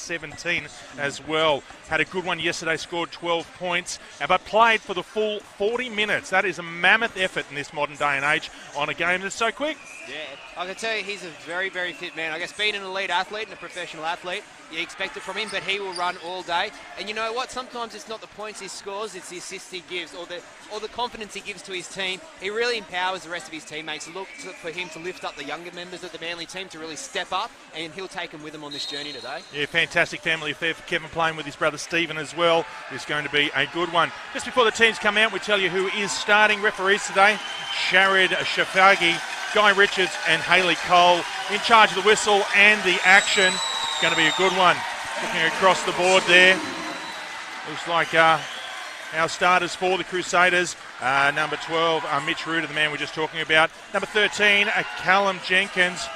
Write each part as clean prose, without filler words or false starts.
17 as well. Had a good one yesterday, scored 12 points, but played for the full 40 minutes. That is a mammoth effort in this modern day and age on a game that's so quick. Yeah, I can tell you he's a very, very fit man. I guess being an elite athlete and a professional athlete, you expect it from him, but he will run all day. And you know what? Sometimes it's not the points he scores, it's the assists he gives or the confidence he gives to his team. He really empowers the rest of his teammates. Look for him to lift up the younger members of the Manly team to really step up, and he'll take them with him on this journey today. Yeah, fantastic family affair for Kevin, playing with his brother Stephen as well. It's going to be a good one. Just before the teams come out, we tell you who is starting referees today. Sharid Shafagi, Guy Richards and Haley Cole in charge of the whistle and the action. It's going to be a good one. Looking across the board there. Looks like our starters for the Crusaders. Number 12, Mitch Reuter, the man we're just talking about. Number 13, Callum Jenkins.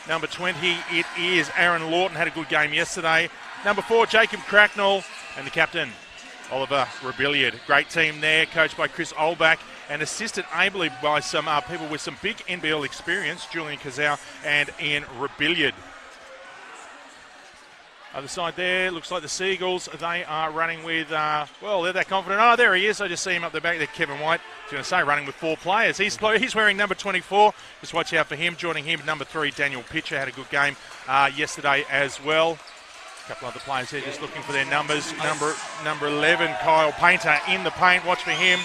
Number 20, it is Aaron Lawton, had a good game yesterday. Number 4, Jacob Cracknell. And the captain, Oliver Rebelliard. Great team there, coached by Chris Olbach and assisted ably by some people with some big NBL experience, Julian Kazau and Ian Rebelliard. Other side there, looks like the Sea Eagles. They are running with, they're that confident. Oh, there he is. I just see him up the back there, Kevin White. I was going to say, running with 4 players. He's wearing number 24. Just watch out for him. Joining him, number 3, Daniel Pitcher. Had a good game yesterday as well. A couple other players here just looking for their numbers. Number 11, Kyle Painter in the paint. Watch for him.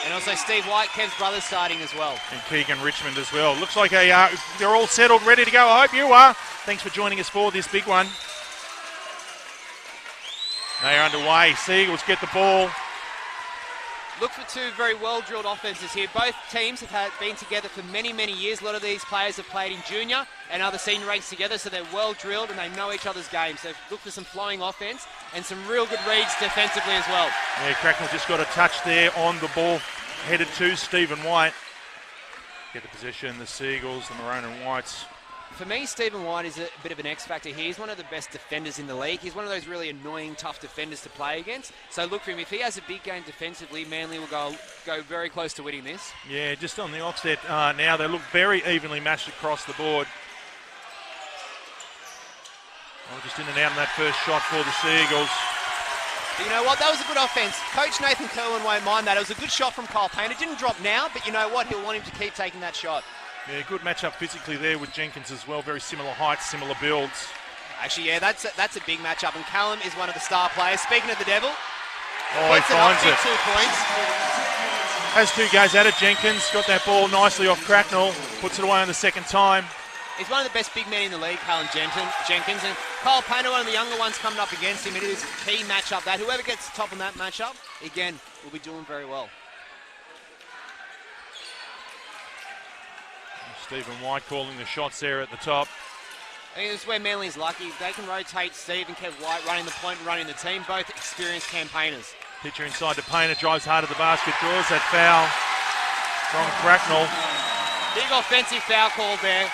And also Steve White, Kev's brother, starting as well. And Keegan Richmond as well. Looks like they're all settled, ready to go. I hope you are. Thanks for joining us for this big one. They are underway. Sea Eagles get the ball. Look for 2 very well-drilled offenses here. Both teams have been together for many, many years. A lot of these players have played in junior and other senior ranks together, so they're well-drilled and they know each other's games. So look for some flowing offense and some real good reads defensively as well. Yeah, Cracknell just got a touch there on the ball, headed to Stephen White. Get the possession, the Sea Eagles, the Maroon and Whites. For me, Stephen White is a bit of an X-factor here. He's one of the best defenders in the league. He's one of those really annoying, tough defenders to play against. So look for him. If he has a big game defensively, Manly will go very close to winning this. Yeah, just on the offset now. They look very evenly matched across the board. Just in and out on that first shot for the Sea Eagles. But you know what? That was a good offense. Coach Nathan Kerwin won't mind that. It was a good shot from Kyle Payne. It didn't drop now, but you know what? He'll want him to keep taking that shot. Yeah, good matchup physically there with Jenkins as well. Very similar heights, similar builds. Actually, yeah, that's a big matchup. And Callum is one of the star players. Speaking of the devil, he finds it. 2 points. Has 2 goes at it. Jenkins got that ball nicely off Cracknell. Puts it away on the second time. He's one of the best big men in the league, Callum Jenkins. And Kyle Painter, one of the younger ones coming up against him. It is a key matchup. That whoever gets top in that matchup, again, will be doing very well. Stephen White calling the shots there at the top. I think this is where Manly's lucky. They can rotate Steve and Kev White running the point and running the team, both experienced campaigners. Pitcher inside to Painter, drives hard at the basket, draws that foul from Cracknell. Big offensive foul call there.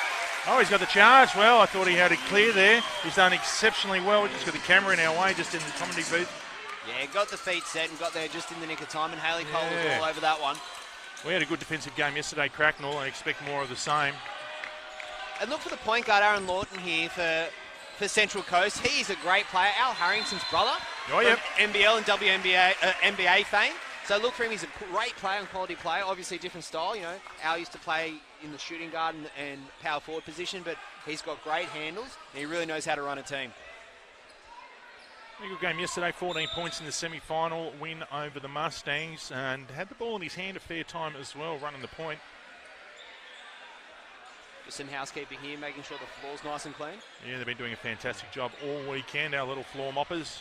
Oh, he's got the charge. Well, I thought he had it clear there. He's done exceptionally well. We just got the camera in our way, just in the comedy booth. Yeah, got the feet set and got there just in the nick of time, and Haley Cole was all over that one. We had a good defensive game yesterday, Cracknell. I expect more of the same. And look for the point guard, Aaron Lawton, here for Central Coast. He is a great player. Al Harrington's brother. Oh, yeah. NBL and WNBA, NBA fame. So look for him. He's a great player and quality player. Obviously, different style. You know, Al used to play in the shooting guard and power forward position, but he's got great handles and he really knows how to run a team. A good game yesterday, 14 points in the semi-final win over the Mustangs, and had the ball in his hand a fair time as well, running the point. Just some housekeeping here, making sure the floor's nice and clean. Yeah, they've been doing a fantastic job all weekend, our little floor moppers.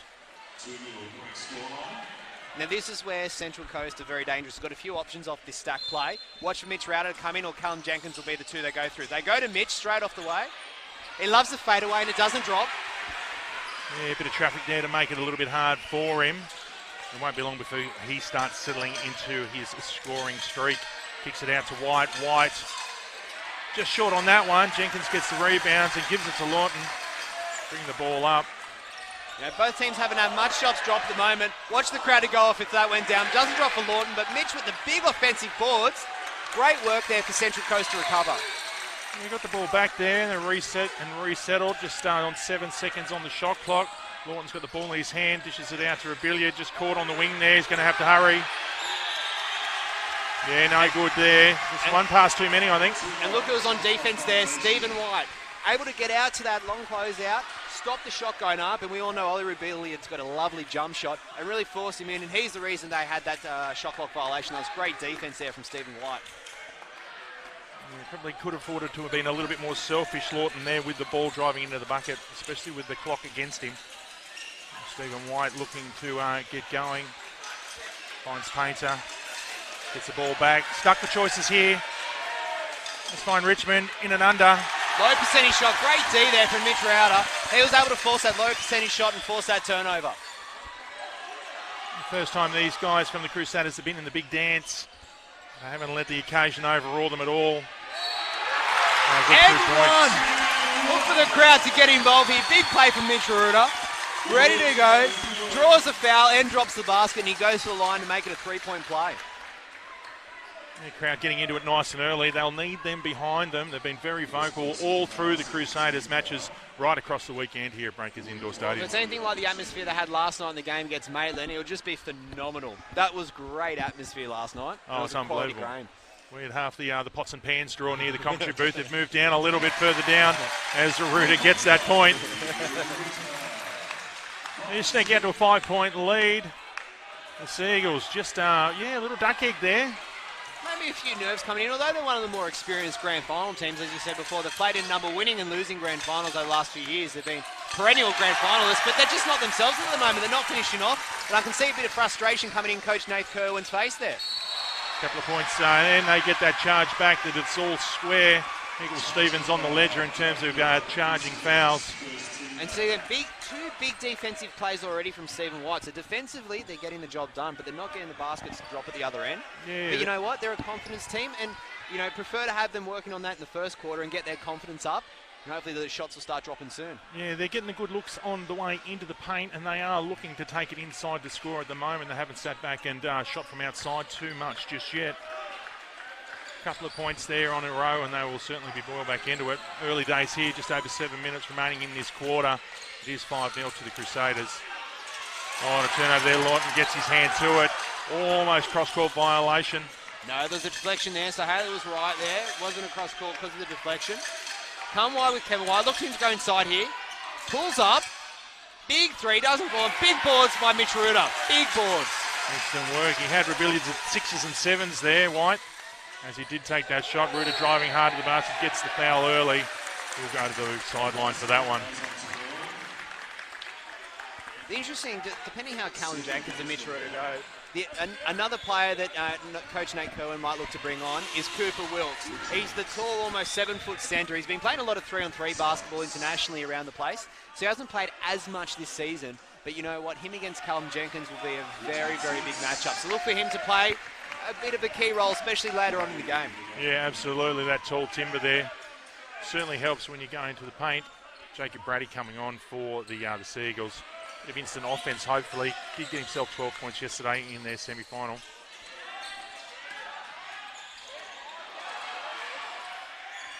Now this is where Central Coast are very dangerous. Got a few options off this stack play. Watch for Mitch Reuter to come in, or Callum Jenkins will be the 2 they go through. They go to Mitch straight off the way. He loves the fadeaway and it doesn't drop. Yeah, a bit of traffic there to make it a little bit hard for him. It won't be long before he starts settling into his scoring streak. Kicks it out to White. White just short on that one. Jenkins gets the rebounds and gives it to Lawton. Bring the ball up. You know, both teams haven't had much shots drop at the moment. Watch the crowd to go off if that went down. Doesn't drop for Lawton, but Mitch with the big offensive boards. Great work there for Central Coast to recover. We got the ball back there, and they reset and resettled. Just started on 7 seconds on the shot clock. Lawton's got the ball in his hand, dishes it out to Rebellia, just caught on the wing there. He's going to have to hurry. Yeah, no good there. Just one pass too many, I think. And look who was on defence there, Stephen White. Able to get out to that long close out, stop the shot going up, and we all know Ollie Rebellia's got a lovely jump shot and really forced him in, and he's the reason they had that shot clock violation. That was great defence there from Stephen White. Yeah, probably could have afforded to have been a little bit more selfish, Lawton, there with the ball driving into the bucket, especially with the clock against him. Stephen White looking to get going. Finds Painter. Gets the ball back. Stuck the choices here. Let's find Richmond in and under. Low percentage shot. Great D there from Mitch Rowder. He was able to force that low percentage shot and force that turnover. The first time these guys from the Crusaders have been in the big dance. They haven't let the occasion overrule them at all. Everyone, look for the crowd to get involved here. Big play from Mitch Rowder. Ready to go. Draws a foul and drops the basket, and he goes to the line to make it a three-point play. The crowd getting into it nice and early. They'll need them behind them. They've been very vocal all through the Crusaders matches right across the weekend here at Breakers Indoor Stadium. If it's anything like the atmosphere they had last night in the game against Maitland, it would just be phenomenal. That was great atmosphere last night. Oh, it's unbelievable. We had half the pots and pans draw near the commentary booth. They've moved down a little bit further down as Zaruda gets that point. They sneak out to a 5-point lead. The Sea Eagles just, a little duck egg there. Maybe a few nerves coming in, although they're one of the more experienced grand final teams, as you said before. They've played in number winning and losing grand finals over the last few years. They've been perennial grand finalists, but they're just not themselves at the moment. They're not finishing off, and I can see a bit of frustration coming in Coach Nath Kerwin's face there. A couple of points, and they get that charge back that it's all square. Eagle Stevens on the ledger in terms of charging fouls. And see, two big defensive plays already from Stephen White. So defensively, they're getting the job done, but they're not getting the baskets to drop at the other end. Yeah, but you know what? They're a confidence team, and prefer to have them working on that in the first quarter and get their confidence up. And hopefully the shots will start dropping soon. Yeah, they're getting the good looks on the way into the paint, and they are looking to take it inside to score at the moment. They haven't sat back and shot from outside too much just yet. Couple of points there on a row, and they will certainly be boiled back into it. Early days here, just over 7 minutes remaining in this quarter. It is 5-0 to the Crusaders. Oh, and a turnover there. Lawton gets his hand to it. Almost cross-court violation. No, there's a deflection there, so Haley was right there. It wasn't a cross-court because of the deflection. Come wide with Kevin White. Looks him to go inside here. Pulls up. Big three, doesn't fall. Big boards by Mitch Ruder. Big boards. Excellent work. He had Rebellions at 6s and 7s there, White. As he did take that shot, Ruder driving hard to the basket, gets the foul early. He'll go to the sideline for that one. The interesting, depending how Callum Jenkins and Mitch Ruder go, another player that Coach Nate Kerwin might look to bring on is Cooper Wilkes. He's the tall, almost 7-foot centre. He's been playing a lot of 3-on-3 basketball internationally around the place, so he hasn't played as much this season. But you know what? Him against Callum Jenkins will be a very, very big matchup. So look for him to play a bit of a key role, especially later on in the game. Yeah, absolutely. That tall timber there certainly helps when you go into the paint. Jacob Brady coming on for the Sea Eagles. Bit of instant offense, hopefully. Did get himself 12 points yesterday in their semi-final.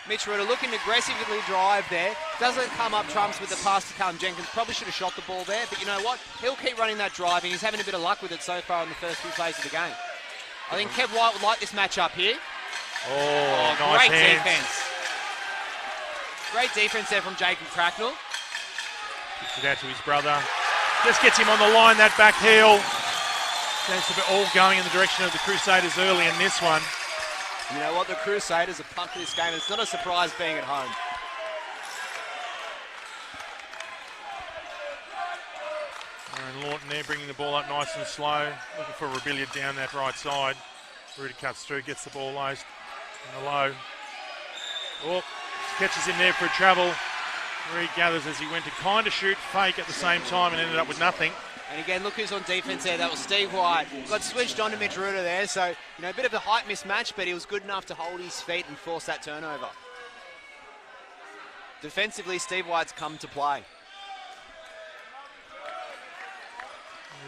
Mitch Ruder looking to aggressively drive there. Doesn't come up trumps with the pass to Callum Jenkins. Probably should have shot the ball there, but you know what? He'll keep running that drive, and he's having a bit of luck with it so far in the first few plays of the game. I think Kev White would like this matchup here. Oh, nice great hands. Defense. Great defense there from Jacob Cracknell. Kicks it out to his brother. Just gets him on the line, that back heel. Seems to be all going in the direction of the Crusaders early in this one. You know what? The Crusaders are pumped for this game. It's not a surprise being at home. Aaron Lawton there bringing the ball up nice and slow. Looking for Rebellia down that right side. Rudy cuts through, gets the ball laced in the low. Oh, catches him there for a travel. Reed gathers as he went to kind of shoot, fake at the same time, and ended up with nothing. And again, look who's on defense there. That was Steve White. Got switched on to Mitch Ruder there, so a bit of a height mismatch, but he was good enough to hold his feet and force that turnover. Defensively, Steve White's come to play.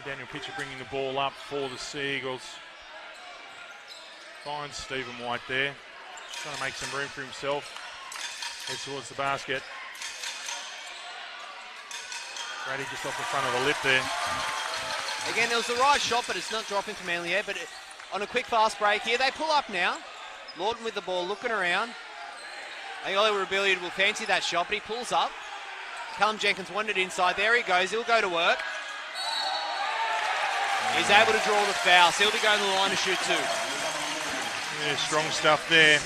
Daniel Pitcher bringing the ball up for the Sea Eagles. Finds Stephen White there. Trying to make some room for himself. Heads towards the basket. Brady just off the front of the lip there. Again, it was the right shot, but it's not dropping for Manly yet. But on a quick fast break here, they pull up now. Lawton with the ball, looking around. I think Oliver Ability will fancy that shot, but he pulls up. Callum Jenkins wanted it inside. There he goes. He'll go to work. He's able to draw the foul, so he'll be going to the line to shoot too. Yeah, strong stuff there.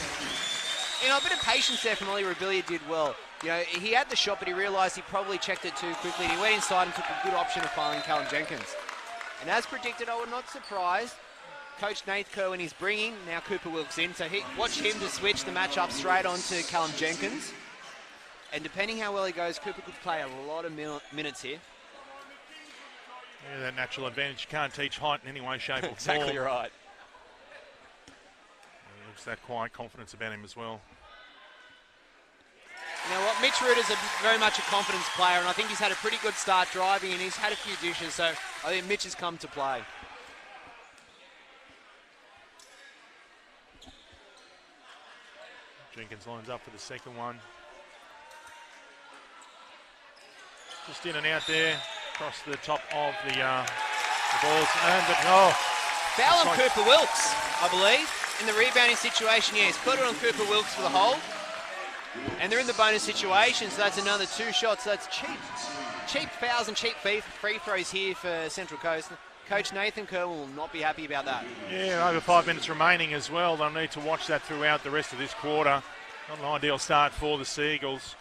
You know, a bit of patience there from Oliver Ability did well. You know, he had the shot, but he realised he probably checked it too quickly. And he went inside and took a good option of fouling Callum Jenkins. And as predicted, I was not surprised. Coach Nate Kerwin is bringing now Cooper Wilkes in, so watch him to switch the match up straight onto Callum Jenkins. And depending how well he goes, Cooper could play a lot of minutes here. Yeah, that natural advantage. You can't teach height in any way, shape or form. Exactly right. Looks that quiet confidence about him as well. You know what, Mitch Reuter's very much a confidence player, and I think he's had a pretty good start driving, and he's had a few dishes, so I think Mitch has come to play. Jenkins lines up for the second one. Just in and out there, across the top of the balls. And foul on Cooper Wilkes, I believe, in the rebounding situation. Yes, put it on Cooper Wilkes for the hold. And they're in the bonus situation, so that's another 2 shots. So that's cheap fouls and cheap free throws here for Central Coast. Coach Nathan Kerwin will not be happy about that. Yeah, over 5 minutes remaining as well. They'll need to watch that throughout the rest of this quarter. Not an ideal start for the Sea Eagles.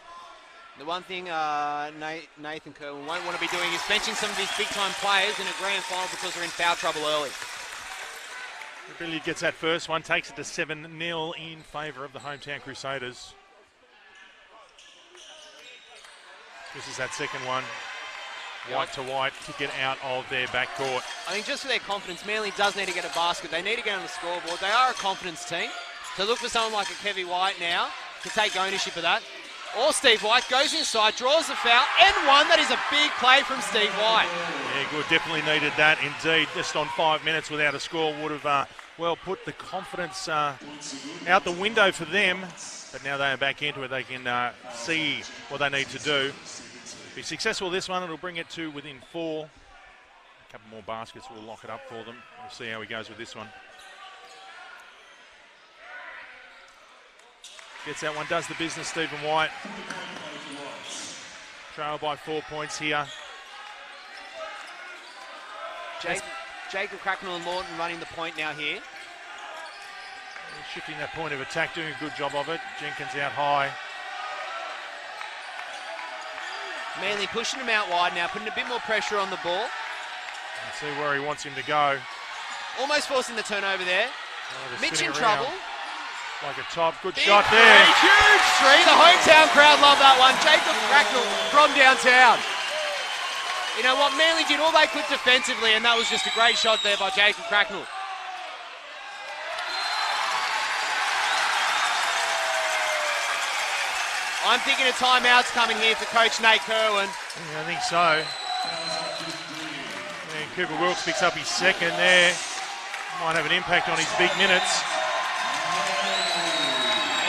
The one thing Nathan Kerwin won't want to be doing is benching some of these big-time players in a grand final because they're in foul trouble early. Billy gets that first one, takes it to 7-0 in favour of the hometown Crusaders. This is that second one. White to white to get out of their backcourt. I think just for their confidence, Manly does need to get a basket. They need to get on the scoreboard. They are a confidence team. So look for someone like a Kevy White now to take ownership of that. Or Steve White goes inside, draws the foul, and one. That is a big play from Steve White. Yeah, good. Definitely needed that indeed. Just on 5 minutes without a score would have, well, put the confidence out the window for them. But now they are back into it. They can see what they need to do. Be successful this one, it'll bring it to within 4. A couple more baskets will lock it up for them. We'll see how he goes with this one. Gets that one, does the business, Stephen White. Trail by 4 points here. Jacob Cracknell and Lawton running the point now here. Shifting that point of attack, doing a good job of it. Jenkins out high. Manly pushing him out wide now, putting a bit more pressure on the ball. And see where he wants him to go. Almost forcing the turnover there. Mitch in trouble. Like a top, good shot there. Huge three. The hometown crowd love that one. Jacob Cracknell from downtown. You know what, Manly did all they could defensively, and that was just a great shot there by Jacob Cracknell. I'm thinking a timeout's coming here for Coach Nate Kerwin. Yeah, I think so. And Cooper Wilkes picks up his second there. Might have an impact on his big minutes.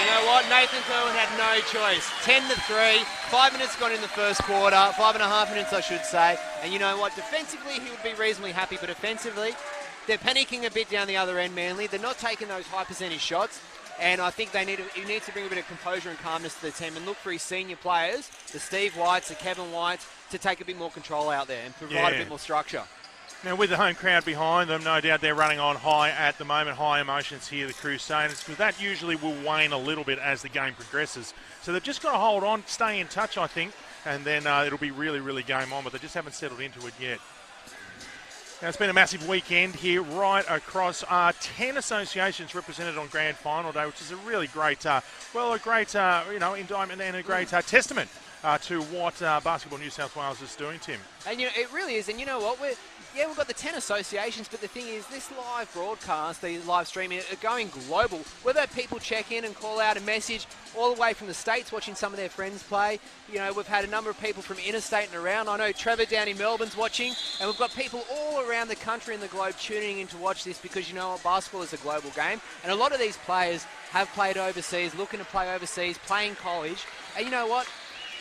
You know what? Nathan Kerwin had no choice. 10-3. 5 minutes gone in the first quarter. 5.5 minutes, I should say. And you know what? Defensively, he would be reasonably happy. But offensively, they're panicking a bit down the other end, Manly. They're not taking those high percentage shots. And I think he needs to bring a bit of composure and calmness to the team and look for his senior players, the Steve Whites, the Kevin Whites, to take a bit more control out there and provide a bit more structure. Now, with the home crowd behind them, no doubt they're running on high at the moment. High emotions here, the Crusaders, because that usually will wane a little bit as the game progresses. So they've just got to hold on, stay in touch, I think, and then it'll be really, really game on, but they just haven't settled into it yet. Now, it's been a massive weekend here right across 10 associations represented on Grand Final Day, which is a really great, indictment and a great testament to what Basketball New South Wales is doing, Tim. And you know, it really is. And you know what? We've got the 10 associations, but the thing is, this live broadcast, the live streaming, are going global. We've had people check in and call out a message all the way from the States watching some of their friends play. You know, we've had a number of people from interstate and around. I know Trevor down in Melbourne's watching, and we've got people all around the country and the globe tuning in to watch this because, you know what, basketball is a global game. And a lot of these players have played overseas, looking to play overseas, playing college, And you know what?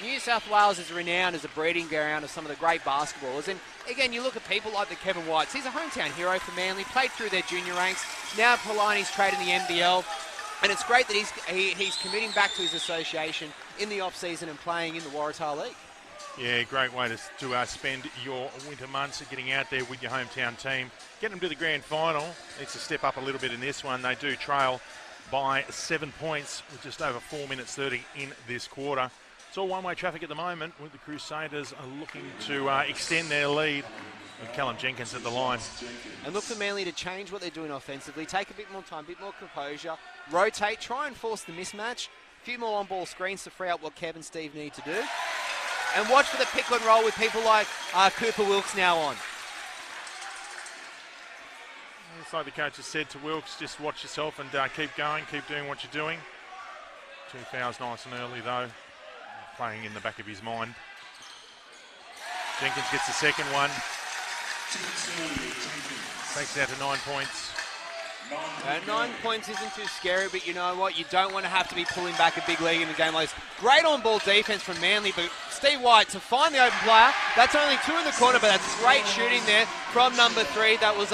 New South Wales is renowned as a breeding ground of some of the great basketballers. And again, you look at people like the Kevin Whites. He's a hometown hero for Manly, played through their junior ranks. Now Polani's traded in the NBL. And it's great that he's committing back to his association in the off-season and playing in the Waratah League. Yeah, great way to spend your winter months getting out there with your hometown team. Get them to the grand final. Needs to step up a little bit in this one. They do trail by 7 points with just over 4 minutes 30 in this quarter. It's all one-way traffic at the moment with the Crusaders looking to extend their lead with Callum Jenkins at the line. And look for Manly to change what they're doing offensively, take a bit more time, a bit more composure, rotate, try and force the mismatch, a few more on-ball screens to free up what Kev and Steve need to do. And watch for the pick and roll with people like Cooper Wilkes now on. It's like the coach has said to Wilkes, just watch yourself and keep going, keep doing what you're doing. 2 fouls nice and early though, playing in the back of his mind. Jenkins gets the second one. Takes it out to 9 points. 9 points isn't too scary, but you know what? You don't want to have to be pulling back a big lead in a game like this. Great on-ball defense from Manly, but Steve White to find the open player. That's only 2 in the corner, but that's great shooting there from number 3. That was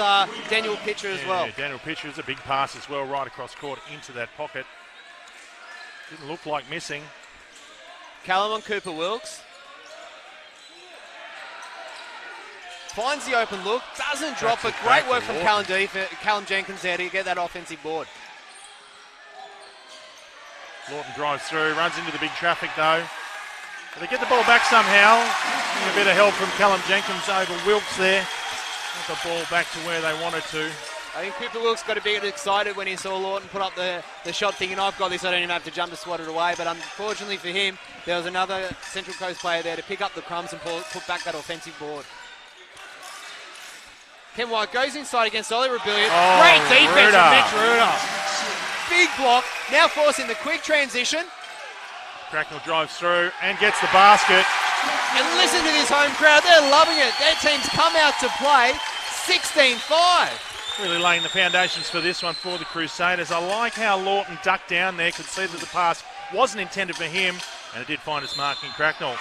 Daniel Pitcher as well. Yeah, Daniel Pitcher is a big pass as well, right across court into that pocket. Didn't look like missing. Callum on Cooper Wilkes. Finds the open look, doesn't drop, but great work from Callum Jenkins there to get that offensive board. Lawton drives through, runs into the big traffic though. But they get the ball back somehow. A bit of help from Callum Jenkins over Wilkes there. Get the ball back to where they wanted to. I think Cooper Wilkes got a bit excited when he saw Lawton put up the shot thinking, I've got this, I don't even have to jump to swat it away. But unfortunately for him, there was another Central Coast player there to pick up the crumbs and put back that offensive board. Ken White goes inside against Ollie Rebellion. Great defense from Mitch Ruder. Big block, now forcing the quick transition. Cracknell drives through and gets the basket. And listen to this home crowd, they're loving it. Their team's come out to play 16-5. Really laying the foundations for this one for the Crusaders. I like how Lawton ducked down there, could see that the pass wasn't intended for him, and it did find its mark in Cracknell.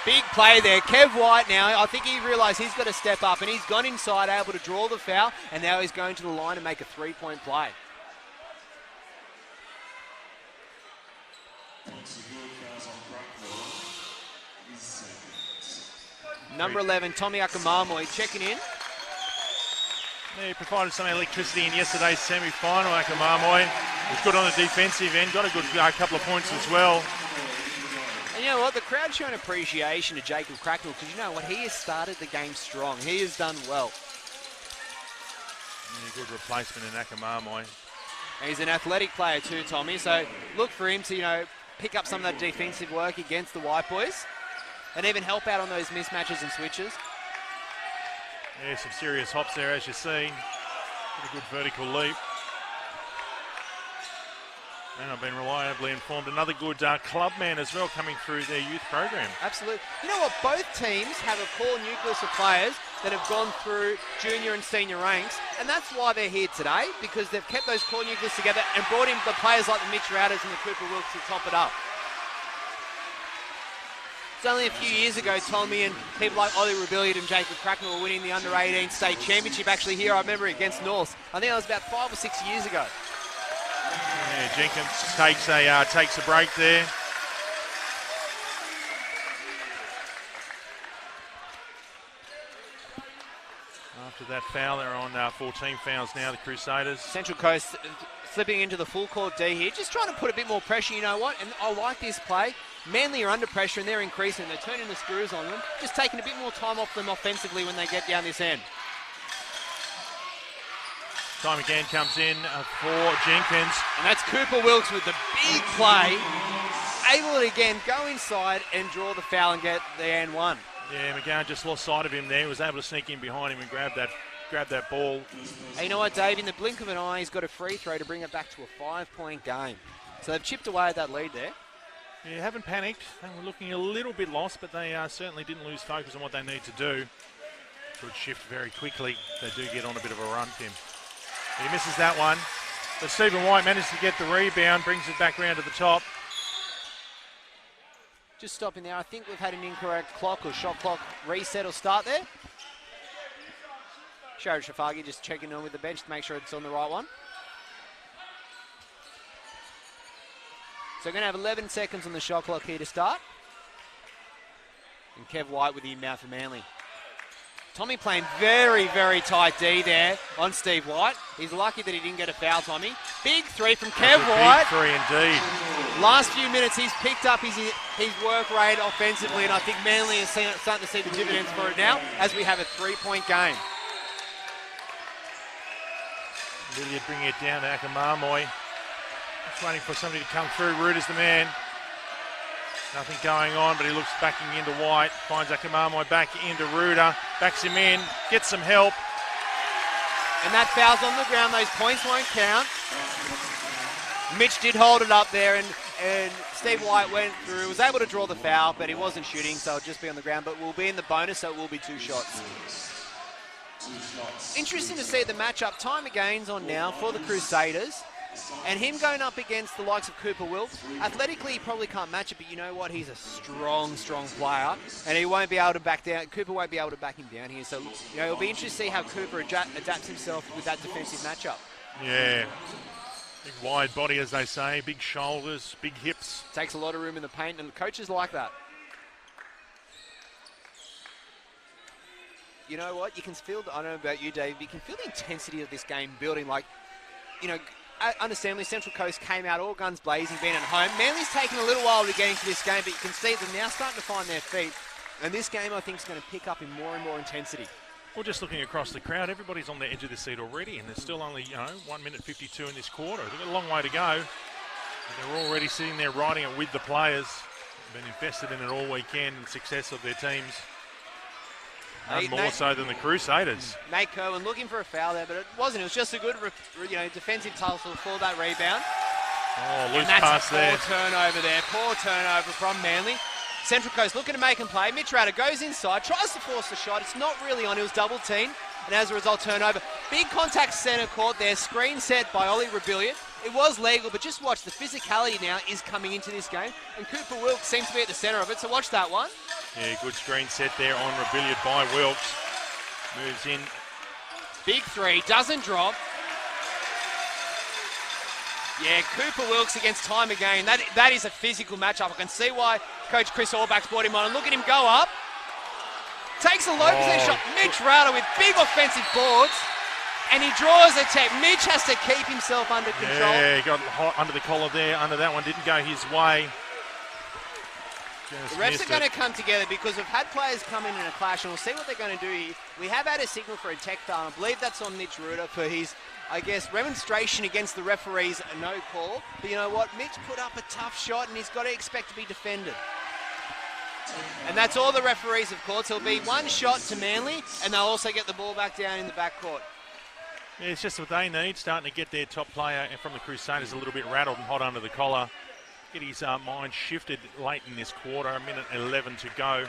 Big play there. Kev White now, I think he realised he's got to step up, and he's gone inside, able to draw the foul, and now he's going to the line and make a 3-point play. Number 11, Tommy Akamamoy checking in. Yeah, he provided some electricity in yesterday's semi-final. Akamamoy was good on the defensive end, got a good couple of points as well. And you know what? The crowd's showing appreciation to Jacob Cracknell because you know what? He has started the game strong. He has done well. Yeah, good replacement in Akamamoy. And he's an athletic player too, Tommy. So look for him to, pick up some of that defensive work against the White Boys and even help out on those mismatches and switches. Yeah, some serious hops there, as you see. A good vertical leap. And I've been reliably informed. Another good club man as well coming through their youth program. Absolutely. You know what? Both teams have a core nucleus of players that have gone through junior and senior ranks, and that's why they're here today, because they've kept those core nucleus together and brought in the players like the Mitch Routers and the Cooper Wilkes to top it up. It's only a few years ago, Tommy, and people like Ollie Rebellion and Jacob Cracknell were winning the under-18 state championship actually here. I remember against North. I think that was about 5 or 6 years ago. Yeah, Jenkins takes a break there. After that foul, they're on 14 fouls now, the Crusaders. Central Coast slipping into the full court D here, just trying to put a bit more pressure, you know what? And I like this play. Manly are under pressure and they're increasing. They're turning the screws on them, just taking a bit more time off them offensively when they get down this end. Time again comes in for Jenkins. And that's Cooper Wilkes with the big play. Able to again go inside and draw the foul and get the and one. Yeah, McGowan just lost sight of him there. He was able to sneak in behind him and grab that ball. Hey, you know what, Dave? In the blink of an eye, he's got a free throw to bring it back to a 5-point game. So they've chipped away at that lead there. Yeah, haven't panicked. They were looking a little bit lost, but they certainly didn't lose focus on what they need to do. Good shift very quickly. They do get on a bit of a run, Tim. He misses that one. But Stephen White managed to get the rebound, brings it back round to the top. Just stopping there. I think we've had an incorrect clock or shot clock reset or start there. Sharad Shafagi just checking on with the bench to make sure it's on the right one. So we're going to have 11 seconds on the shot clock here to start. And Kev White with the inbound for Manly. Tommy playing very, very tight D there on Steve White. He's lucky that he didn't get a foul, Tommy. Big three from Kev White. Big three indeed. Last few minutes, he's picked up his work rate offensively, and I think Manly is starting to see the dividends for it now as we have a 3-point game. Lydia bringing it down to Akamamoy. Just waiting for somebody to come through. Root is the man. Nothing going on, but he looks backing into White. Finds Akamamoy back into Ruder. Backs him in. Gets some help. And that foul's on the ground. Those points won't count. Mitch did hold it up there, and Steve White went through. Was able to draw the foul, but he wasn't shooting, so it'll just be on the ground. But we'll be in the bonus, so it will be 2 shots. Interesting to see the matchup. Time again's on now for the Crusaders. And him going up against the likes of Cooper Wilkes, athletically he probably can't match it, but you know what? He's a strong, strong player, and he won't be able to back down. Cooper won't be able to back him down here. So, you know, it'll be interesting to see how Cooper adapts himself with that defensive matchup. Yeah. Big wide body, as they say. Big shoulders, big hips. Takes a lot of room in the paint, and the coaches like that. You know what? You can feel, I don't know about you, Dave, but you can feel the intensity of this game building. Like, you know, understandably, Central Coast came out all guns blazing, being at home. Manly's taken a little while to get into this game, but you can see them now starting to find their feet. And this game, I think, is going to pick up in more and more intensity. Well, just looking across the crowd, everybody's on the edge of the seat already, and there's still only, 1 minute 52 in this quarter. They've got a long way to go. And they're already sitting there riding it with the players. They've been invested in it all weekend and success of their teams. None more so than the Crusaders. Nate Kerwin looking for a foul there, but it wasn't. It was just a good, defensive tussle for that rebound. Oh, loose pass there. Poor turnover there. Poor turnover from Manly. Central Coast looking to make him play. Mitch Ratter goes inside, tries to force the shot. It's not really on. It was double teamed, and as a result, turnover. Big contact centre court there. Screen set by Ollie Rebellion. It was legal, but just watch. The physicality now is coming into this game, and Cooper Wilkes seems to be at the centre of it, so watch that one. Yeah, good screen set there on Rebellion by Wilkes. Moves in. Big three, doesn't drop. Yeah, Cooper Wilkes against time again. That is a physical matchup. I can see why Coach Chris Orbach's brought him on. And look at him go up. Takes a low position shot. Mitch Ratter with big offensive boards. And he draws a tap. Mitch has to keep himself under control. Yeah, he got hot under the collar there. Under that one, didn't go his way. The refs are going to come together because we've had players come in a clash, and we'll see what they're going to do here. We have had a signal for a tech foul. I believe that's on Mitch Ruder for his, remonstration against the referees, a no call. But you know what? Mitch put up a tough shot, and he's got to expect to be defended. And that's all the referees have called. So it'll be 1 shot to Manly, and they'll also get the ball back down in the backcourt. Yeah, it's just what they need, starting to get their top player from the Crusaders a little bit rattled and hot under the collar. Get his mind shifted late in this quarter, 1:11 to go.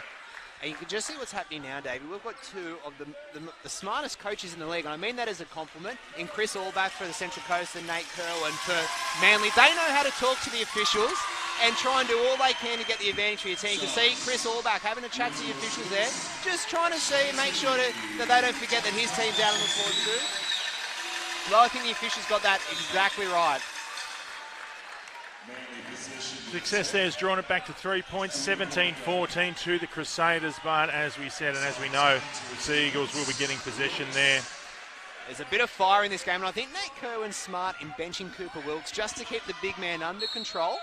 And you can just see what's happening now, David. We've got 2 of the smartest coaches in the league, and I mean that as a compliment, in Chris Orbach for the Central Coast and Nate Kerwin for Manly. They know how to talk to the officials and try and do all they can to get the advantage for your team. You can see Chris Orbach having a chat to the officials there, just trying to make sure that they don't forget that his team's out on the court too. Well, I think the officials got that exactly right. Success there has drawn it back to 3 points, 17-14 to the Crusaders. But as we said and as we know, the Sea Eagles will be getting possession there. There's a bit of fire in this game, and I think Nate Kerwin's smart in benching Cooper Wilkes just to keep the big man under control.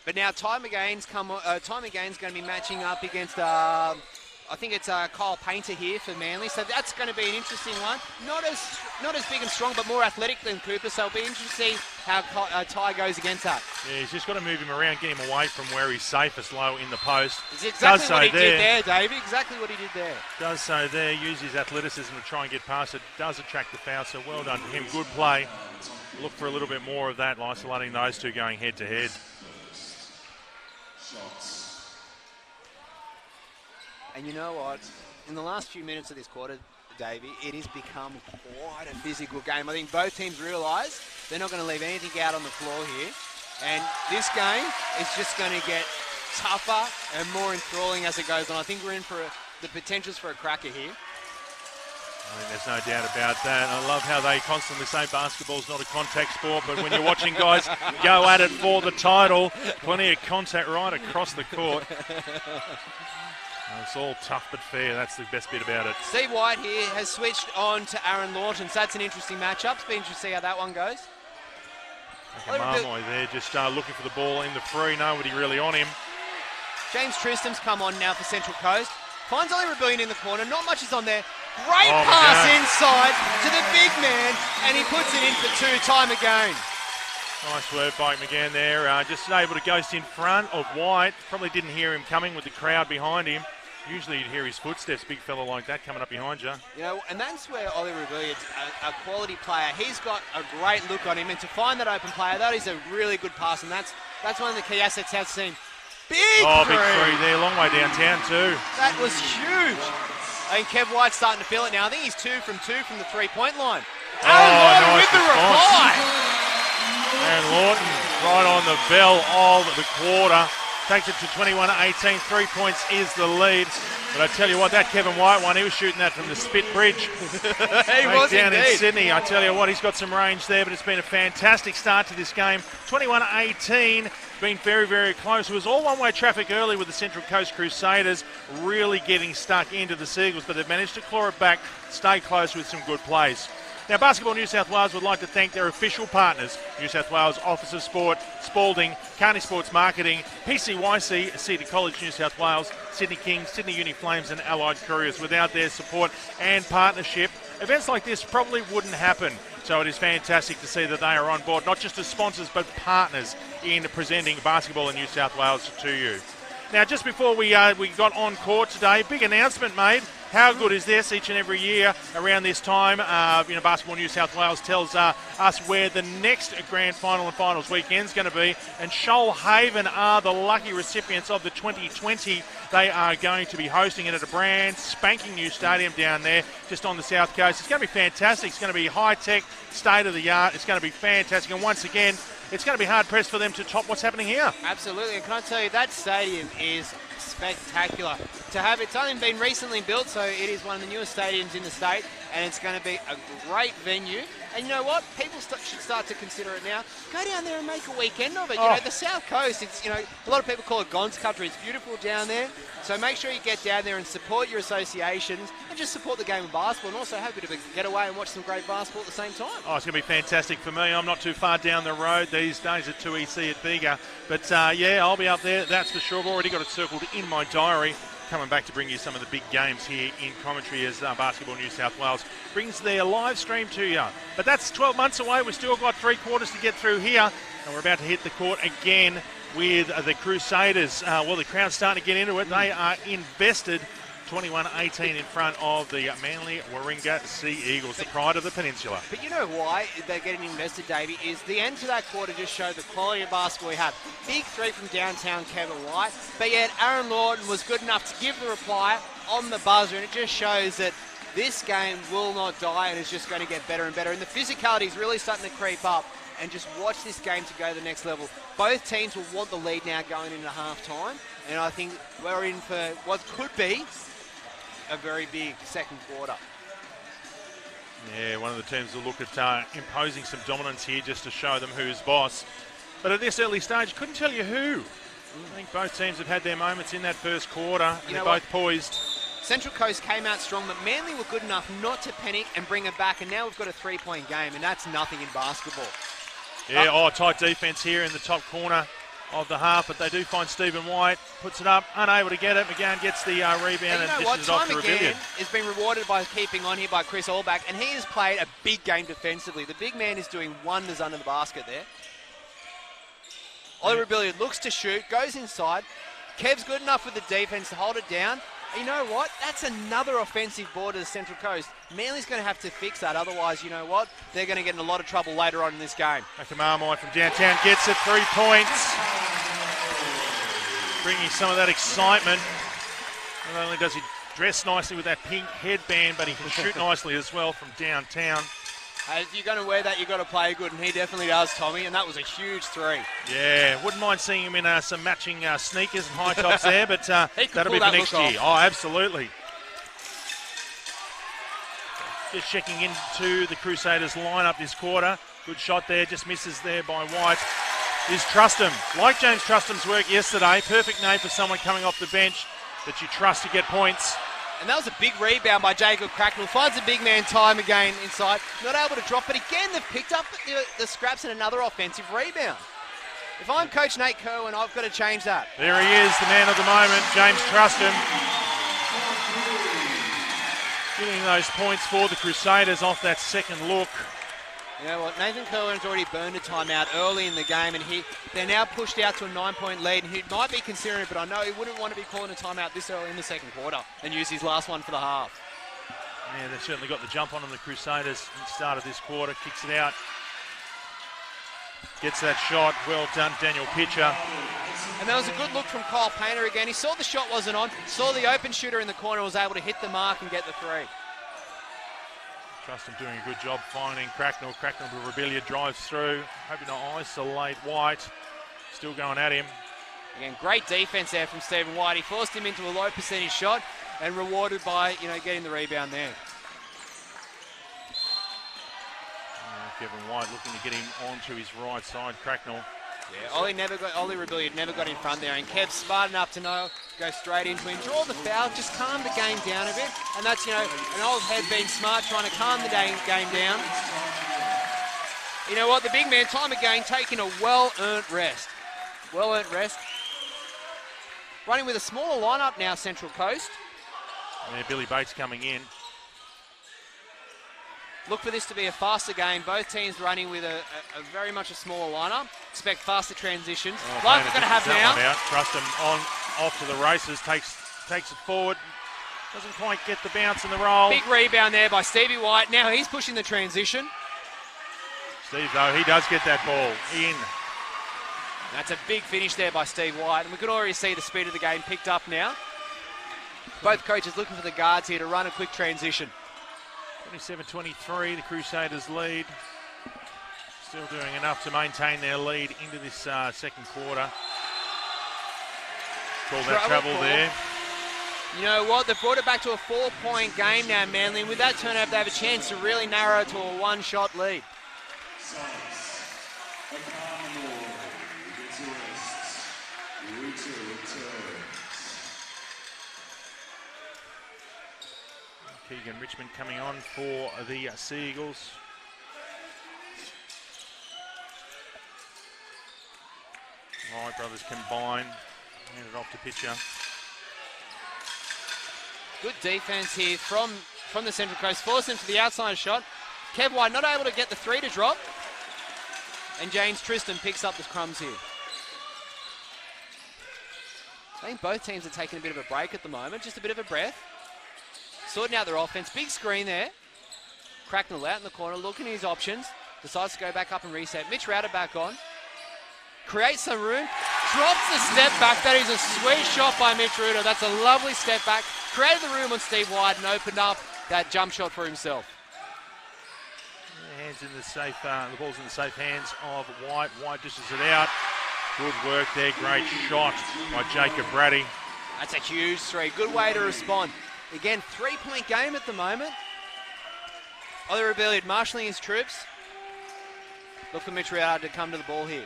But now Time Again's going to be matching up against, I think it's Kyle Painter here for Manly, so that's going to be an interesting one. Not as big and strong, but more athletic than Cooper, so it'll be interesting to see how Ty goes against that. Yeah, he's just got to move him around, get him away from where he's safest, low in the post. It's exactly what he did there, David. Exactly what he did there. Does so there, use his athleticism to try and get past it. Does attract the foul, so well done to him. Good play. Look for a little bit more of that, isolating those two going head to head. And you know what? In the last few minutes of this quarter, Davey, it has become quite a physical game. I think both teams realise they're not going to leave anything out on the floor here. And this game is just going to get tougher and more enthralling as it goes on. I think we're in for the potentials for a cracker here. I think there's no doubt about that. I love how they constantly say basketball's not a contact sport, but when you're watching guys go at it for the title, plenty of contact right across the court. It's all tough but fair. That's the best bit about it. Steve White here has switched on to Aaron Lawton, so that's an interesting matchup. It's been interesting to see how that one goes. Marmoy there just looking for the ball in the free. Nobody really on him. James Tristram's come on now for Central Coast. Finds Ollie Rebellion in the corner. Not much is on there. Great pass inside to the big man, and he puts it in for two. Time again. Nice work by McGann there. Just able to ghost in front of White. Probably didn't hear him coming with the crowd behind him. Usually you'd hear his footsteps, big fella like that coming up behind you. You know, and that's where Ollie Rebellion's a quality player. He's got a great look on him, and to find that open player, that is a really good pass, and that's one of the key assets I've seen. Big three there, long way downtown too. That was huge. I think Kev White's starting to feel it now. I think he's 2 from 2 from the three-point line. Aaron Lawton nice with the response. reply. Aaron Lawton right on the bell of the quarter. Takes it to 21-18. 3 points is the lead. But I tell you what, that Kevin White one, he was shooting that from the Spit Bridge. He was down indeed. in Sydney. I tell you what, he's got some range there, but it's been a fantastic start to this game. 21-18. Been very, very close. It was all one-way traffic early with the Central Coast Crusaders really getting stuck into the Seagulls, but they've managed to claw it back, stay close with some good plays. Now, Basketball New South Wales would like to thank their official partners, New South Wales Office of Sport, Spalding, Carney Sports Marketing, PCYC, Cedar College, New South Wales, Sydney Kings, Sydney Uni Flames and Allied Couriers. Without their support and partnership, events like this probably wouldn't happen. So it is fantastic to see that they are on board, not just as sponsors, but partners in presenting basketball in New South Wales to you. Now, just before we got on court today, big announcement made. How good is this? Each and every year around this time, Basketball New South Wales tells us where the next grand final and finals weekend is going to be, and Shoalhaven are the lucky recipients of the 2020. They are going to be hosting it at a brand spanking new stadium down there, just on the south coast. It's going to be fantastic. It's going to be high-tech, state-of-the-art. It's going to be fantastic, and once again, it's going to be hard-pressed for them to top what's happening here. Absolutely, and can I tell you, that stadium is spectacular. To have it's only been recently built, so it is one of the newest stadiums in the state, and it's going to be a great venue. And you know what? People should start to consider it now. Go down there and make a weekend of it. You know, the South Coast, it's, a lot of people call it God's country. It's beautiful down there. So make sure you get down there and support your associations and just support the game of basketball, and also have a bit of a getaway and watch some great basketball at the same time. Oh, it's going to be fantastic for me. I'm not too far down the road these days at 2EC at Bega. But yeah, I'll be up there, that's for sure. I've already got it circled in my diary. Coming back to bring you some of the big games here in commentary as Basketball New South Wales brings their live stream to you. But that's 12 months away. We've still got 3 quarters to get through here, and we're about to hit the court again with the Crusaders. Well, the crowd's starting to get into it. They are invested. 21-18 in front of the Manly Warringah Sea Eagles, the pride of the peninsula. But you know why they're getting invested, Davey, is the end to that quarter just showed the quality of basketball we have. Big 3 from downtown Kevin White, but yet Aaron Lawton was good enough to give the reply on the buzzer, and it just shows that this game will not die and is just going to get better and better. And the physicality is really starting to creep up. And just watch this game to go to the next level. Both teams will want the lead now going into half-time, and I think we're in for what could be a very big second quarter. Yeah, one of the teams will look at imposing some dominance here just to show them who's boss. But at this early stage, couldn't tell you who. I think both teams have had their moments in that first quarter, and they're both poised. Central Coast came out strong, but Manly were good enough not to panic and bring it back, and now we've got a 3-point game, and that's nothing in basketball. Yeah, tight defence here in the top corner of the half, but they do find Stephen White, puts it up, unable to get it. McGann gets the rebound and dishes it off to Rebellion. Has been rewarded by keeping on here by Chris Allback, and he has played a big game defensively. The big man is doing wonders under the basket there. Ollie Rebellion looks to shoot, goes inside. Kev's good enough with the defence to hold it down. You know what? That's another offensive board to the Central Coast. Manly's going to have to fix that. Otherwise, you know what? They're going to get in a lot of trouble later on in this game. Marmoy from downtown gets it, 3 points. Bringing some of that excitement. Not only does he dress nicely with that pink headband, but he can shoot nicely as well from downtown. If you're going to wear that, you've got to play good, and he definitely does, Tommy, and that was a huge 3. Yeah, wouldn't mind seeing him in some matching sneakers and high tops there, but that'll be for next year. Oh, absolutely. Just checking into the Crusaders lineup this quarter. Good shot there, just misses there by White. Is Trustham. Like James Trustham's work yesterday, perfect name for someone coming off the bench that you trust to get points. And that was a big rebound by Jacob Cracknell. Finds a big man time again inside. Not able to drop, but again, they've picked up the scraps and another offensive rebound. If I'm Coach Nate Kerwin, I've got to change that. There he is, the man of the moment, James Trustham. Getting those points for the Crusaders off that second look. You know what, Nathan Kerwin's already burned a timeout early in the game, and they're now pushed out to a 9-point lead, and he might be considering it, but I know he wouldn't want to be calling a timeout this early in the second quarter and use his last one for the half. Yeah, they've certainly got the jump on them, the Crusaders, at the start of this quarter. Kicks it out. Gets that shot. Well done, Daniel Pitcher. And that was a good look from Kyle Painter again. He saw the shot wasn't on, saw the open shooter in the corner, was able to hit the mark and get the 3. Trustham doing a good job finding Cracknell. Cracknell to Rebellia, drives through. Hoping to isolate White. Still going at him. Again, great defense there from Stephen White. He forced him into a low percentage shot and rewarded by, getting the rebound there. Kevin White looking to get him onto his right side. Cracknell. Yeah, Ollie Rebellia never got in front there, and Kev's smart enough to know, go straight into him, draw the foul, just calm the game down a bit, and that's, an old head being smart, trying to calm the game down. You know what, the big man, time again, taking a well-earned rest. Well-earned rest. Running with a smaller lineup now, Central Coast. Yeah, Billy Bates coming in. Look for this to be a faster game. Both teams running with a very much a smaller lineup. Expect faster transitions. Like we're going to have now. Trustham off to the races, takes it forward. Doesn't quite get the bounce and the roll. Big rebound there by Stevie White. Now he's pushing the transition. Steve, though, he does get that ball in. That's a big finish there by Steve White. And we can already see the speed of the game picked up now. Both coaches looking for the guards here to run a quick transition. 27-23, the Crusaders lead. Still doing enough to maintain their lead into this second quarter. Call that trouble there. You know what? They've brought it back to a 4-point game now, Manly. And with that turnover, they have a chance to really narrow it to a 1-shot lead. Keegan Richmond coming on for the Sea Eagles. Wright brothers combine. Hand it off to Pitcher. Good defense here from the Central Coast. Force him to the outside shot. Kev White not able to get the 3 to drop. And James Tristan picks up the crumbs here. I think both teams are taking a bit of a break at the moment. Just a bit of a breath. Sorting out their offense. Big screen there. Cracknell out in the corner, looking at his options. Decides to go back up and reset. Mitch Router back on. Creates some room. Drops the step back. That is a sweet shot by Mitch Router. That's a lovely step back. Created the room on Steve White and opened up that jump shot for himself. Hands in the safe. The ball's in the safe hands of White. White dishes it out. Good work there. Great shot by Jacob Brady. That's a huge 3. Good way to respond. Again, 3-point game at the moment. Ollie Rebellion marshalling his troops. Look for Mitch Router to come to the ball here.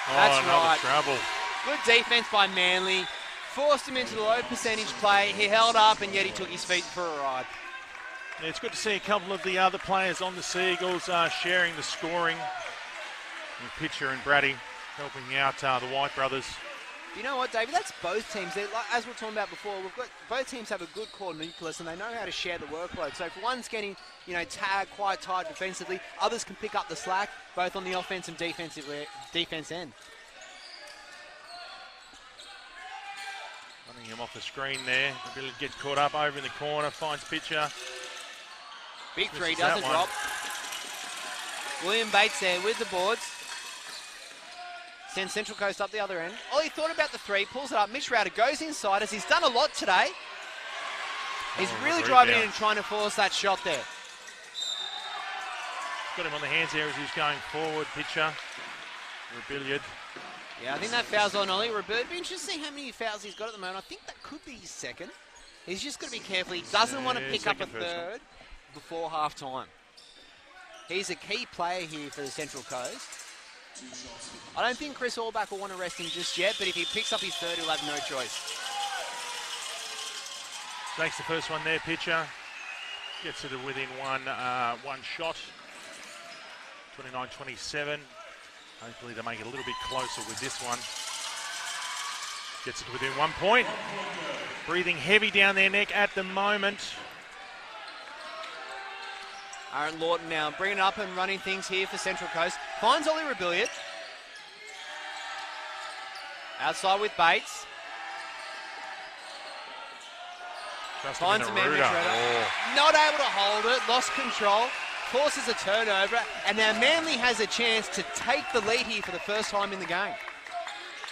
That's right. Trouble. Good defense by Manly. Forced him into the low percentage play. He held up and yet he took his feet for a ride. Yeah, it's good to see a couple of the other players on the Sea Eagles sharing the scoring. With Pitcher and Brady helping out the White brothers. You know what, David? That's both teams. As we were talking about before, both teams have a good core nucleus and they know how to share the workload. So if one's getting, tagged quite tight defensively, others can pick up the slack, both on the offense and defense end. Running him off the screen there. The ability to get caught up over in the corner, finds Pitcher. Big 3, doesn't drop. William Bates there with the boards. Sends Central Coast up the other end. Ollie thought about the 3, pulls it up. Mitch Router goes inside as he's done a lot today. He's really driving in and trying to force that shot there. Got him on the hands there as he's going forward. Pitcher, Rebellion. Yeah, I think that foul's on Ollie Rebird. It'd be interesting how many fouls he's got at the moment. I think that could be his second. He's just got to be careful. He doesn't want to pick up a third before half-time. He's a key player here for the Central Coast. I don't think Chris Allback will want to rest him just yet, but if he picks up his third, he'll have no choice. Takes the first one there, pitcher. Gets it within one shot. 29-27. Hopefully they make it a little bit closer with this one. Gets it within 1 point. Breathing heavy down their neck at the moment. Aaron Lawton now bringing it up and running things here for Central Coast. Finds Ollie Rebellion. Outside with Bates. Finds him in Not able to hold it. Lost control. Forces a turnover. And now Manly has a chance to take the lead here for the first time in the game.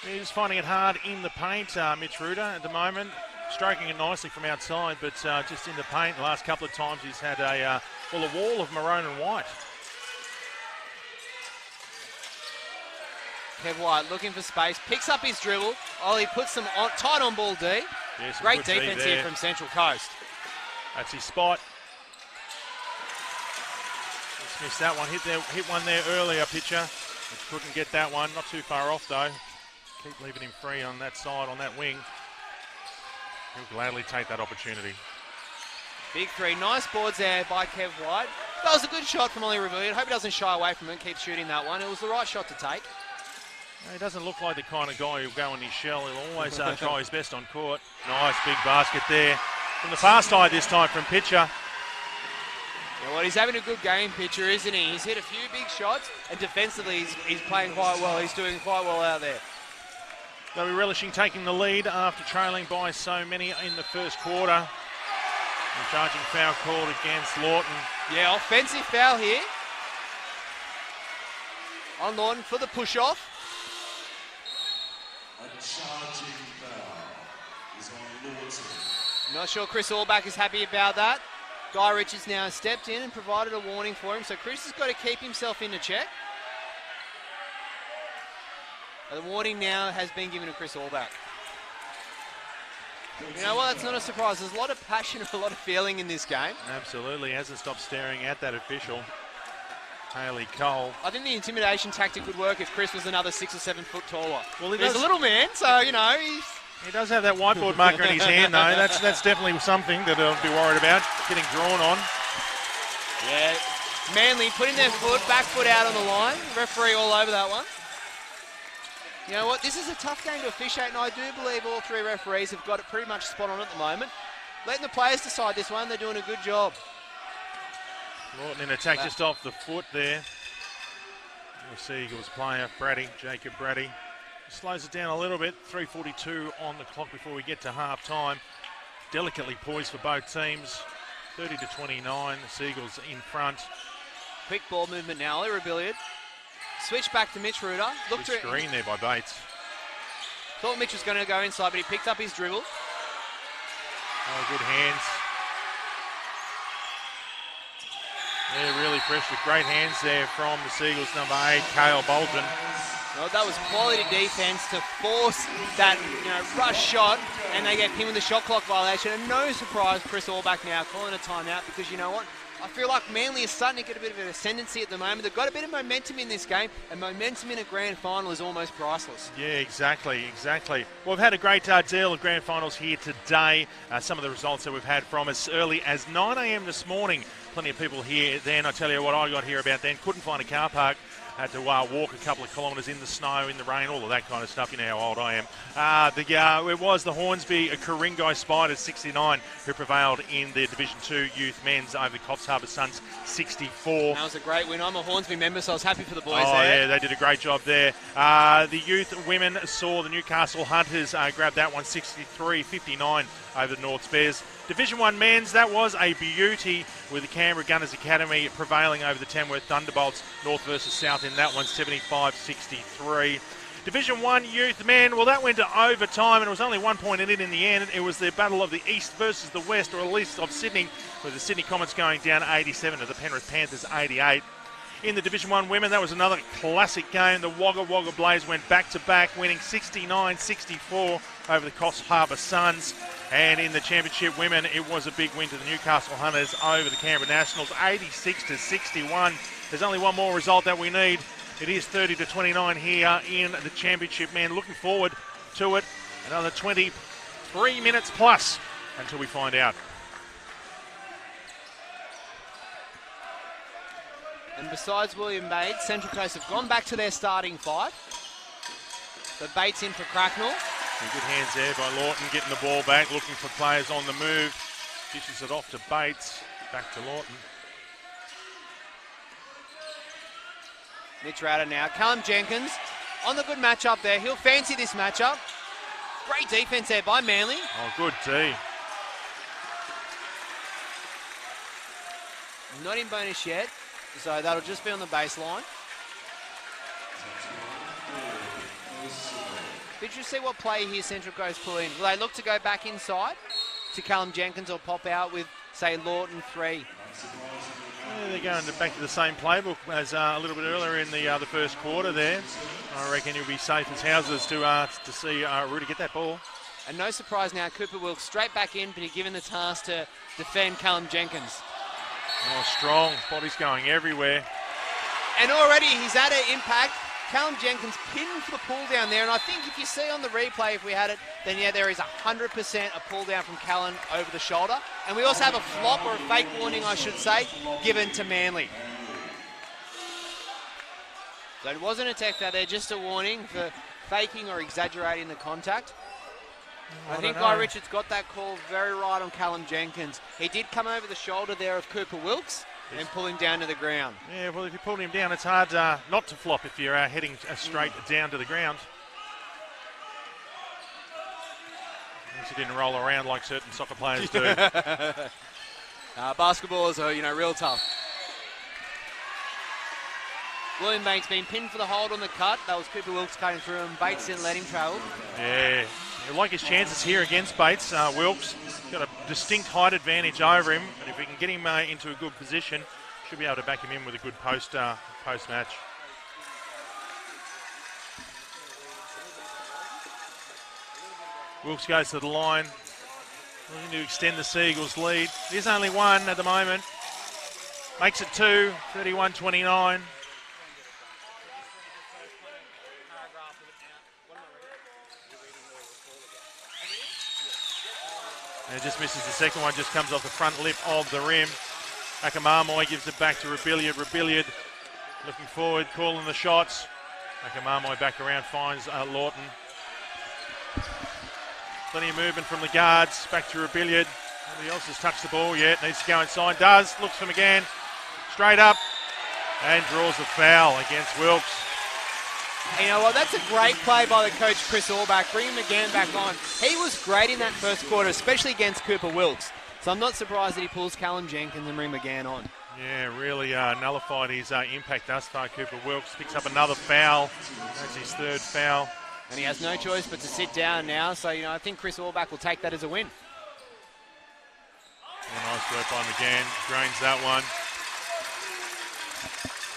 He's finding it hard in the paint, Mitch Ruder, at the moment. Stroking it nicely from outside, but just in the paint. The last couple of times he's had a wall of maroon and white. Kev White looking for space, picks up his dribble. Ollie puts them on, tight on ball D. Yes, great defense here from Central Coast. That's his spot. Just missed that one. Hit one there earlier, pitcher. Couldn't get that one. Not too far off though. Keep leaving him free on that side, on that wing. He'll gladly take that opportunity. Big three. Nice boards there by Kev White. That was a good shot from Ollie Rebellion. Hope he doesn't shy away from it and keep shooting that one. It was the right shot to take. He doesn't look like the kind of guy who'll go in his shell. He'll always try his best on court. Nice big basket there. From the far side this time from pitcher. Yeah, well, he's having a good game, pitcher, isn't he? He's hit a few big shots, and defensively he's playing quite well. He's doing quite well out there. They'll be relishing taking the lead after trailing by so many in the first quarter. And charging foul called against Lawton. Yeah, offensive foul here. On Lawton for the push-off. A charging foul is on Lawton. Not sure Chris Allback is happy about that. Guy Richards now stepped in and provided a warning for him, so Chris has got to keep himself in the check. The warning now has been given to Chris Allback. You know what, that's not a surprise. There's a lot of passion and a lot of feeling in this game. Absolutely, hasn't stopped staring at that official. Haley Cole. I think the intimidation tactic would work if Chris was another 6 or 7 foot taller. Well, he's a little man, so, you know, he does have that whiteboard marker in his hand, though. That's definitely something that I'll be worried about, getting drawn on. Yeah, Manly putting their back foot out on the line. Referee all over that one. You know what, this is a tough game to officiate, and I do believe all three referees have got it pretty much spot on at the moment. Letting the players decide this one, they're doing a good job. Lawton in attack just off the foot there. The Sea Eagles player, Jacob Brady. Slows it down a little bit, 3:42 on the clock before we get to half-time. Delicately poised for both teams, 30-29, the Sea Eagles in front. Quick ball movement now, Ollie Rebellion. Switch back to Mitch Ruder. Good screen there by Bates. Thought Mitch was going to go inside, but he picked up his dribble. Oh, good hands. Yeah, really fresh with great hands there from the Sea Eagles, number 8, Cale Bolton. Well, that was quality defence to force that, rush shot, and they get him with the shot clock violation. And no surprise, Chris Allback now calling a timeout because you know what? I feel like Manly is starting to get a bit of an ascendancy at the moment. They've got a bit of momentum in this game, and momentum in a grand final is almost priceless. Yeah, exactly. Well, we've had a great deal of grand finals here today. Some of the results that we've had from as early as 9 a.m. this morning. Plenty of people here then. I tell you what I got here about then. Couldn't find a car park. Had to walk a couple of kilometres in the snow, in the rain, all of that kind of stuff. You know how old I am. It was the Hornsby Ku-ring-gai Spiders 69 who prevailed in the Division 2 Youth Men's over the Coffs Harbour Suns 64. That was a great win. I'm a Hornsby member, so I was happy for the boys there. Oh, yeah, they did a great job there. The youth women saw the Newcastle Hunters grab that one 63-59 over the North Bears. Division 1 men's, that was a beauty with the Canberra Gunners Academy prevailing over the Tamworth Thunderbolts, North versus South in that one, 75-63. Division 1 youth men, well, that went to overtime, and it was only 1 point in it in the end. It was the battle of the East versus the West, or at least of Sydney, with the Sydney Comets going down 87 to the Penrith Panthers 88. In the Division 1 women, that was another classic game. The Wagga Wagga Blaze went back-to-back, winning 69-64 over the Coffs Harbour Suns. And in the Championship women, it was a big win to the Newcastle Hunters over the Canberra Nationals, 86-61. There's only one more result that we need. It is 30-29 here in the Championship men. Looking forward to it. Another 23 minutes plus until we find out. And besides William Bates, Central Coast have gone back to their starting five. So Bates in for Cracknell. Some good hands there by Lawton, getting the ball back, looking for players on the move. Dishes it off to Bates, back to Lawton. Mitch Ratter now. Callum Jenkins on the good matchup there. He'll fancy this matchup. Great defense there by Manly. Oh, good D. Not in bonus yet, so that'll just be on the baseline. Did you see what play here Central Coast pull in? Will they look to go back inside to Callum Jenkins or pop out with, say, Lawton 3? Yeah, they're going back to the same playbook as a little bit earlier in the first quarter there. I reckon you'll be safe as houses to see Rudy get that ball. And no surprise now, Cooper Wilkes straight back in, but he's given the task to defend Callum Jenkins. Oh, strong. Body's going everywhere. And already he's had an impact. Callum Jenkins pinned for the pull down there, and I think if you see on the replay, if we had it, then yeah, there is 100% a pull down from Callan over the shoulder. And we also have a flop, or a fake warning, I should say, given to Manly. So it wasn't a tech foul there, just a warning for faking or exaggerating the contact. I think Guy Richards got that call very right on Callum Jenkins. He did come over the shoulder there of Cooper Wilkes and pull him down to the ground. Yeah, well, if you pull him down, it's hard not to flop if you're heading straight down to the ground. At least he didn't roll around like certain soccer players do. Basketballers are, real tough. William Bates being pinned for the hold on the cut. That was Cooper Wilkes cutting through him. Bates didn't let him travel. Yeah, you like his chances here against Bates. Wilkes got a distinct height advantage over him, and if we can get him into a good position, should be able to back him in with a good post-match. Wilkes goes to the line, looking to extend the Sea Eagles' lead. There's only one at the moment. Makes it 2, 31-29. And it just misses the second one, just comes off the front lip of the rim. Akamarmoy gives it back to Rebillard. Rebillard looking forward, calling the shots. Akamarmoy back around, finds Lawton. Plenty of movement from the guards, back to Rebillard. Nobody else has touched the ball yet, needs to go inside, does, looks for McGann, straight up, and draws the foul against Wilkes. You know what, that's a great play by the coach, Chris Auerbach, bringing McGann back on. He was great in that first quarter, especially against Cooper Wilkes. So I'm not surprised that he pulls Callum Jenkins and brings McGann on. Yeah, really nullified his impact thus far. Cooper Wilkes picks up another foul. That's his third foul. And he has no choice but to sit down now. So, I think Chris Auerbach will take that as a win. Yeah, nice work by McGann. Drains that one.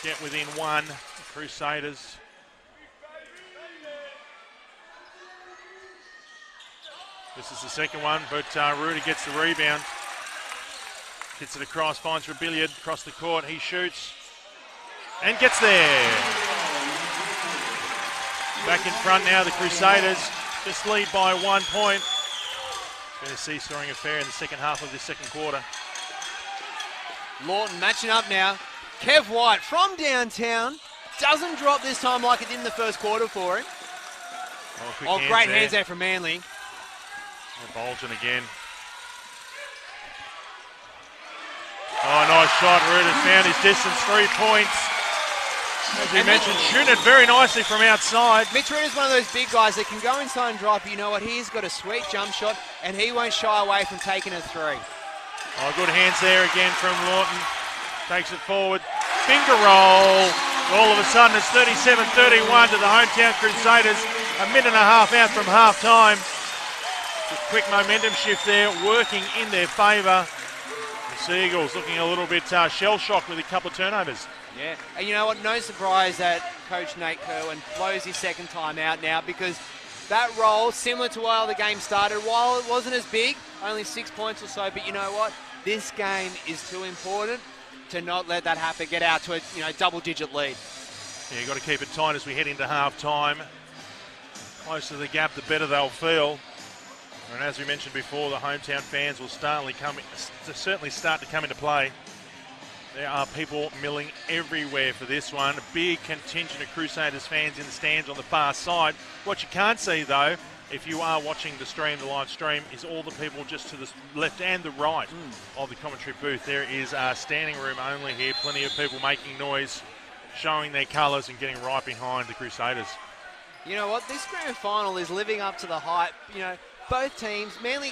Get within one, Crusaders. This is the second one, but Rudy gets the rebound. Gets it across, finds Rebillard across the court. He shoots and gets there. Back in front now, the Crusaders just lead by 1 point. It's been a seesawing affair in the second half of this second quarter. Lawton matching up now. Kev White from downtown. Doesn't drop this time like it did in the first quarter for him. Oh, great hands there from Manly. Bolton again. Oh, nice shot. Rudy found his distance, 3 points. As we mentioned, shooting it very nicely from outside. Mitch Ruder's one of those big guys that can go inside and drop. You know what? He's got a sweet jump shot, and he won't shy away from taking a 3. Oh, good hands there again from Lawton. Takes it forward. Finger roll. All of a sudden, it's 37-31 to the hometown Crusaders. A minute and a half out from half time. Quick momentum shift there, working in their favour. The Sea Eagles looking a little bit shell-shocked with a couple of turnovers. Yeah, and you know what? No surprise that Coach Nate Kerwin blows his second time out now, because that role, similar to while the game started, while it wasn't as big, only 6 points or so, but you know what? This game is too important to not let that happen, get out to a double-digit lead. Yeah, you've got to keep it tight as we head into half-time. Closer to the gap, the better they'll feel. And as we mentioned before, the hometown fans will certainly start to come into play. There are people milling everywhere for this one. A big contingent of Crusaders fans in the stands on the far side. What you can't see, though, if you are watching the live stream, is all the people just to the left and the right of the commentary booth. There is standing room only here. Plenty of people making noise, showing their colours and getting right behind the Crusaders. You know what? This grand final is living up to the hype. Both teams, Manly,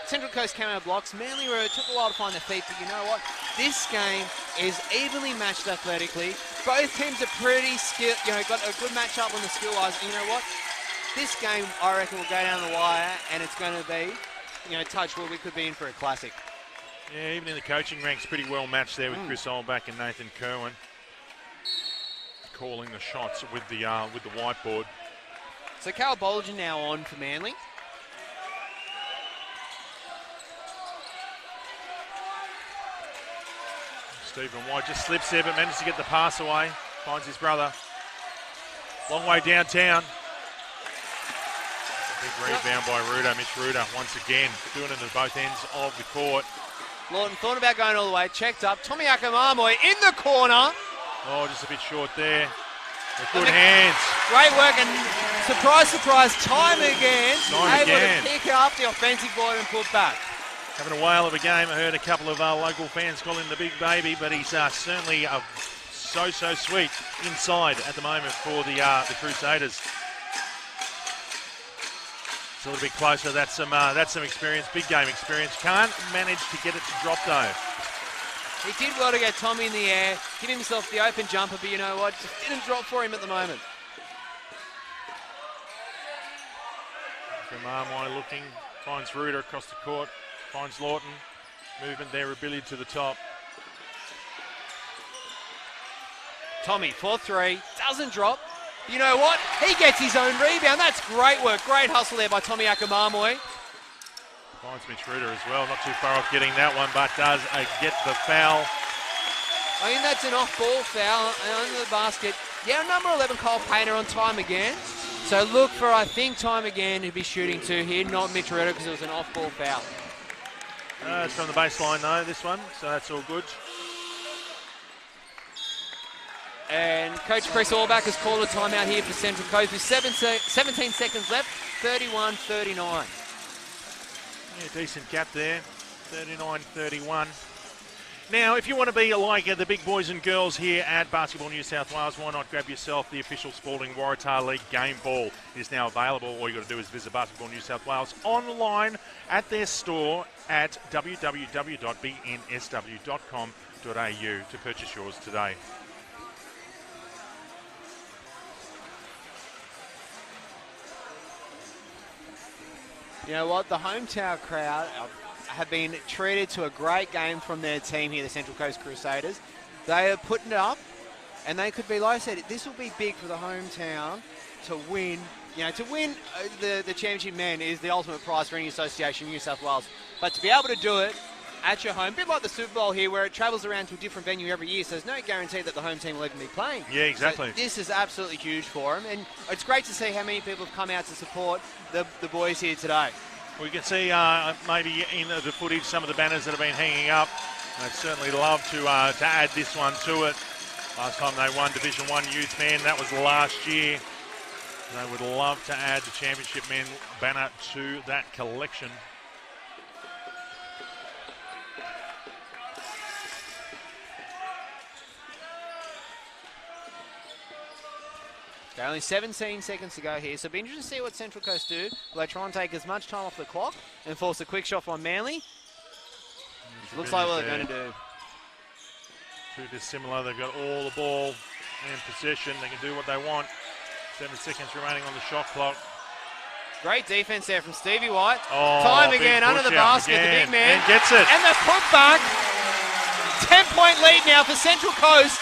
Central Coast came out of blocks. Manly took a while to find their feet, but you know what? This game is evenly matched athletically. Both teams are pretty skilled, got a good match-up on the skill-wise. And you know what? This game, I reckon, will go down the wire, and it's going to be, touch wood, we could be in for a classic. Yeah, even in the coaching ranks, pretty well matched there with Chris Olback and Nathan Kerwin. Calling the shots with the whiteboard. So Cal Bolger now on for Manly. Stephen White just slips there, but manages to get the pass away. Finds his brother. Long way downtown. Big rebound by Mitch Ruder once again, doing it at both ends of the court. Lawton thought about going all the way, checked up. Tommy Akamamoy in the corner. Oh, just a bit short there. With good hands. Great work, and surprise, surprise, time again. Able to pick up the offensive board and put back. Having a whale of a game. I heard a couple of local fans call him the big baby, but he's certainly so sweet inside at the moment for the Crusaders. It's a little bit closer. That's some experience, big game experience. Can't manage to get it to drop though. He did well to get Tommy in the air, give himself the open jumper, but you know what? Just didn't drop for him at the moment. Marmoy looking, finds Ruder across the court. Finds Lawton. Movement there, ability to the top. Tommy, 4-3, doesn't drop. You know what? He gets his own rebound. That's great work. Great hustle there by Tommy Akamamoy. Finds Mitch Ruder as well. Not too far off getting that one, but does get the foul. I mean, that's an off-ball foul under the basket. Yeah, number 11, Cole Painter on time again. So look for, I think, time again to be shooting to here, not Mitch Ruder, because it was an off-ball foul. It's from the baseline though, this one, so that's all good. And Coach Chris Allback has called a timeout here for Central Coast with 17 seconds left, 31-39. Yeah, decent gap there, 39-31. Now, if you want to be like the big boys and girls here at Basketball New South Wales, why not grab yourself the official Spalding Waratah League game ball? It is now available. All you got to do is visit Basketball New South Wales online at their store at www.bnsw.com.au to purchase yours today. You know what? The hometown crowd have been treated to a great game from their team here, the Central Coast Crusaders. They are putting it up, and they could be, like I said, this will be big for the hometown to win. To win the championship men is the ultimate prize for any association in New South Wales. But to be able to do it at your home, a bit like the Super Bowl here, where it travels around to a different venue every year, so there's no guarantee that the home team will even be playing. Yeah, exactly. So this is absolutely huge for them, and it's great to see how many people have come out to support the boys here today. We can see maybe in the footage some of the banners that have been hanging up. I'd certainly love to add this one to it. Last time they won Division 1 Youth Men, that was last year. They would love to add the Championship Men banner to that collection. Okay, only 17 seconds to go here, so it'll be interesting to see what Central Coast do. Will they try and take as much time off the clock and force a quick shot on Manly? Looks like what they're going to do. Too dissimilar. They've got all the ball in possession. They can do what they want. 7 seconds remaining on the shot clock. Great defense there from Stevie White. Oh, Time again under the basket, the big man. And gets it. And the putback. 10-point lead now for Central Coast.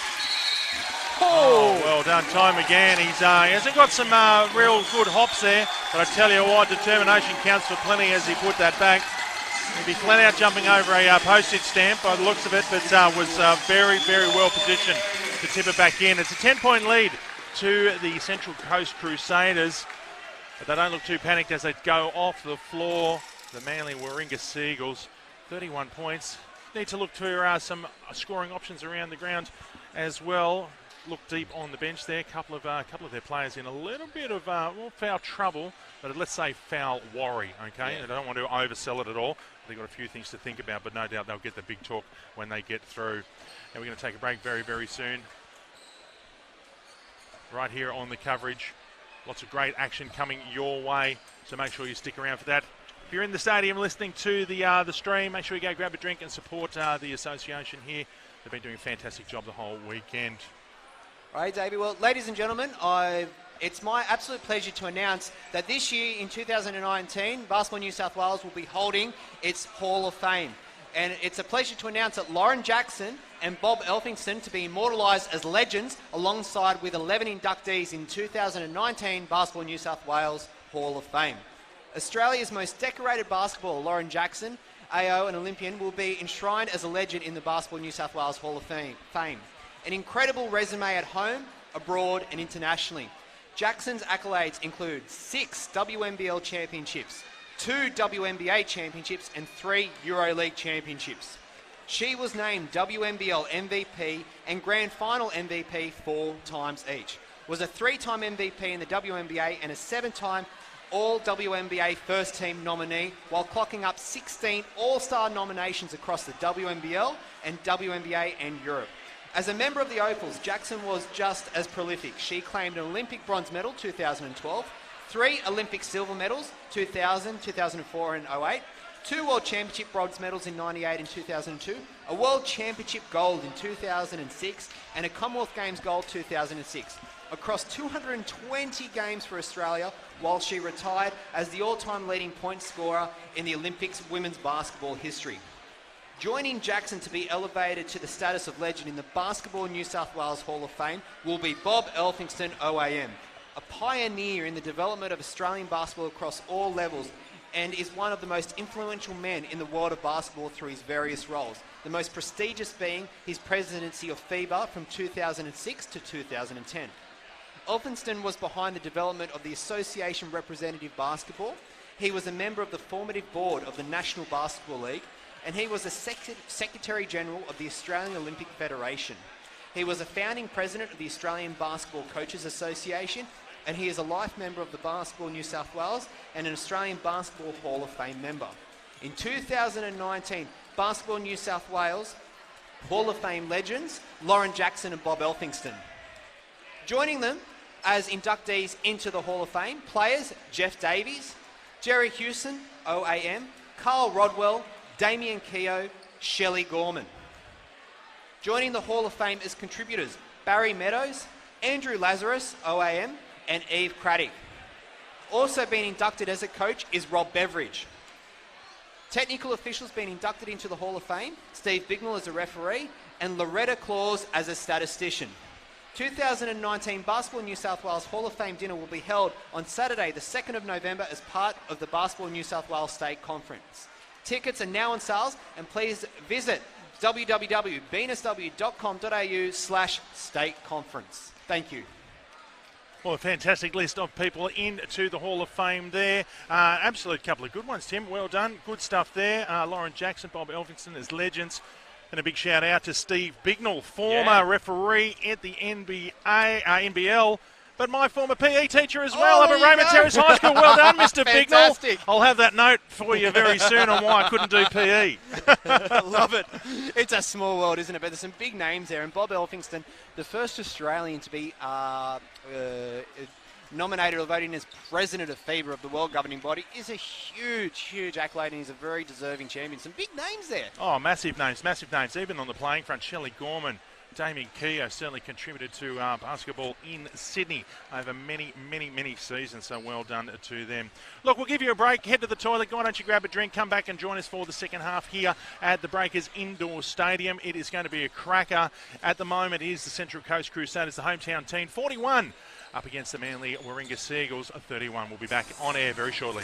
Oh, well done. Time again. He hasn't got some real good hops there, but I tell you what, determination counts for plenty as he put that back. He'd be flat out jumping over a postage stamp by the looks of it, but was very, very well positioned to tip it back in. It's a 10-point lead to the Central Coast Crusaders, but they don't look too panicked as they go off the floor. The Manly Warringah Sea Eagles, 31 points. Need to look to some scoring options around the ground as well. Look deep on the bench there. Couple of their players in a little bit of foul trouble, but let's say foul worry. Okay, They don't want to oversell it at all. They've got a few things to think about, but no doubt they'll get the big talk when they get through. And we're going to take a break very, very soon. Right here on the coverage, lots of great action coming your way, so make sure you stick around for that. If you're in the stadium listening to the stream, make sure you go grab a drink and support the association here. They've been doing a fantastic job the whole weekend. All right, Davey. Well, ladies and gentlemen, it's my absolute pleasure to announce that this year in 2019, Basketball New South Wales will be holding its Hall of Fame. And it's a pleasure to announce that Lauren Jackson and Bob Elphingston to be immortalised as legends alongside with 11 inductees in 2019 Basketball New South Wales Hall of Fame. Australia's most decorated basketballer, Lauren Jackson, AO and Olympian, will be enshrined as a legend in the Basketball New South Wales Hall of Fame. An incredible resume at home, abroad and internationally. Jackson's accolades include 6 WNBL championships, 2 WNBA championships and 3 EuroLeague championships. She was named WNBL MVP and Grand Final MVP 4 times each. Was a 3-time MVP in the WNBA and a 7-time All-WNBA First Team nominee, while clocking up 16 All-Star nominations across the WNBL and WNBA and Europe. As a member of the Opals, Jackson was just as prolific. She claimed an Olympic bronze medal 2012, 3 Olympic silver medals 2000, 2004 and 08, 2 World Championship bronze medals in 98 and 2002, a World Championship gold in 2006 and a Commonwealth Games gold 2006. Across 220 games for Australia, while she retired as the all-time leading point scorer in the Olympics women's basketball history. Joining Jackson to be elevated to the status of legend in the Basketball New South Wales Hall of Fame will be Bob Elphingston OAM, a pioneer in the development of Australian basketball across all levels and is one of the most influential men in the world of basketball through his various roles, the most prestigious being his presidency of FIBA from 2006 to 2010. Elphingston was behind the development of the Association Representative Basketball. He was a member of the formative board of the National Basketball League, and he was a Secretary General of the Australian Olympic Federation. He was a founding president of the Australian Basketball Coaches Association, and he is a life member of the Basketball New South Wales and an Australian Basketball Hall of Fame member. In 2019, Basketball New South Wales Hall of Fame legends Lauren Jackson and Bob Elphingston. Joining them as inductees into the Hall of Fame, players Jeff Davies, Jerry Hewson, OAM, Carl Rodwell, Damien Keogh, Shelley Gorman. Joining the Hall of Fame as contributors, Barry Meadows, Andrew Lazarus, OAM, and Eve Craddock. Also being inducted as a coach is Rob Beveridge. Technical officials being inducted into the Hall of Fame, Steve Bignell as a referee, and Loretta Claus as a statistician. 2019 Basketball New South Wales Hall of Fame dinner will be held on Saturday, the 2nd of November as part of the Basketball New South Wales State Conference. Tickets are now on sales, and please visit www.bnsw.com.au/state conference. Thank you. Well, a fantastic list of people into the Hall of Fame there. Absolute couple of good ones, Tim. Well done. Good stuff there. Lauren Jackson, Bob Elphingston as legends. And a big shout out to Steve Bignell, former referee at the NBL. But my former PE teacher as well up at Raymond Terrace High School. Well done, Mr. Bignell. I'll have that note for you very soon on why I couldn't do PE. Love it. It's a small world, isn't it? But there's some big names there. And Bob Elphingston, the first Australian to be nominated or voted in as president of FIBA, of the world governing body, is a huge, huge accolade, and he's a very deserving champion. Some big names there. Oh, massive names, massive names. Even on the playing front, Shelley Gorman, Damien Keogh certainly contributed to basketball in Sydney over many seasons, so well done to them. Look, we'll give you a break, head to the toilet, why don't you grab a drink, come back and join us for the second half here at the Breakers Indoor Stadium. It is going to be a cracker. At the moment it is the Central Coast Crusaders, the hometown team, 41 up against the Manly Warringah Sea Eagles, 31. We'll be back on air very shortly.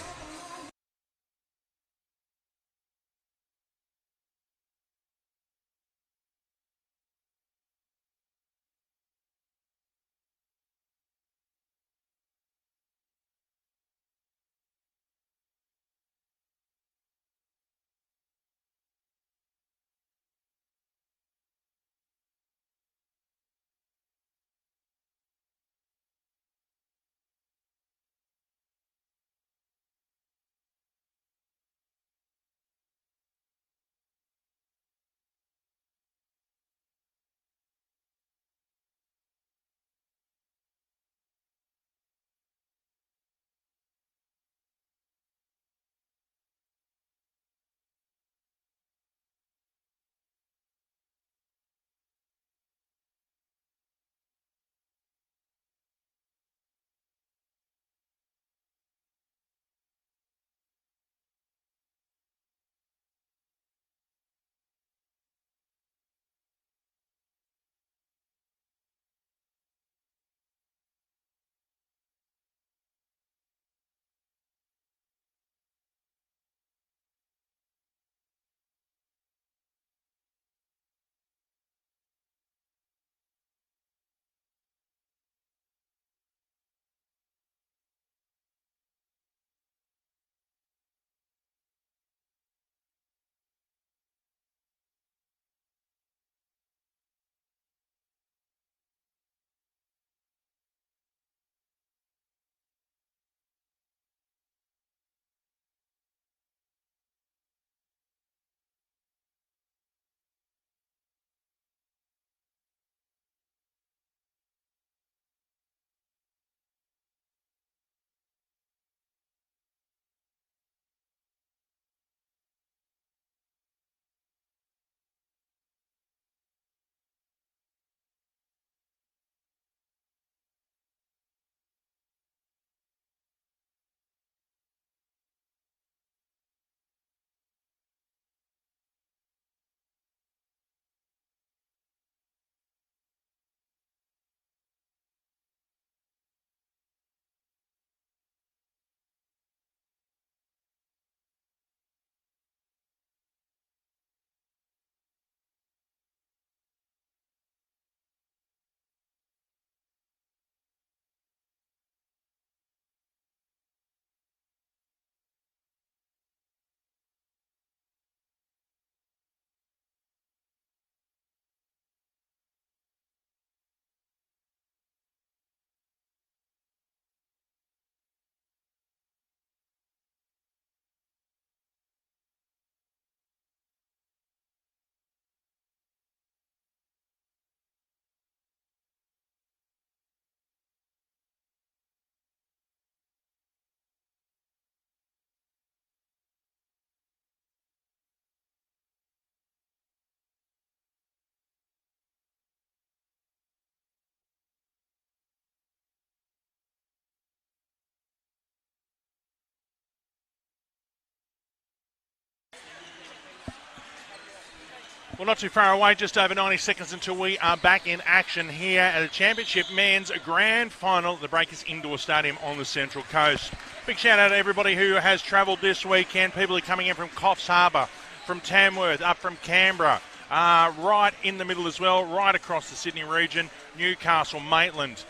Well, not too far away, just over 90 seconds until we are back in action here at a Championship Men's Grand Final at the Breakers Indoor Stadium on the Central Coast. Big shout out to everybody who has travelled this weekend. People are coming in from Coffs Harbour, from Tamworth, up from Canberra, right in the middle as well, right across the Sydney region, Newcastle, Maitland,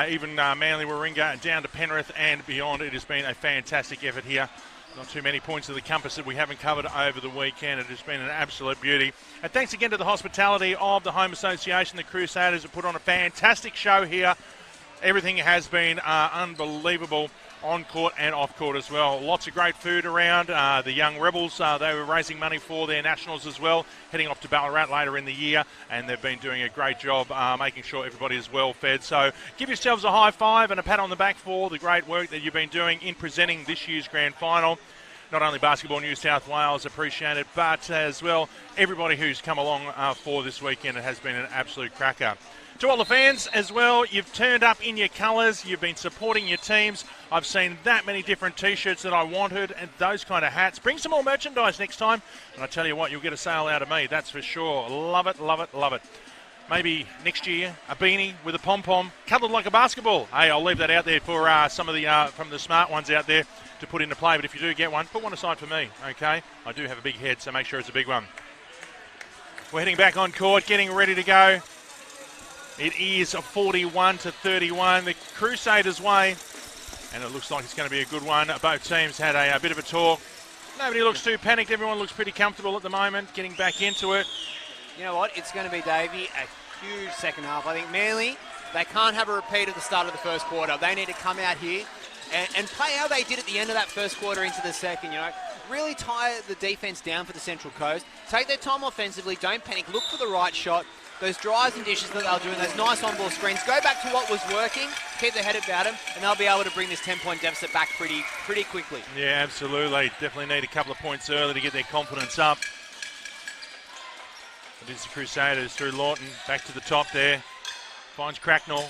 even Manly Warringah, down to Penrith and beyond. It has been a fantastic effort here. Not too many points of the compass that we haven't covered over the weekend. It has been an absolute beauty. And thanks again to the hospitality of the Home Association. The Crusaders have put on a fantastic show here. Everything has been unbelievable on court and off court as well. Lots of great food around. The young Rebels, they were raising money for their nationals as well, heading off to Ballarat later in the year, and they've been doing a great job making sure everybody is well fed. So give yourselves a high five and a pat on the back for the great work that you've been doing in presenting this year's grand final. not only Basketball New South Wales appreciate it, but as well everybody who's come along for this weekend. It has been an absolute cracker. To all the fans as well, you've turned up in your colours, you've been supporting your teams. I've seen that many different T-shirts that I wanted and those kind of hats. Bring some more merchandise next time, and I tell you what, you'll get a sale out of me, that's for sure. Love it, love it, love it. Maybe next year, a beanie with a pom-pom, coloured like a basketball. Hey, I'll leave that out there for some of the from the smart ones out there to put into play. But if you do get one, put one aside for me, okay? I do have a big head, so make sure it's a big one. We're heading back on court, getting ready to go. It is 41-31, the Crusaders' way, and it looks like it's going to be a good one. Both teams had a bit of a talk. Nobody looks too panicked. Everyone looks pretty comfortable at the moment, getting back into it. You know what? It's going to be, Davey, a huge second half. I think Manly, they can't have a repeat at the start of the first quarter. They need to come out here and play how they did at the end of that first quarter into the second, you know. Really tie the defence down for the Central Coast. Take their time offensively. Don't panic. Look for the right shot. Those drives and dishes that they're doing, those nice on-ball screens, go back to what was working, keep their head about them, and they'll be able to bring this 10-point deficit back pretty quickly. Yeah, absolutely. Definitely need a couple of points early to get their confidence up. It is the Crusaders through Lawton, back to the top there. Finds Cracknell.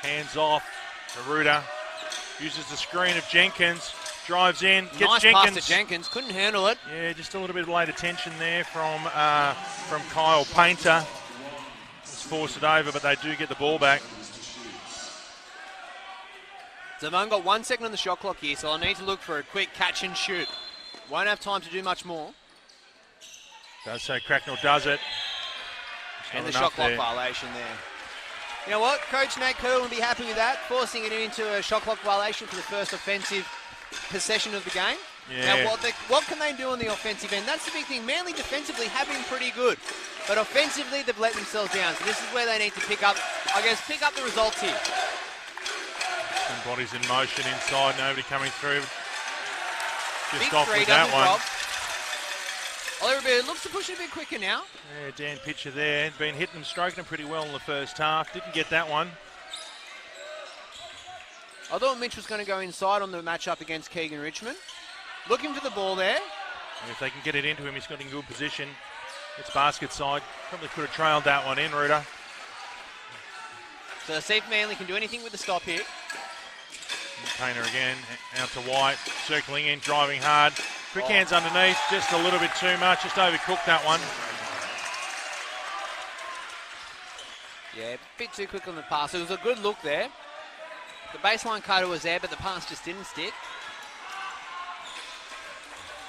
Hands off. Maruta uses the screen of Jenkins. Drives in, gets nice Jenkins. Pass to Jenkins, couldn't handle it. Yeah, just a little bit of late attention there from Kyle Painter. Just forced it over, but they do get the ball back. So they've only got 1 second on the shot clock here, so I'll need to look for a quick catch and shoot. Won't have time to do much more. Does so, Cracknell does it. And the shot clock violation there. You know what? Coach Nate Curl will be happy with that, forcing it into a shot clock violation for the first offensive possession of the game. Yeah. Now, what can they do on the offensive end? That's the big thing. Manly defensively have been pretty good, but offensively they've let themselves down. So this is where they need to pick up the results here. Some bodies in motion inside, nobody coming through. Just Big off three, with that one. Oliver looks to push it a bit quicker now. Yeah, Dan Pitcher there. Been hitting them, stroking them pretty well in the first half. Didn't get that one. I thought Mitch was going to go inside on the matchup against Keegan Richmond. Looking for the ball there. And if they can get it into him, he's got in good position. It's basket side. Probably could have trailed that one in, Ruta. So see if Manly can do anything with the stop here. Painter again, out to White. Circling in, driving hard. Quick hands underneath, just a little bit too much. Just overcooked that one. Yeah, a bit too quick on the pass. It was a good look there. The baseline cutter was there, but the pass just didn't stick.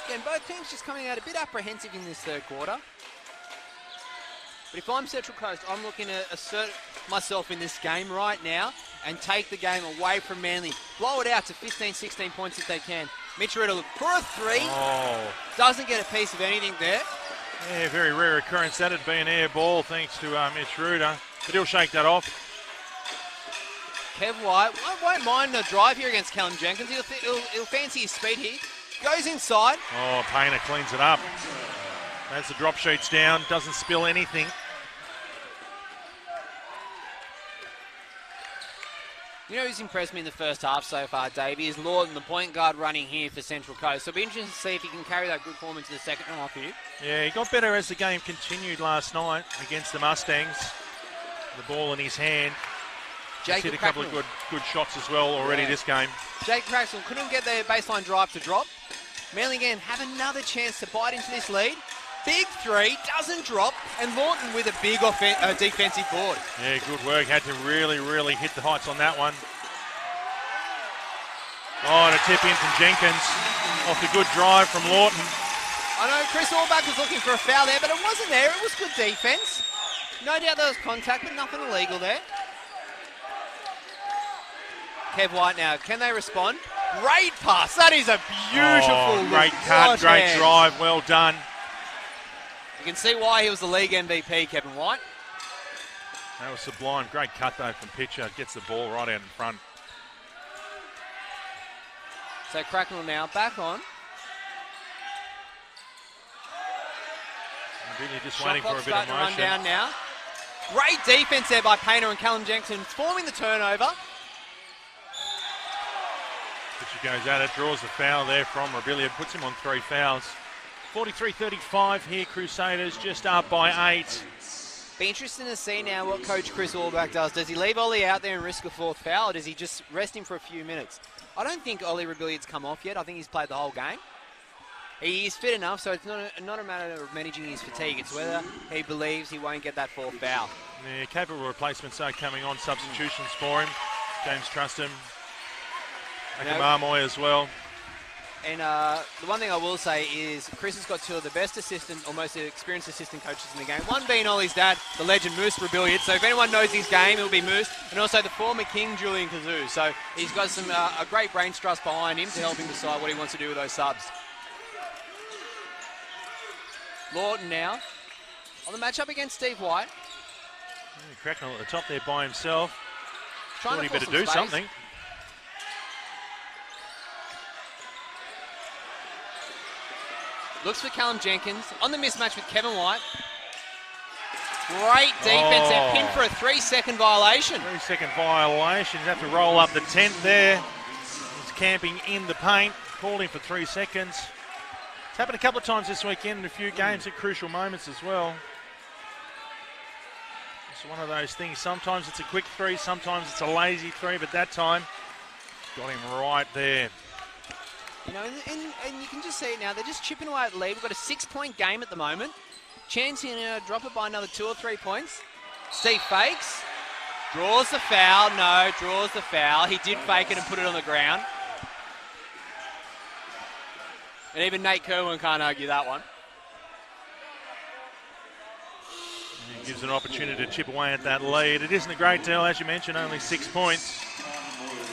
Again, both teams just coming out a bit apprehensive in this third quarter. But if I'm Central Coast, I'm looking to assert myself in this game right now and take the game away from Manly. Blow it out to 15, 16 points if they can. Mitch Ritter look for a three. Oh. Doesn't get a piece of anything there. Yeah, very rare occurrence. That'd be an air ball thanks to Mitch Ruder. But he'll shake that off. Kev White won't mind a drive here against Callum Jenkins. He'll fancy his speed here. Goes inside. Oh, Painter cleans it up. As the drop sheet's down, doesn't spill anything. You know who's impressed me in the first half so far, Davey, is Lawton, the point guard running here for Central Coast. So it'll be interesting to see if he can carry that good form into the second half here. Yeah, he got better as the game continued last night against the Mustangs. The ball in his hand. He's hit a couple of good shots as well already this game. Jake Craxton couldn't get their baseline drive to drop. Manly again have another chance to bite into this lead. Big three, doesn't drop, and Lawton with a big defensive board. Yeah, good work. Had to really hit the heights on that one. Oh, and a tip in from Jenkins off the good drive from Lawton. I know Chris Allback was looking for a foul there, but it wasn't there. It was good defense. No doubt there was contact, but nothing illegal there. Kev White now, can they respond? Great pass. That is a beautiful look. Great cut, great drive, well done. You can see why he was the league MVP, Kevin White. That was sublime. Great cut, though, from Pitcher. Gets the ball right out in front. So Cracknell now back on. Really just Shot waiting for a bit of motion. Run down now. Great defense there by Painter and Callum Jenkins, forming the turnover. The She goes at it, draws the foul there from Rebellion, puts him on 3 fouls. 43-35 here, Crusaders just up by 8. Be interesting to see now what Coach Chris Allback does. Does he leave Ollie out there and risk a 4th foul, or does he just rest him for a few minutes? I don't think Ollie Rebellion's come off yet. I think he's played the whole game. He is fit enough, so it's not a matter of managing his fatigue. It's whether he believes he won't get that 4th foul. Yeah, capable replacements are coming on, substitutions for him. James Trustham, Akamarmoy as well. And the one thing I will say is Chris has got 2 of the best assistant, or most experienced assistant coaches in the game. One being Ollie's dad, the legend Moose Rebellion. So if anyone knows his game, it'll be Moose. And also the former King, Julian Kazoo. So he's got some a great brain trust behind him to help him decide what he wants to do with those subs. Lawton now on the matchup against Steve White. Yeah, Cracknell at the top there by himself. Trying Thought to he better do something. Looks for Callum Jenkins on the mismatch with Kevin White. Great defense there, pinned for a 3-second violation. 3-second violation. He'd have to roll up the tent there. He's camping in the paint. Called him for 3 seconds. It's happened a couple of times this weekend in a few games at crucial moments as well. It's one of those things. Sometimes it's a quick 3, sometimes it's a lazy 3, but that time got him right there. You know, and you can just see it now. They're just chipping away at the lead. We've got a 6-point game at the moment. Chance to drop it by another 2 or 3 points. Steve fakes. Draws the foul. No, draws the foul. He did fake it and put it on the ground. And even Nate Kerwin can't argue that one. He gives an opportunity to chip away at that lead. It isn't a great deal, as you mentioned, only 6 points.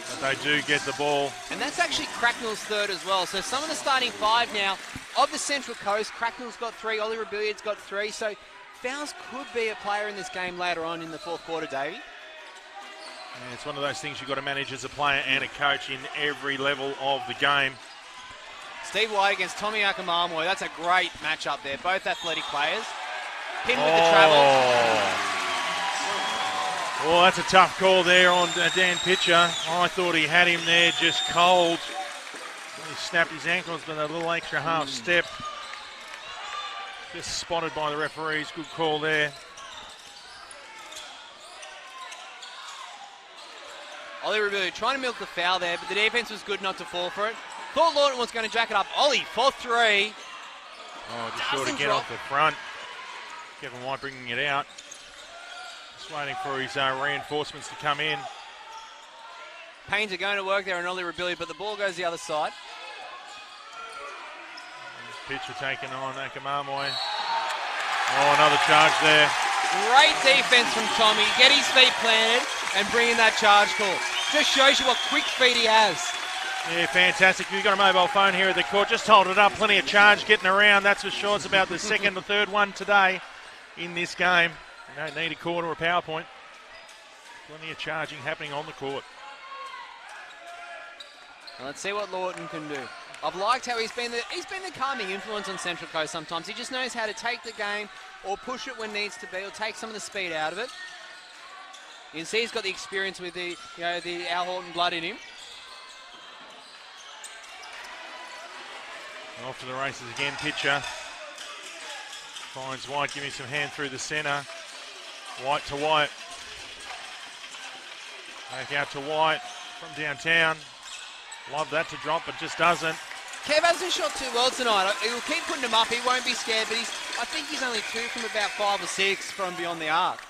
But they do get the ball. And that's actually Cracknell's 3rd as well. So some of the starting 5 now of the Central Coast. Cracknell's got 3, Ollie Rebellion's got 3. So fouls could be a player in this game later on in the 4th quarter, Davey. Yeah, it's one of those things you've got to manage as a player and a coach in every level of the game. Steve White against Tommy Akamarmoy. That's a great matchup there. Both athletic players. Pin with the travel. Well, that's a tough call there on Dan Pitcher. I thought he had him there just cold. He snapped his ankles with a little extra half step. Just spotted by the referees. Good call there. Ollie Rebellion trying to milk the foul there, but the defense was good not to fall for it. Thought Lawton was going to jack it up. Ollie for 3. Oh, just sort of get off the front. Kevin White bringing it out. Just waiting for his reinforcements to come in. Pains are going to work there on Ollie Rebellion, but the ball goes the other side. Pitcher taken on Akamarmoy. Oh, another charge there. Great defense from Tommy. Get his feet planted and bring in that charge call. Just shows you what quick feet he has. Yeah, fantastic. If you've got a mobile phone here at the court, just hold it up. Plenty of charge getting around, that's for sure. It's about the 2nd or 3rd one today in this game. You don't need a quarter or a PowerPoint. Plenty of charging happening on the court. Now let's see what Lawton can do. I've liked how he's been the calming influence on Central Coast sometimes. He just knows how to take the game or push it when needs to be, or take some of the speed out of it. You can see he's got the experience with the Al Horton blood in him. Off to the races again, Pitcher. Finds White, giving some hand through the centre. White to White. Back out to White from downtown. Love that to drop, but just doesn't. Kev hasn't shot too well tonight. He'll keep putting him up. He won't be scared, but I think he's only 2 from about 5 or 6 from beyond the arc.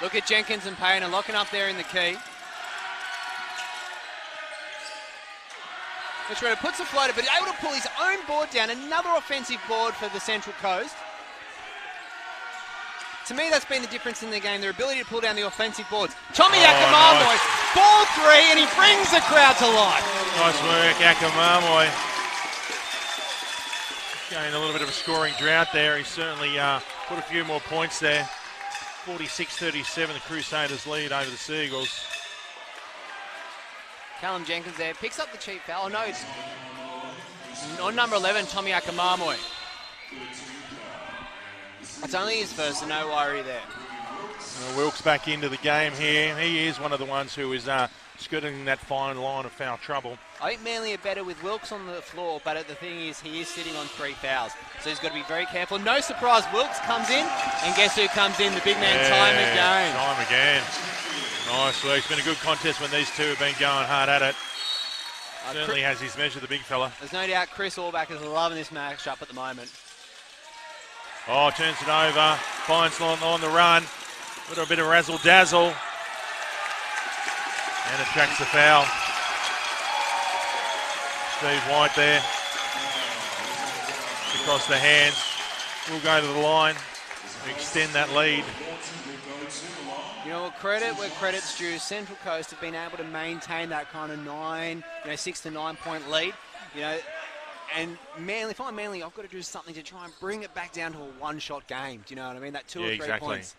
Look at Jenkins and Payne are locking up there in the key. Schroeder puts a floater, but able to pull his own board down. Another offensive board for the Central Coast. To me, that's been the difference in the game, their ability to pull down the offensive boards. Tommy Akamarmoy, nice. Ball 3, and he brings the crowd to life. Nice work, Akamarmoy. Going a little bit of a scoring drought there. He certainly put a few more points there. 46-37, the Crusaders lead over the Sea Eagles. Callum Jenkins there, picks up the cheap foul. Oh no, it's on number 11, Tommy Akamarmoy. It's only his first, so no worry there. Wilkes back into the game here. He is one of the ones who is skirting that fine line of foul trouble. I think Manly are better with Wilkes on the floor, but the thing is, he is sitting on 3 fouls. So he's got to be very careful. No surprise, Wilkes comes in, and guess who comes in? The big man, time again. Time again. Nice work. It's been a good contest when these two have been going hard at it. Certainly has his measure, the big fella. There's no doubt Chris Orbach is loving this match-up at the moment. Oh, turns it over. Finds on the run. Little bit of razzle-dazzle. And attracts the foul. Steve White there. Across the hands. We'll go to the line. Extend that lead. You know, credit where credit's due. Central Coast have been able to maintain that kind of 6 to 9 point lead. You know, and Manly, if I'm Manly, I've got to do something to try and bring it back down to a one-shot game. Do you know what I mean? That 2 or 3 points.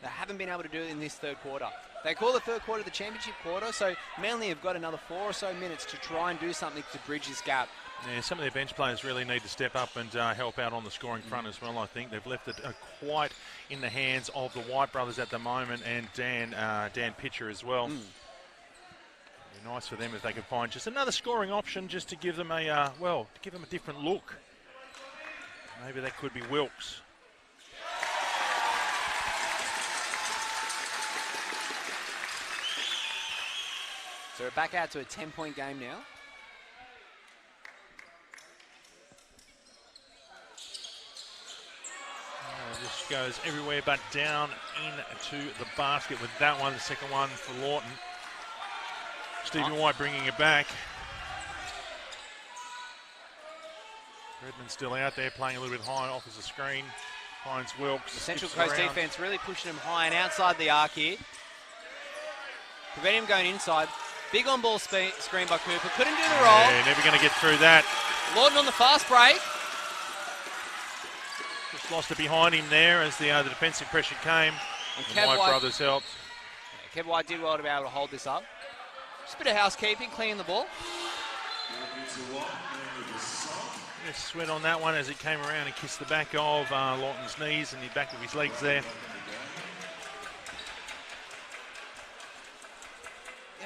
They haven't been able to do it in this third quarter. They call the third quarter the championship quarter, so Manly have got another 4 or so minutes to try and do something to bridge this gap. Yeah, some of their bench players really need to step up and help out on the scoring front as well. I think they've left it quite in the hands of the White brothers at the moment, and Dan Pitcher as well. It'd be nice for them if they could find just another scoring option, just to give them a different look. Maybe that could be Wilkes. So we're back out to a 10-point game now. Just goes everywhere but down into the basket with that one, the second one for Lawton. Stephen White bringing it back. Redmond's still out there playing a little bit high, offers a screen, finds Wilkes. The Central Coast defense really pushing him high and outside the arc here. Preventing him going inside. Big on-ball screen by Cooper. Couldn't do the roll. Yeah, never going to get through that. Lawton on the fast break. Just lost it behind him there as the defensive pressure came. And the White brothers helped. Yeah, Kev White did well to be able to hold this up. Just a bit of housekeeping, cleaning the ball. Just sweat on that one as it came around and kissed the back of Lawton's knees and the back of his legs there.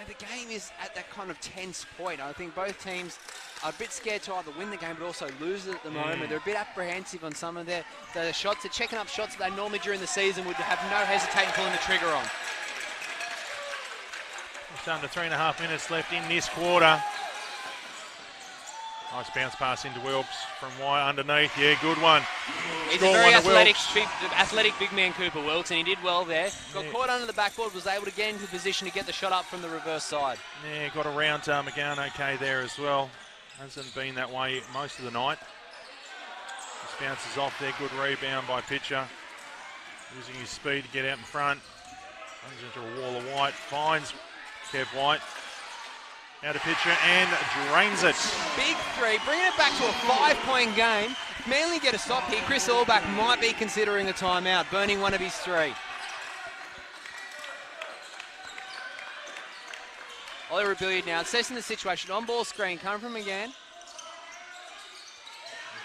The game is at that kind of tense point. I think both teams are a bit scared to either win the game but also lose it at the moment. They're a bit apprehensive on some of their shots. They're checking up shots that they normally during the season would have no hesitating pulling the trigger on. Just under 3.5 minutes left in this quarter. Nice bounce pass into Wilkes from White underneath. Yeah, good one. He's a very athletic big man, Cooper Wilkes, and he did well there. Got caught under the backboard, was able to get into position to get the shot up from the reverse side. Yeah, got around McGowan okay there as well. Hasn't been that way most of the night. Just bounces off there. Good rebound by Pitcher. Using his speed to get out in front. Runs into a wall of White. Finds Kev White. Out of Pitcher and drains it. Big three, bringing it back to a 5-point game. Manly get a stop here. Chris Orbach might be considering a timeout, burning one of his 3. Oliver Billiard now assessing the situation. On-ball screen coming from again.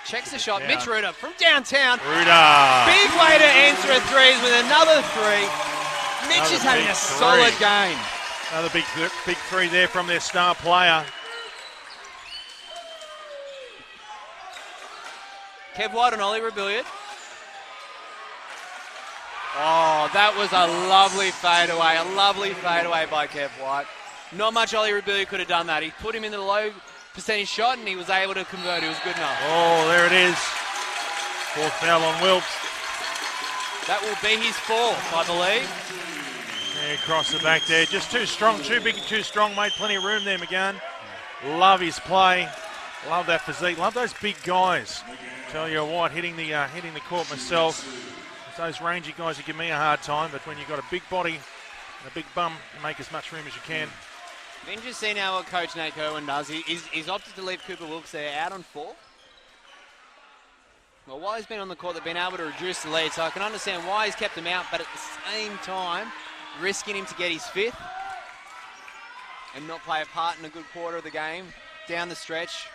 Checks the shot. Mitch Ruder from downtown. Ruder. Big way to answer a 3 with another 3. Mitch is having a solid game. Another big 3 there from their star player. Kev White and Oliver Billiard. Oh, that was a lovely fadeaway by Kev White. Not much Oliver Billiard could have done that. He put him in the low percentage shot and he was able to convert. It was good enough. Oh, there it is. 4th foul on Wilkes. That will be his 4th, I believe. Yeah, across the back there. Just too strong, too big and too strong. Made plenty of room there, McGowan. Love his play. Love that physique. Love those big guys. Tell you what, hitting the court myself. It's those rangy guys that give me a hard time, but when you've got a big body and a big bum, you make as much room as you can. Interesting to see now what Coach Nate Kerwin does. He's opted to leave Cooper Wilkes there out on 4. Well, while he's been on the court, they've been able to reduce the lead, so I can understand why he's kept him out, but at the same time, risking him to get his 5th and not play a part in a good quarter of the game down the stretch.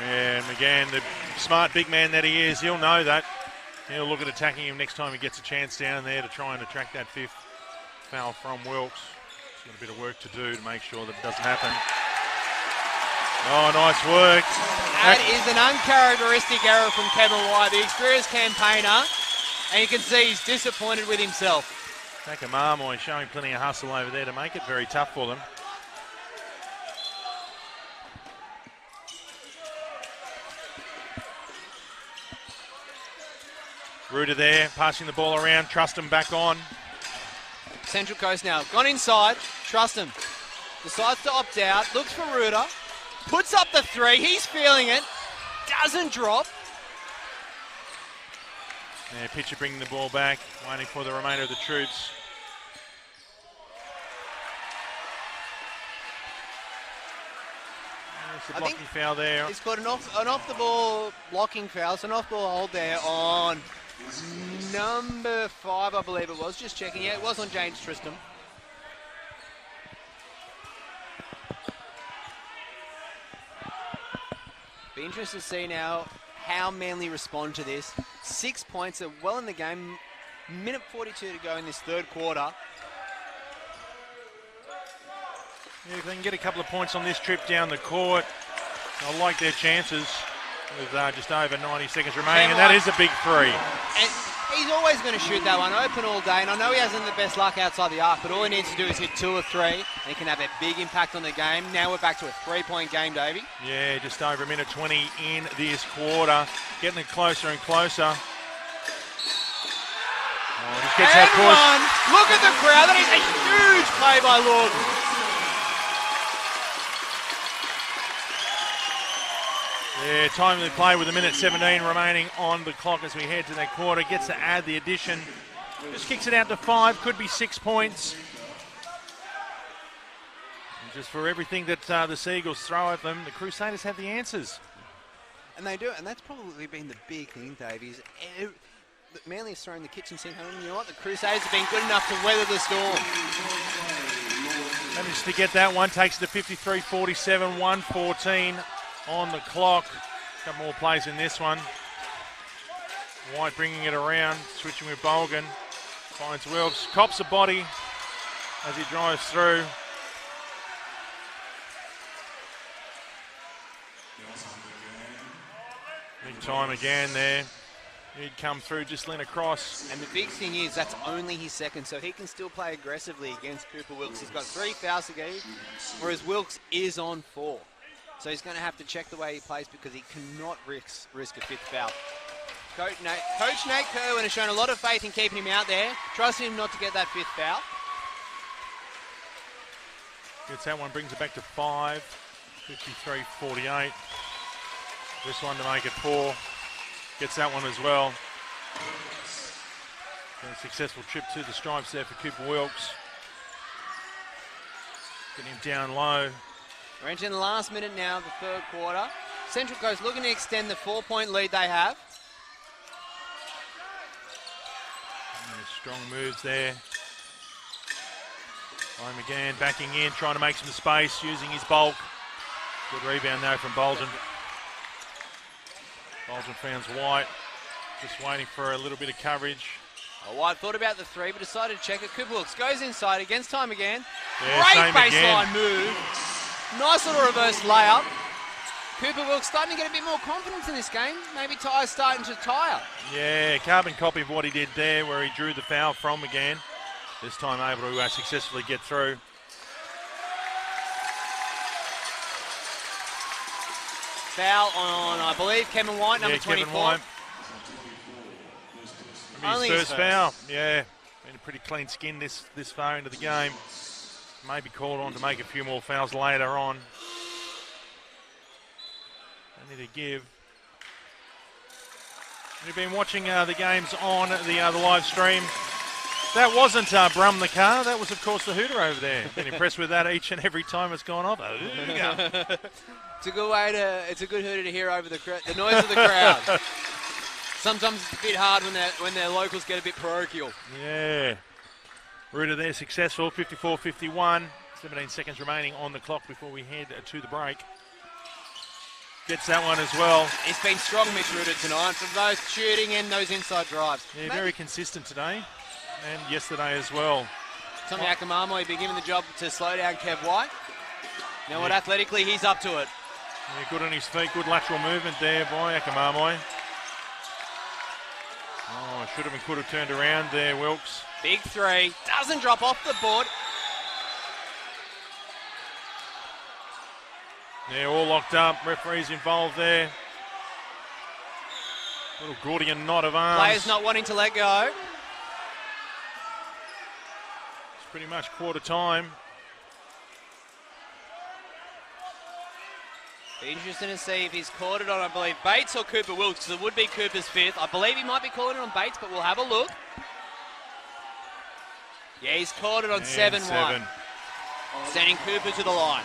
And again, the smart big man that he is, he'll know that. He'll look at attacking him next time he gets a chance down there to try and attract that 5th foul from Wilkes. He's got a bit of work to do to make sure that it doesn't happen. Oh, nice work. That is an uncharacteristic error from Kevin White, the experienced campaigner, and you can see he's disappointed with himself. Takamarmoy showing plenty of hustle over there to make it very tough for them. Ruta there, passing the ball around, Trustham back on. Central Coast now gone inside, Trustham decides to opt out, looks for Ruta, puts up the 3, he's feeling it, doesn't drop. Yeah, pitcher bringing the ball back, waiting for the remainder of the troops. There's a blocking foul there. He's got an off the ball blocking foul, so an off ball hold there on number 5, I believe it was. Just checking. Yeah, it was on James Tristram. Be interested to see now how Manly respond to this. 6 points are well in the game. Minute 42 to go in this third quarter. Yeah, if they can get a couple of points on this trip down the court, I like their chances with just over 90 seconds remaining, and that is a big 3. And he's always going to shoot that one open all day, and I know he hasn't the best luck outside the arc, but all he needs to do is hit 2 or 3, and he can have a big impact on the game. Now we're back to a 3-point game, Davey. Yeah, just over a minute 20 in this quarter, getting it closer and closer. Oh, just gets that push. Look at the crowd. That is a huge play by Lord. Yeah, timely play with a minute 17 remaining on the clock as we head to that quarter. Gets to add the addition. Just kicks it out to 5, could be 6 points. And just for everything that the Sea Eagles throw at them, the Crusaders have the answers. And they do, and that's probably been the big thing, Dave, is Manly is throwing the kitchen sink home. You know what? The Crusaders have been good enough to weather the storm. Managed to get that one, takes it to 53-47, 1:14 on the clock. Got more plays in this one. White bringing it around, switching with Bolgan. Finds Wilkes, cops a body as he drives through. Big time again there. He'd come through, just lean across. And the big thing is that's only his second, so he can still play aggressively against Cooper Wilkes. He's got 3 fouls a game, whereas Wilkes is on 4. So he's going to have to check the way he plays because he cannot risk a 5th foul. Coach Nate Kerwin has shown a lot of faith in keeping him out there, trusting him not to get that 5th foul. Gets that one, brings it back to 5, 53-48. This one to make it 4. Gets that one as well. A successful trip to the stripes there for Cooper Wilkes. Getting him down low. We're entering the last minute now of the third quarter. Central Coast looking to extend the 4-point lead they have. Strong moves there. Home again, backing in, trying to make some space, using his bulk. Good rebound though from Bolton. Bolton finds White, just waiting for a little bit of coverage. White thought about the 3, but decided to check it. Cooper Wilkes goes inside against time again. Yeah, great baseline move. Nice little reverse layup. Cooper Wilkes starting to get a bit more confidence in this game. Maybe Tyre's starting to tire. Yeah, carbon copy of what he did there, where he drew the foul from again. This time able to successfully get through. Foul on, I believe, Kevin White, number 24. Kevin White. Only his first foul. Yeah, been a pretty clean skin this far into the game. Maybe called on to make a few more fouls later on. They need to give. You've been watching the games on the live stream. That wasn't Brum the car. That was, of course, the hooter over there. Been impressed with that each and every time it's gone off. It's a good way to. It's a good hooter to hear over the noise of the crowd. Sometimes it's a bit hard when their locals get a bit parochial. Yeah. Ruta there successful, 54-51. 17 seconds remaining on the clock before we head to the break. gets that one as well. He's been strong, Mitch Rutter, tonight, from those shooting and those inside drives. Yeah, very consistent today and yesterday as well. Tommy Akamamo been given the job to slow down Kev White. You know what, athletically, he's up to it. Yeah, good on his feet, good lateral movement there by Akamamo. Oh, should have and could have turned around there, Wilkes. Big three, doesn't drop off the board. They're all locked up, referees involved there. Little Gordian knot of arms. Players not wanting to let go. It's pretty much quarter time. Be interesting to see if he's caught it on, I believe, Bates or Cooper Wilkes, because it would be Cooper's fifth. I believe he might be calling it on Bates, but we'll have a look. Yeah, he's caught it on 7-1. Sending Cooper to the line.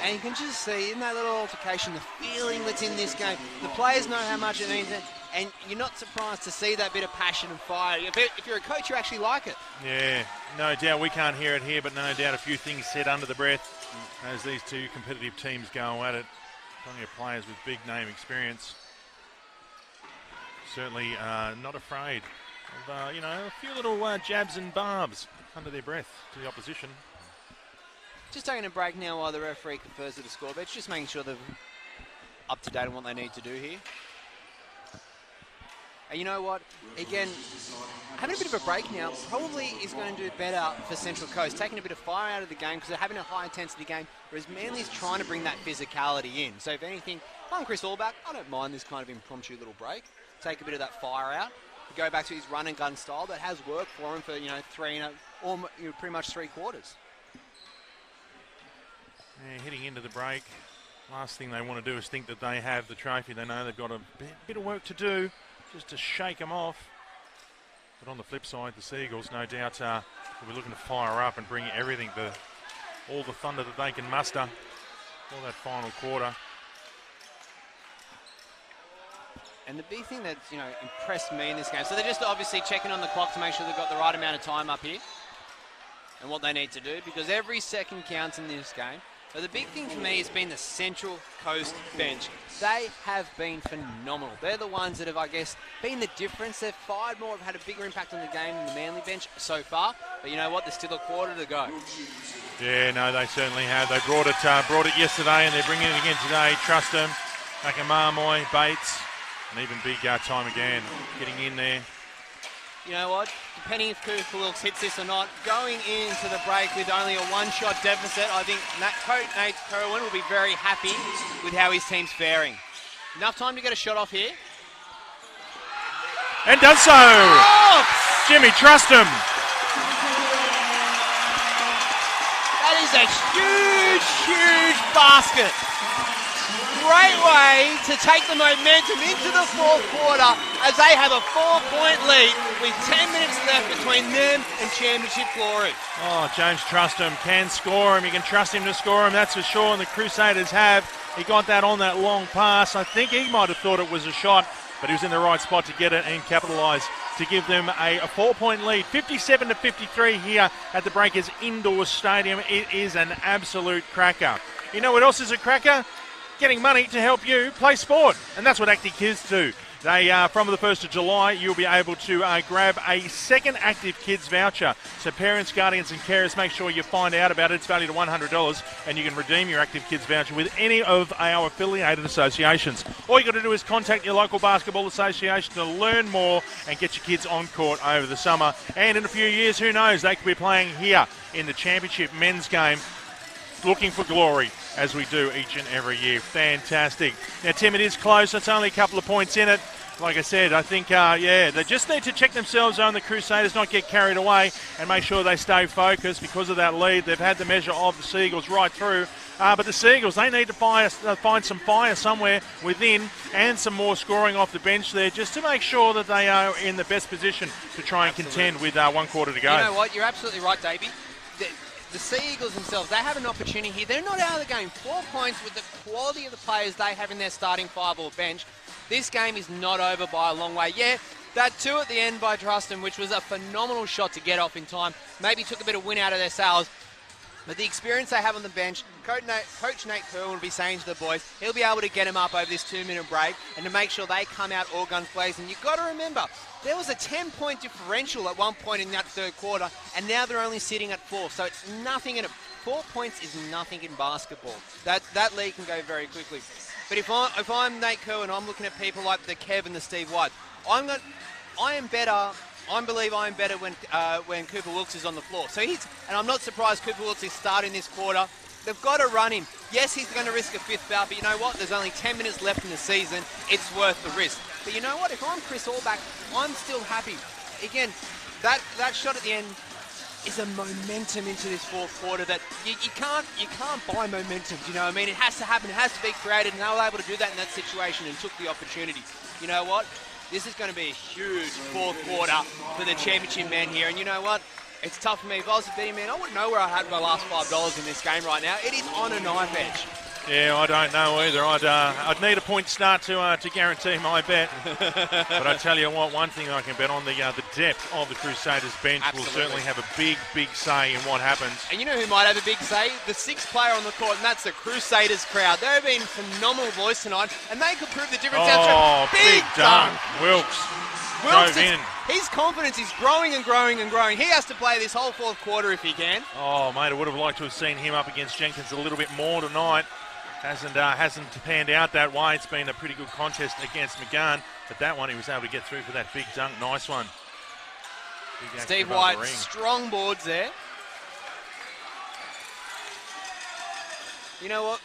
And you can just see in that little altercation the feeling that's in this game. The players know how much it means, and you're not surprised to see that bit of passion and fire. If you're a coach, you actually like it. Yeah, no doubt. We can't hear it here, but no doubt a few things said under the breath as these two competitive teams go at it. Plenty of players with big name experience. Certainly not afraid of, a few little jabs and barbs under their breath to the opposition. Just taking a break now while the referee confers to the scoreboard. Just making sure they're up to date on what they need to do here. And you know what? Again, having a bit of a break now probably is going to do better for Central Coast. Taking a bit of fire out of the game because they're having a high-intensity game, whereas Manly's trying to bring that physicality in. So if anything, I'm Chris Allback. I don't mind this kind of impromptu little break. Take a bit of that fire out. Go back to his run-and-gun style that has worked for him for, pretty much 3 quarters. Yeah, heading into the break, last thing they want to do is think that they have the trophy. They know they've got a bit of work to do just to shake them off. But on the flip side, the Sea Eagles, no doubt, will be looking to fire up and bring everything, all the thunder that they can muster for that final quarter. And the big thing that's, impressed me in this game, so they're just obviously checking on the clock to make sure they've got the right amount of time up here and what they need to do, because every second counts in this game. But the big thing for me has been the Central Coast bench. They have been phenomenal. They're the ones that have, I guess, been the difference. They've fired more, have had a bigger impact on the game than the Manly bench so far. But you know what? There's still a quarter to go. Yeah, no, they certainly have. They brought it yesterday, and they're bringing it again today. Trust them. Akamarmoy, Bates, and even big time again, getting in there. You know what? Depending if Cooper Wilkes hits this or not, going into the break with only a 1-shot deficit, I think Nate Kerwin will be very happy with how his team's faring. Enough time to get a shot off here. And does so! Oh! Jimmy, trust him. That is a huge, huge basket. Great way to take the momentum into the 4th quarter as they have a 4-point lead with 10 minutes left between them and championship glory. Oh, James Trustham can score him. You can trust him to score him, that's for sure, and the Crusaders have. He got that on that long pass. I think he might have thought it was a shot, but he was in the right spot to get it and capitalise to give them a 4-point lead. 57-53 here at the Breakers Indoor Stadium. It is an absolute cracker. You know what else is a cracker? Getting money to help you play sport, and that's what Active Kids do. They, from the 1st of July, you'll be able to grab a second Active Kids voucher. So parents, guardians and carers, make sure you find out about it. It's valued at $100, and you can redeem your Active Kids voucher with any of our affiliated associations. All you got to do is contact your local basketball association to learn more and get your kids on court over the summer. And in a few years, who knows, they could be playing here in the championship men's game, looking for glory, as we do each and every year. Fantastic. Now, Tim, it is close. It's only a couple of points in it. Like I said, I think, they just need to check themselves on the Crusaders, not get carried away, and make sure they stay focused because of that lead. They've had the measure of the Sea Eagles right through. But the Sea Eagles, they need to find some fire somewhere within and some more scoring off the bench there just to make sure that they are in the best position to try and contend with 1 quarter to go. You know what? You're absolutely right, Davey. The Sea Eagles themselves, they have an opportunity here. They're not out of the game. 4 points with the quality of the players they have in their starting 5 bench. This game is not over by a long way. Yeah, that 2 at the end by Trustham, which was a phenomenal shot to get off in time. Maybe took a bit of wind out of their sails. But the experience they have on the bench, Coach Nate Kerwin will be saying to the boys, he'll be able to get them up over this 2-minute break and to make sure they come out all guns blazing. You've got to remember, there was a 10-point differential at one point in that third quarter, and now they're only sitting at 4. So it's nothing in it. 4 points is nothing in basketball. That league can go very quickly. But if I'm Nate Kerwin, I'm looking at people like the Kev and the Steve White. I believe I'm better when Cooper Wilkes is on the floor. So and I'm not surprised Cooper Wilkes is starting this quarter. They've got to run him. Yes, he's going to risk a 5th foul, but you know what? There's only 10 minutes left in the season. It's worth the risk. But you know what? If I'm Chris Allback, I'm still happy. Again, that shot at the end is a momentum into this fourth quarter that you can't buy momentum. Do you know what I mean? It has to happen. It has to be created, and they were able to do that in that situation and took the opportunity. You know what? This is going to be a huge fourth quarter for the championship men here. And you know what? It's tough for me. If I was a betting man, I wouldn't know where I had my last $5 in this game right now. It is on a knife edge. Yeah, I don't know either. I'd need a point start to guarantee my bet. But I tell you what, one thing I can bet on, the depth of the Crusaders bench will certainly have a big say in what happens. And you know who might have a big say? The 6th player on the court, and that's the Crusaders crowd. They've been phenomenal boys tonight, and they could prove the difference. Oh, big dunk. Wilkes drove in. His confidence is growing and growing and growing. He has to play this whole fourth quarter if he can. Oh, mate, I would have liked to have seen him up against Jenkins a little bit more tonight. Hasn't panned out that way. It's been a pretty good contest against McGahn, but that one he was able to get through for that big dunk. Nice one. Steve White, strong boards there. You know what?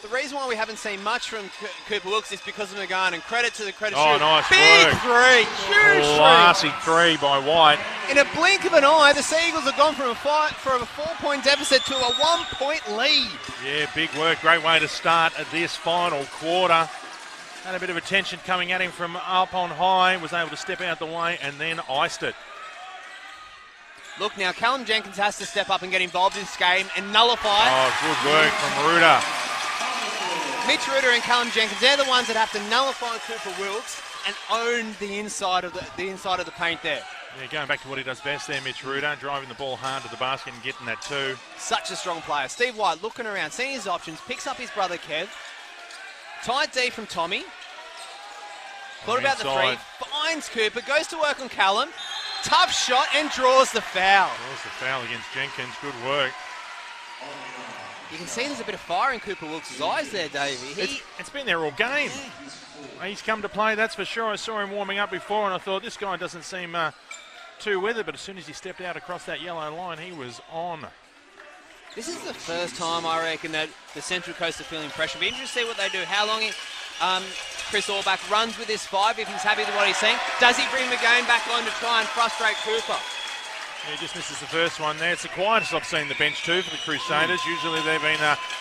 The reason why we haven't seen much from Cooper Wilkes is because of McGahn, and credit to the credit shooter. Nice big work. Three, huge classy three by White. In a blink of an eye, the Sea Eagles have gone from a 4-point deficit to a 1-point lead. Yeah, big work. Great way to start this final quarter. Had a bit of attention coming at him from up on high. Was able to step out the way and then iced it. Look now, Callum Jenkins has to step up and get involved in this game and nullify. Oh, good work from Ruder. Mitch Ruder and Callum Jenkins, they're the ones that have to nullify Cooper Wilkes and own the inside of the paint there. Yeah, going back to what he does best there, Mitch Ruder, driving the ball hard to the basket and getting that too. Such a strong player. Steve White looking around, seeing his options, picks up his brother Kev. Tight D from Tommy. Thought about the three, finds Cooper, goes to work on Callum. Tough shot and draws the foul. Draws the foul against Jenkins. Good work. You can see there's a bit of fire in Cooper Wilkes' eyes there, Davey. It's been there all game. He's come to play, that's for sure. I saw him warming up before and I thought this guy doesn't seem too with it, but as soon as he stepped out across that yellow line, he was on. This is the first time, I reckon, that the Central Coast are feeling pressure. Be interested to see what they do, how long Chris Allback runs with this 5, if he's happy with what he's seeing. Does he bring the game back on to try and frustrate Cooper? Yeah, just misses the first one there. It's the quietest I've seen the bench too for the Crusaders. Usually they've been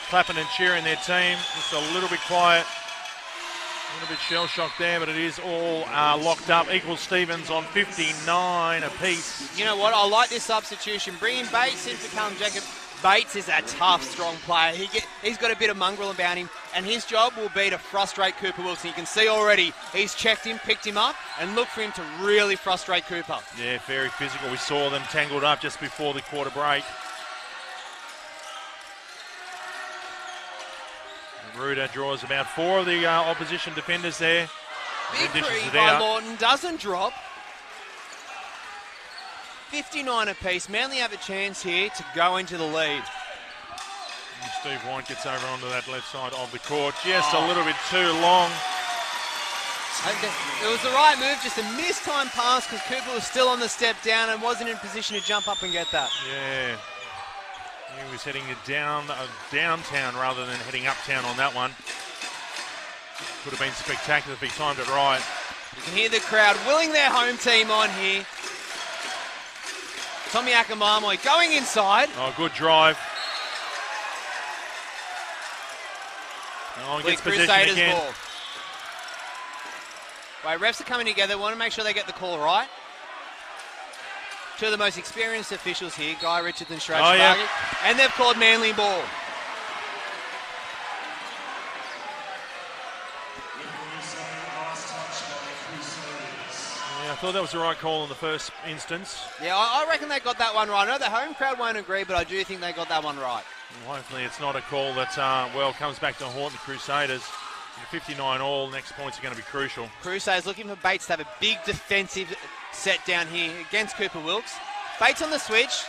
clapping and cheering their team. Just a little bit quiet. A little bit shell-shocked there, but it is all locked up. Equals Stevens on 59 apiece. You know what? I like this substitution. Bringing Bates in for Callum Jenkins. Bates is a tough, strong player. He's got a bit of mongrel about him, and his job will be to frustrate Cooper Wilkes. You can see already he's checked him, picked him up, and look for him to really frustrate Cooper. Yeah, very physical. We saw them tangled up just before the quarter break. Ruder draws about 4 of the opposition defenders there. Big three by Lawton, doesn't drop. 59 apiece. Manly have a chance here to go into the lead. And Steve White gets over onto that left side of the court. Just a little bit too long. It was the right move, just a mistime pass because Cooper was still on the step down and wasn't in position to jump up and get that. Yeah. He was heading downtown rather than heading uptown on that one. Could have been spectacular if he timed it right. You can hear the crowd willing their home team on here. Tommy Akamamoi going inside. Oh, good drive. Oh, gets possession Crusaders again. ball. Right, refs are coming together. Want to make sure they get the call right. Two of the most experienced officials here, Guy Richards and Shraj Sparky. And they've called Manly ball. Yeah, I thought that was the right call in the first instance. Yeah, I reckon they got that one right. I know the home crowd won't agree, but I do think they got that one right. Well, hopefully it's not a call that, comes back to haunt the Crusaders. 59 all, next points are going to be crucial. Crusaders looking for Bates to have a big defensive set down here against Cooper Wilkes. Bates on the switch.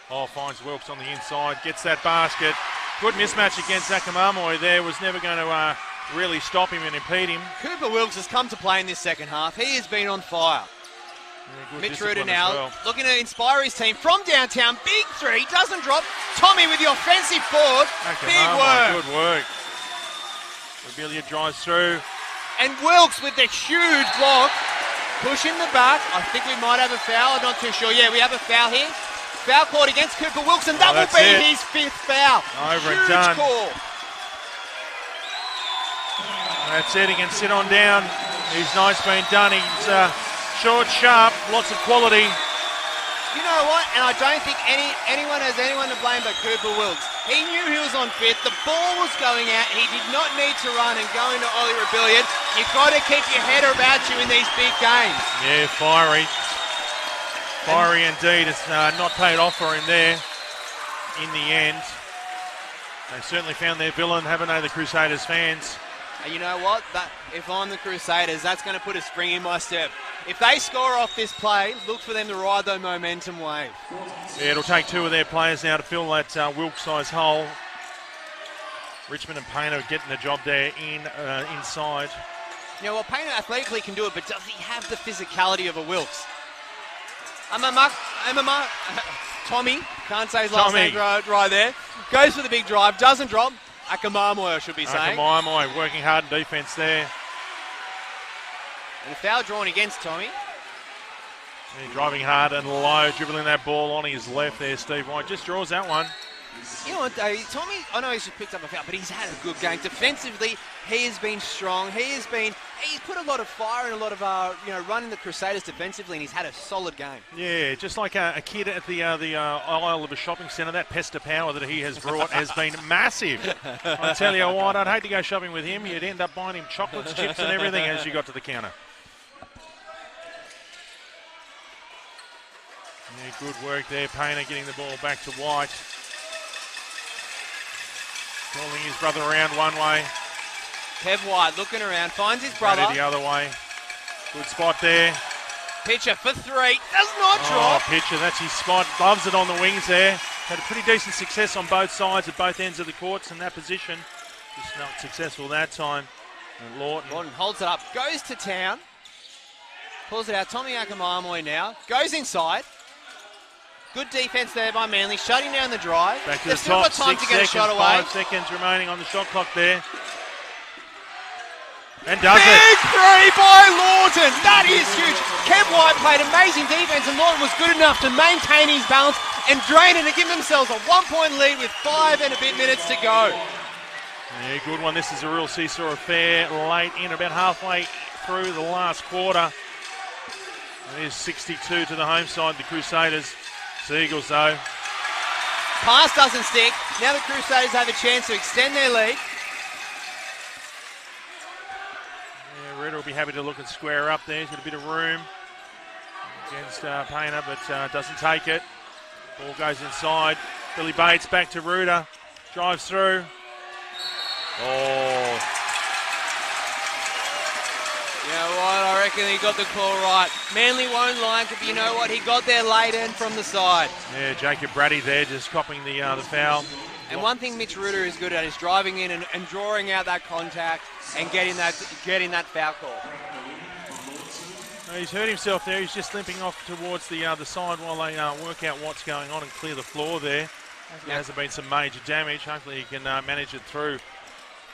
Oh, finds Wilkes on the inside, gets that basket. Good mismatch against Akamamoy there, was never going to really stop him and impede him. Cooper Wilkes has come to play in this second half. He has been on fire. Yeah, Mitch Ruder now well. looking to inspire his team from downtown. Big three, doesn't drop. Tommy with the offensive board. Big work. Good work. Rebelia drives through. And Wilkes with the huge block. Pushing the back. I think we might have a foul. I'm not too sure. Yeah, we have a foul here. Foul called against Cooper Wilkes, and that will be his 5th foul. Over huge and done. Call. That's it. He can sit on down. He's nice being done. He's short, sharp, lots of quality. You know what? And I don't think anyone has anyone to blame but Cooper Wilkes. He knew he was on fifth. The ball was going out. He did not need to run and go into Ollie Rebellion. You've got to keep your head about you in these big games. Yeah, fiery. Fiery indeed. It's not paid off for him there in the end. They certainly found their villain, haven't they, the Crusaders fans? And you know what? If I'm the Crusaders, that's going to put a spring in my step. If they score off this play, look for them to ride the momentum wave. Yeah, it'll take 2 of their players now to fill that Wilkes-sized hole. Richmond and Painter getting the job there inside. You know what? Painter athletically can do it, but does he have the physicality of a Wilkes? Tommy, can't say his last name right there. Goes for the big drive, doesn't drop. Akamamoy, I should be saying. Akamamoy working hard in defence there. And a foul drawn against Tommy. Yeah, driving hard and low, dribbling that ball on his left there, Steve White. Just draws that one. You know what, Tommy, I know he's just picked up a foul, but he's had a good game. Defensively, he has been strong. He's put a lot of fire and a lot of, running the Crusaders defensively, and he's had a solid game. Yeah, just like a kid at the aisle of a shopping centre, that pest of power that he has brought has been massive. I tell you what, I'd hate to go shopping with him. You'd end up buying him chocolates, chips and everything as you got to the counter. Yeah, good work there. Painter getting the ball back to White. Calling his brother around one way. Kev White looking around, finds his brother. The other way. Good spot there. Pitcher for 3. Does not drop. Pitcher, that's his spot. Loves it on the wings there. Had a pretty decent success on both sides at both ends of the courts in that position. Just not successful that time. And Lawton holds it up, goes to town. Pulls it out. Tommy Akamamoy now. Goes inside. Good defense there by Manly, shutting down the drive. Back to They've the still top, got time 6 to get seconds, a shot away. 5 seconds remaining on the shot clock there. And does it. Big 3 by Lawton. That is huge. Kev White played amazing defense, and Lawton was good enough to maintain his balance and drain it to give themselves a 1-point lead with 5 and a bit minutes to go. Yeah, good one. This is a real seesaw affair late in, about halfway through the last quarter. It is 62 to the home side, the Crusaders. Sea Eagles, though. Pass doesn't stick. Now the Crusaders have a chance to extend their lead. Yeah, Redder will be happy to look and square up there. He's got a bit of room against Painter, but doesn't take it. Ball goes inside. Billy Bates back to Ruder. Drives through. Oh. You know what? I reckon he got the call right. Manly won't like it, but you know what? He got there late in from the side. Yeah, Jacob Brady there just copping the foul. And one thing Mitch Ruder is good at is driving in and drawing out that contact and getting that foul call. He's hurt himself there. He's just limping off towards the side while they work out what's going on and clear the floor there. There hasn't been some major damage. Hopefully he can manage it through.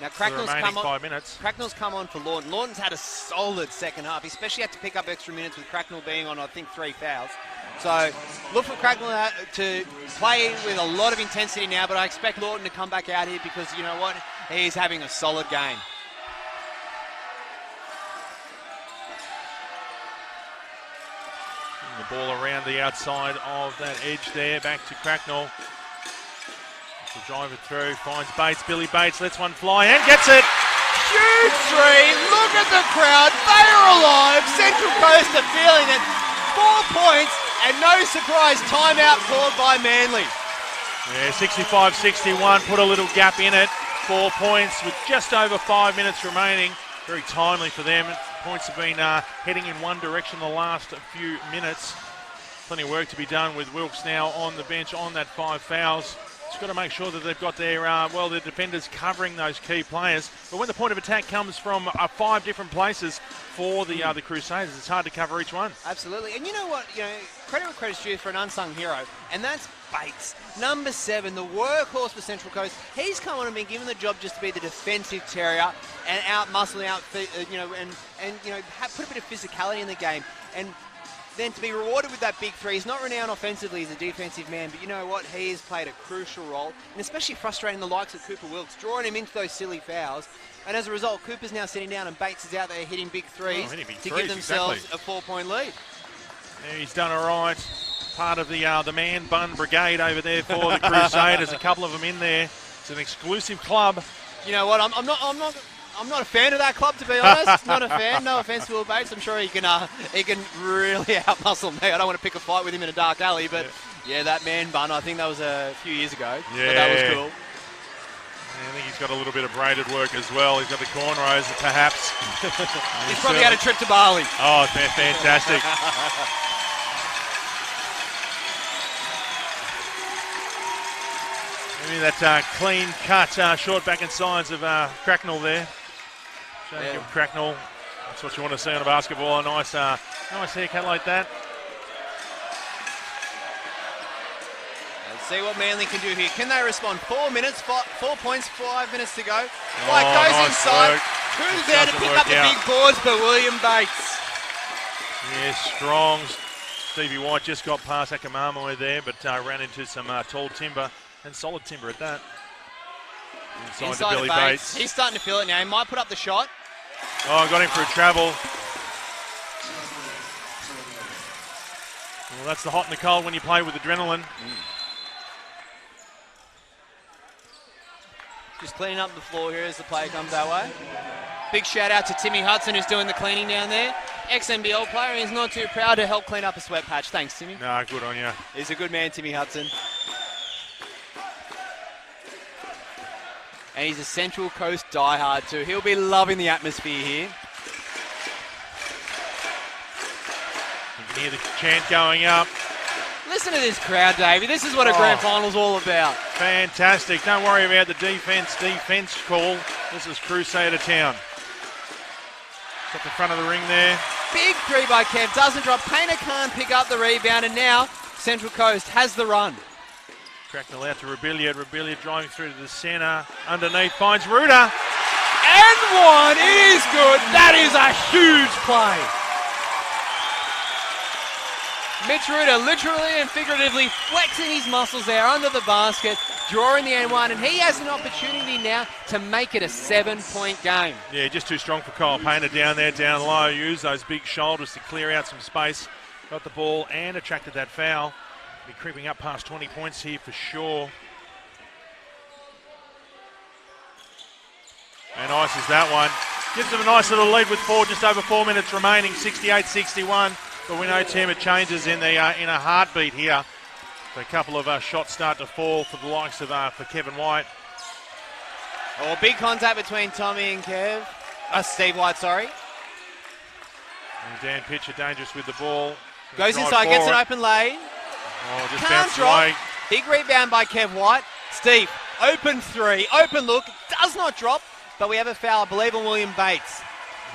Now Cracknell's come on. 5 minutes. Cracknell's come on for Lawton. Lawton's had a solid second half. He especially had to pick up extra minutes with Cracknell being on, I think, 3 fouls. So look for Cracknell to play with a lot of intensity now, but I expect Lawton to come back out here because you know what? He's having a solid game. The ball around the outside of that edge there, back to Cracknell. To drive it through, finds Bates, Billy Bates lets one fly and gets it. huge three. Look at the crowd. They are alive. Central Coast are feeling it. 4 points and no surprise timeout called by Manly. Yeah, 65-61, put a little gap in it. 4 points with just over 5 minutes remaining. Very timely for them. Points have been heading in one direction the last few minutes. Plenty of work to be done with Wilkes now on the bench on that 5 fouls. Just got to make sure that they've got their their defenders covering those key players. But when the point of attack comes from 5 different places for the Crusaders, it's hard to cover each one. Absolutely. And you know what? Credit where credit's due for an unsung hero, and that's Bates, number 7, the workhorse for Central Coast. He's come on and been given the job just to be the defensive terrier and out-muscle, put a bit of physicality in the game. And then to be rewarded with that big three. He's not renowned offensively as a defensive man, but you know what? He has played a crucial role, and especially frustrating the likes of Cooper Wilkes, drawing him into those silly fouls. And as a result, Cooper's now sitting down and Bates is out there hitting big threes to give themselves a 4-point lead. Yeah, he's done all right. Part of the man bun brigade over there for the Crusaders. A couple of them in there. It's an exclusive club. You know what? I'm not a fan of that club, to be honest. Not a fan. No offense to Will Bates. I'm sure he can really outmuscle me. I don't want to pick a fight with him in a dark alley, but yeah, that man bun. I think that was a few years ago. Yeah, but that was cool. Yeah, I think he's got a little bit of braided work as well. He's got the cornrows, perhaps. He's probably had a trip to Bali. Oh, fantastic. Maybe that clean cut, short back and sides of Cracknell there. Jacob Cracknell, that's what you want to see on a basketball. A nice haircut like that. Let's see what Manly can do here. Can they respond? 4 minutes, 4 points, 5 minutes to go. White goes nice inside. Work. Who's there to pick up the big boards but William Bates? Yeah, strong. Stevie White just got past Akamamoe there, but ran into some tall timber. And solid timber at that. Inside to Billy Bates. He's starting to feel it now. He might put up the shot. Oh, got him for a travel. Well, that's the hot and the cold when you play with adrenaline. Just cleaning up the floor here as the play comes our way. Big shout out to Timmy Hudson, who's doing the cleaning down there. Ex-NBL player, he's not too proud to help clean up a sweat patch. Thanks, Timmy. No, good on you. He's a good man, Timmy Hudson. And he's a Central Coast diehard too. He'll be loving the atmosphere here. You can hear the chant going up. Listen to this crowd, Davey. This is what a grand final's all about. Fantastic. Don't worry about the defense call. This is Crusader Town. It's at the front of the ring there. Big three by Kev. Doesn't drop. Painter can't pick up the rebound. And now Central Coast has the run. Cracknell out to Rebellia. Rebellia driving through to the centre. Underneath finds Ruta. And one. It is good. That is a huge play. Mitch Ruta literally and figuratively flexing his muscles there under the basket, drawing the N1, and he has an opportunity now to make it a 7-point game. Yeah, just too strong for Kyle Painter down there, down low. Used those big shoulders to clear out some space. Got the ball and attracted that foul. Be creeping up past 20 points here for sure. And nice is that one. Gives them a nice little lead with just over 4 minutes remaining, 68-61. But we know, Tim, it changes in a heartbeat here. So a couple of shots start to fall for the likes of for Kevin White. Oh, big contact between Tommy and Steve White, sorry. And Dan Pitcher dangerous with the ball. Goes inside, gets an open lane. Oh, just can't drop. Away. Big rebound by Kev White. Steve, open three, open look, does not drop, but we have a foul, I believe, on William Bates.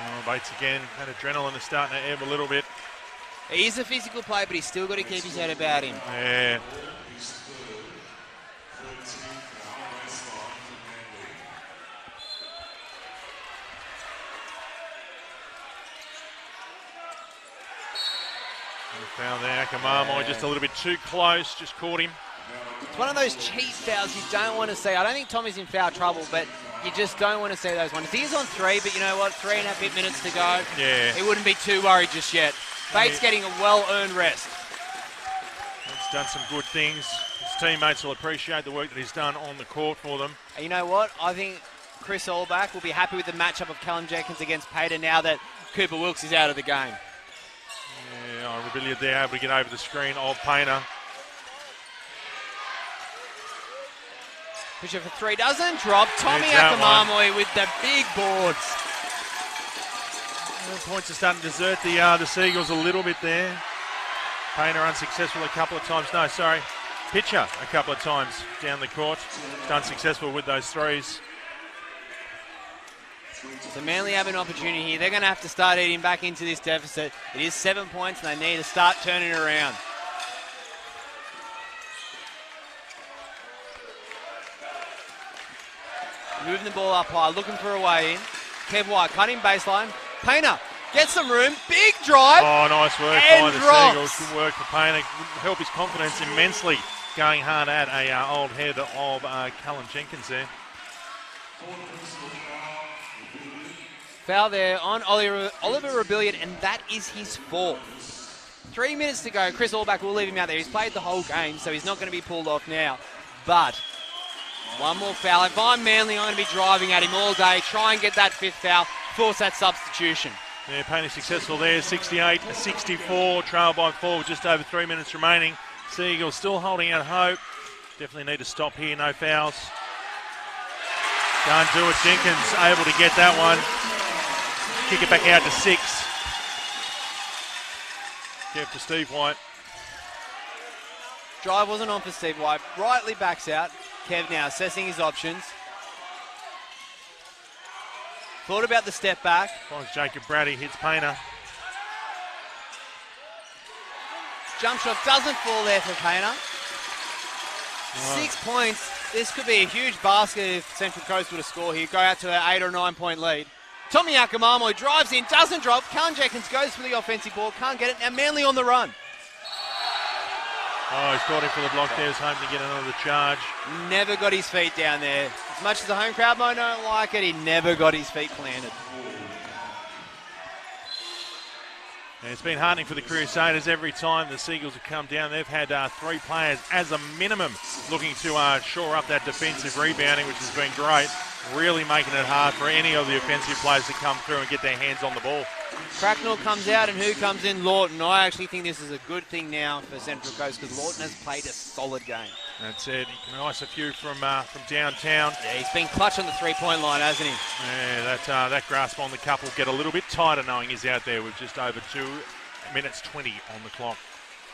Oh, Bates again, that adrenaline is starting to ebb a little bit. He's a physical player, but he's still got to keep his head about him. Yeah. Foul there, Akamamoe just a little bit too close, just caught him. It's one of those cheap fouls you don't want to see. I don't think Tommy's in foul trouble, but you just don't want to see those ones. He's on 3, but you know what? 3.5 minutes to go. Yeah. He wouldn't be too worried just yet. Bates getting a well-earned rest. He's done some good things. His teammates will appreciate the work that he's done on the court for them. And you know what? I think Chris Allback will be happy with the matchup of Callum Jenkins against Pater now that Cooper Wilkes is out of the game. Yeah, Rebellion there able to get over the screen of Painter. Fisher for three doesn't drop. Tommy There's that Akamamoi with the big boards. The points are starting to desert the Seagulls a little bit there. Painter unsuccessful a couple of times. No, sorry. Pitcher a couple of times down the court. He's unsuccessful with those threes. So Manly have an opportunity here. They're going to have to start eating back into this deficit. It is 7 points and they need to start turning it around. Moving the ball up high, looking for a way in. Kev White cutting baseline. Painter gets some room. Big drive. Oh, nice work by the drops. Seagulls. Good work for Painter. Help his confidence immensely. Going hard at a old head of Callum Jenkins there. Foul there on Oliver Rebellion, and that is his fourth. 3 minutes to go. Chris Allback will leave him out there. He's played the whole game, so he's not going to be pulled off now. But one more foul. If I'm Manly, I'm going to be driving at him all day. Try and get that fifth foul. Force that substitution. Yeah, Painter successful there. 68-64. Trail by 4 with just over 3 minutes remaining. Seagulls still holding out hope. Definitely need to stop here. No fouls. Can't do it. Jenkins able to get that one. Kick it back out to 6. Kev to Steve White. Drive wasn't on for Steve White. Rightly backs out. Kev now assessing his options. Thought about the step back. Finds Jacob Brady, hits Painter. Jump shot doesn't fall there for Painter. Wow. 6 points. This could be a huge basket if Central Coast were to score here. Go out to an 8 or 9 point lead. Tommy Akamamoi drives in, doesn't drop. Callum Jenkins goes for the offensive ball, can't get it. Now Manly on the run. Oh, he's got him for the block there. He's hoping to get another charge. Never got his feet down there. As much as the home crowd might not like it, he never got his feet planted. And it's been heartening for the Crusaders every time the Seagulls have come down. They've had 3 players as a minimum looking to shore up that defensive rebounding, which has been great. Really making it hard for any of the offensive players to come through and get their hands on the ball. Cracknell comes out, and who comes in? Lawton. I actually think this is a good thing now for Central Coast because Lawton has played a solid game. That's it. He can ice a few from downtown. Yeah, he's been clutch on the three-point line, hasn't he? Yeah, that grasp on the cup will get a little bit tighter knowing he's out there with just over 2 minutes 20 on the clock.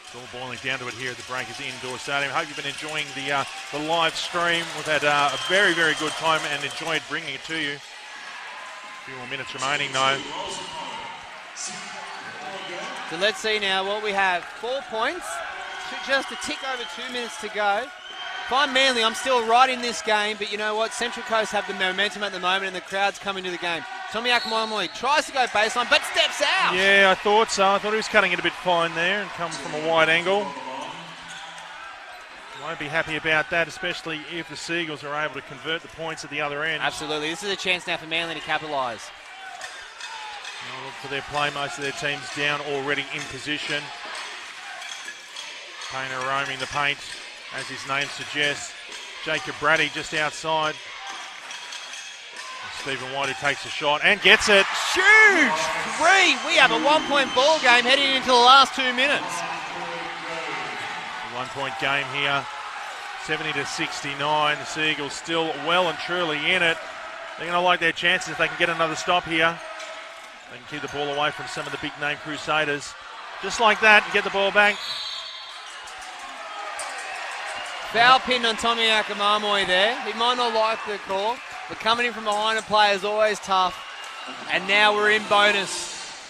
It's all boiling down to it here at the Breakers Indoor Stadium. Hope you've been enjoying the live stream. We've had a very, very good time and enjoyed bringing it to you. A few more minutes remaining though. So let's see now what we have. 4 points, just a tick over 2 minutes to go. If I'm Manly, I'm still right in this game, but you know what? Central Coast have the momentum at the moment and the crowd's coming to the game. Tommy Akamamoi tries to go baseline, but steps out. Yeah, I thought so. I thought he was cutting it a bit fine there and coming from a wide angle. Won't be happy about that, especially if the Seagulls are able to convert the points at the other end. Absolutely. This is a chance now for Manly to capitalise. Now look for their play. Most of their teams down already in position. Painter roaming the paint, as his name suggests. Jacob Brady just outside. Stephen White who takes a shot and gets it. Huge 3. We have a 1 point ball game heading into the last 2 minutes. 1 point game here. 70-69. The Seagulls still well and truly in it. They're going to like their chances if they can get another stop here. They can keep the ball away from some of the big name Crusaders. Just like that, get the ball back. Foul pinned on Tommy Akamamoi there. He might not like the call, but coming in from behind a player is always tough. And now we're in bonus.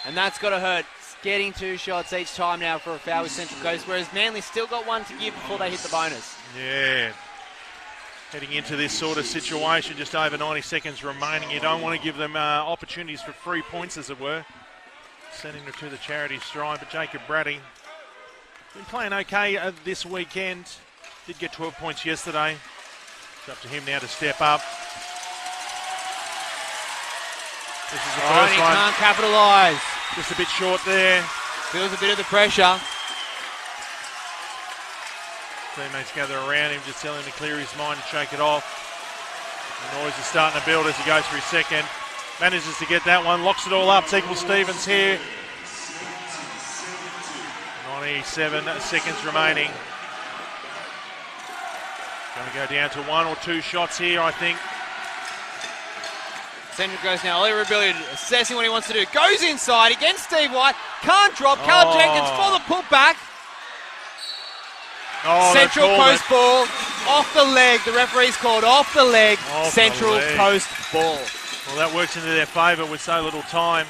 And that's got to hurt. It's getting 2 shots each time now for a foul with Central Coast, whereas Manly still got 1 to give before they hit the bonus. Yeah. Heading into this sort of situation, just over 90 seconds remaining. You don't want to give them opportunities for free points, as it were. Sending it to the charity stride, but Jacob Brady been playing okay this weekend. Did get 12 points yesterday. It's up to him now to step up. This is the first he one. Can't capitalise. Just a bit short there. Feels a bit of the pressure. Teammates gather around him, just telling him to clear his mind and shake it off. The noise is starting to build as he goes for his second. Manages to get that one, locks it all up. Tequel Stevens here. 97 seconds remaining. Going to go down to 1 or 2 shots here, I think. Central Coast now. Ollie Rebellion assessing what he wants to do. Goes inside against Steve White. Can't drop. Callum Jenkins for the putback. Central Coast ball off the leg. The referee's called off the leg. Central Coast ball. Well, that works into their favour with so little time.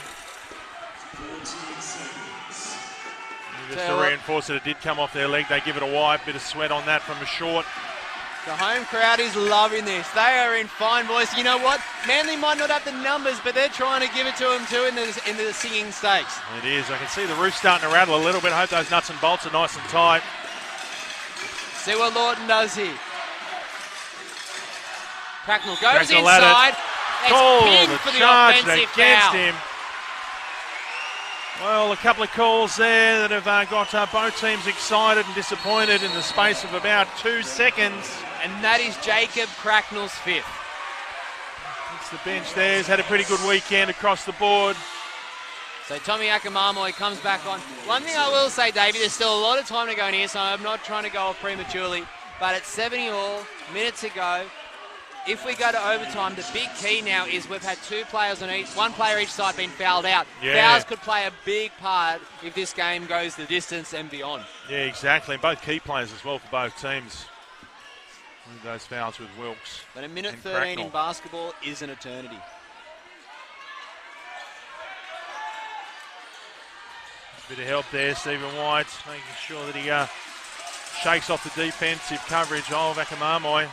Just to reinforce that it did come off their leg, they give it a wipe. Bit of sweat on that from a short. The home crowd is loving this. They are in fine voice. You know what? Manly might not have the numbers, but they're trying to give it to them too in the singing stakes. It is. I can see the roof starting to rattle a little bit. I hope those nuts and bolts are nice and tight. See what Lawton does here. Cracknell goes inside. The charge against him. Well, a couple of calls there that have got both teams excited and disappointed in the space of about 2 seconds. And that is Jacob Cracknell's 5th. It's the bench there. He's had a pretty good weekend across the board. So Tommy Akamamoy comes back on. One thing I will say, Davey, there's still a lot of time to go in here, so I'm not trying to go off prematurely. But at 70 all, minutes to go. If we go to overtime, the big key now is we've had 2 players on each, 1 player each side being fouled out. Yeah. Fouls could play a big part if this game goes the distance and beyond. Yeah, exactly. Both key players as well for both teams. Those fouls with Wilkes. But a minute and 13 Cracknell. in basketball is an eternity. Bit of help there, Stephen White, making sure that he shakes off the defensive coverage of Akamamoy.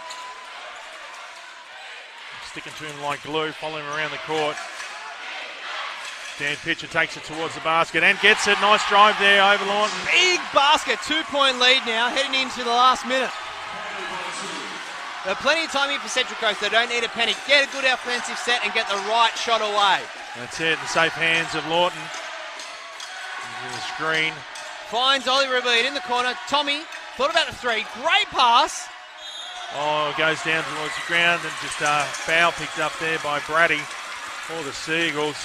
Sticking to him like glue, following him around the court. Dan Pitcher takes it towards the basket and gets it. Nice drive there over Lawton. Big basket, 2-point lead now, heading into the last minute. There's plenty of time here for Central Coast. They don't need a panic. Get a good offensive set and get the right shot away. That's it, in the safe hands of Lawton. Into the screen. Finds Ollie Rebellion in the corner. Tommy thought about the 3. Great pass. Oh, goes down towards the ground and just foul picked up there by Brady for the Sea Eagles.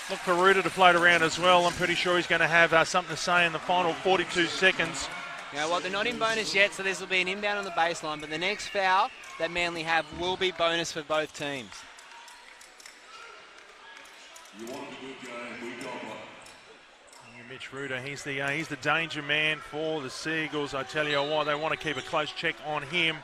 Look for Ruta to float around as well. I'm pretty sure he's going to have something to say in the final 42 seconds. You know what, they're not in bonus yet, so this will be an inbound on the baseline, but the next foul that Manly have will be bonus for both teams. You wanted a good game, we got one. Mitch Ruta, he's the danger man for the Sea Eagles. I tell you what, they want to keep a close check on him.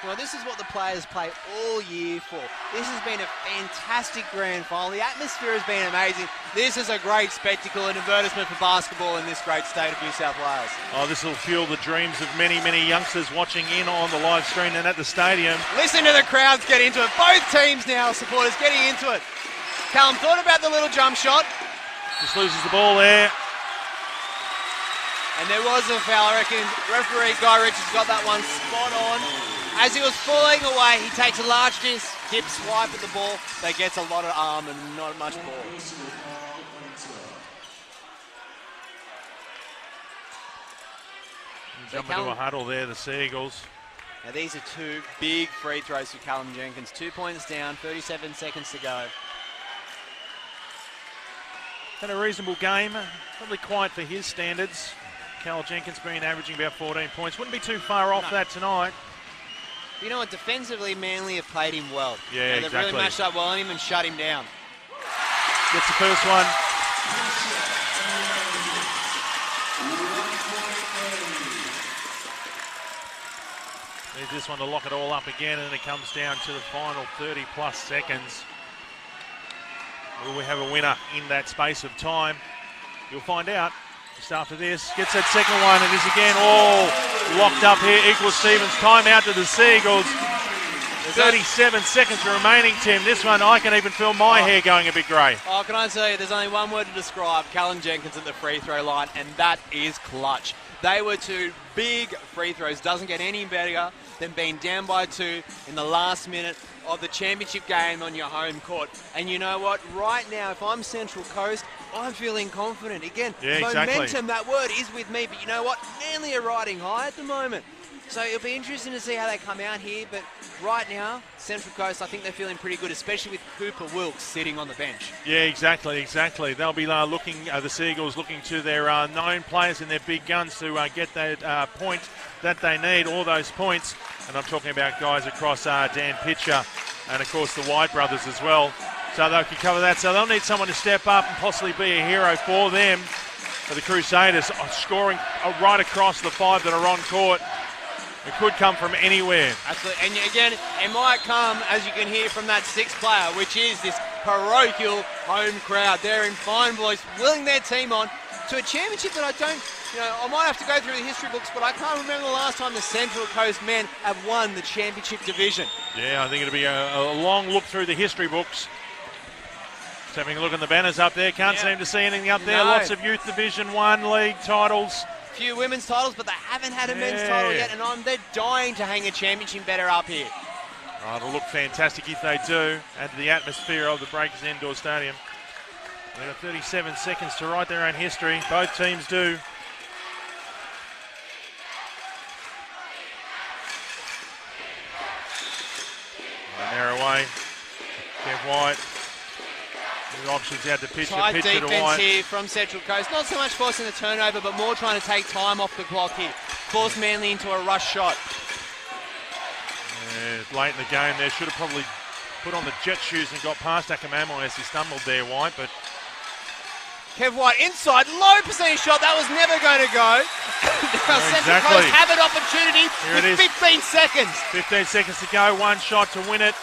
Well, this is what the players play all year for. This has been a fantastic grand final. The atmosphere has been amazing. This is a great spectacle and advertisement for basketball in this great state of New South Wales. Oh, this will fuel the dreams of many, many youngsters watching in on the live stream and at the stadium. Listen to the crowds get into it. Both teams now, supporters getting into it. Callum thought about the little jump shot. Just loses the ball there. And there was a foul, I reckon. Referee Guy Richards got that one spot on. As he was falling away, he takes a large dip swipe at the ball that gets a lot of arm and not much ball. Jump into a huddle there, the Sea Eagles. Now these are 2 big free throws for Callum Jenkins. 2 points down, 37 seconds to go. Had a reasonable game, probably quiet for his standards. Cal Jenkins been averaging about 14 points. Wouldn't be too far off that tonight. You know what, defensively, Manly have played him well. Yeah, and they've really matched up well on him and shut him down. Gets the first one. Need this one to lock it all up again, and then it comes down to the final 30-plus seconds. Will we have a winner in that space of time? You'll find out just after this. Gets that second one. It is again all locked up here. Equals Stevens. Timeout to the Sea Eagles. 37 seconds remaining, Tim. This one, I can even feel my hair going a bit grey. Oh, can I say, there's only one word to describe Callum Jenkins at the free throw line, and that is clutch. They were 2 big free throws. Doesn't get any better than being down by 2 in the last minute of the championship game on your home court. And you know what? Right now, if I'm Central Coast, I'm feeling confident. Again, yeah, momentum, exactly. that word is with me. But you know what? Manly are riding high at the moment. So it'll be interesting to see how they come out here, but right now, Central Coast, I think they're feeling pretty good, especially with Cooper Wilkes sitting on the bench. Yeah, exactly. They'll be looking, the Sea Eagles looking to their known players and their big guns to get that point that they need, all those points. And I'm talking about guys across Dan Pitcher and, of course, the White brothers as well. So they can cover that. So they'll need someone to step up and possibly be a hero for them. For the Crusaders, scoring right across the 5 that are on court. It could come from anywhere. Absolutely. And again, it might come, as you can hear from that 6th player, which is this parochial home crowd. They're in fine voice, willing their team on to a championship that I might have to go through the history books, but I can't remember the last time the Central Coast men have won the championship division. Yeah, I think it'll be a long look through the history books. Just having a look at the banners up there. Can't seem to see anything up there. No. Lots of Youth Division 1 league titles. Few women's titles, but they haven't had a men's title yet, and they're dying to hang a championship banner up here. Oh, it'll look fantastic if they do. Add to the atmosphere of the Breakers Indoor Stadium. They've got 37 seconds to write their own history. Both teams do. Narrow away. Kev White. The options out to pitch Tight to White. defence here from Central Coast. Not so much forcing the turnover, but more trying to take time off the clock here. Force Manly into a rush shot. Yeah, late in the game there. Should have probably put on the jet shoes and got past Akamamo as he stumbled there, White. But Kev White inside, low percentage shot. That was never going to go. Now Central Coast have an opportunity with 15 seconds. 15 seconds to go. One shot to win it.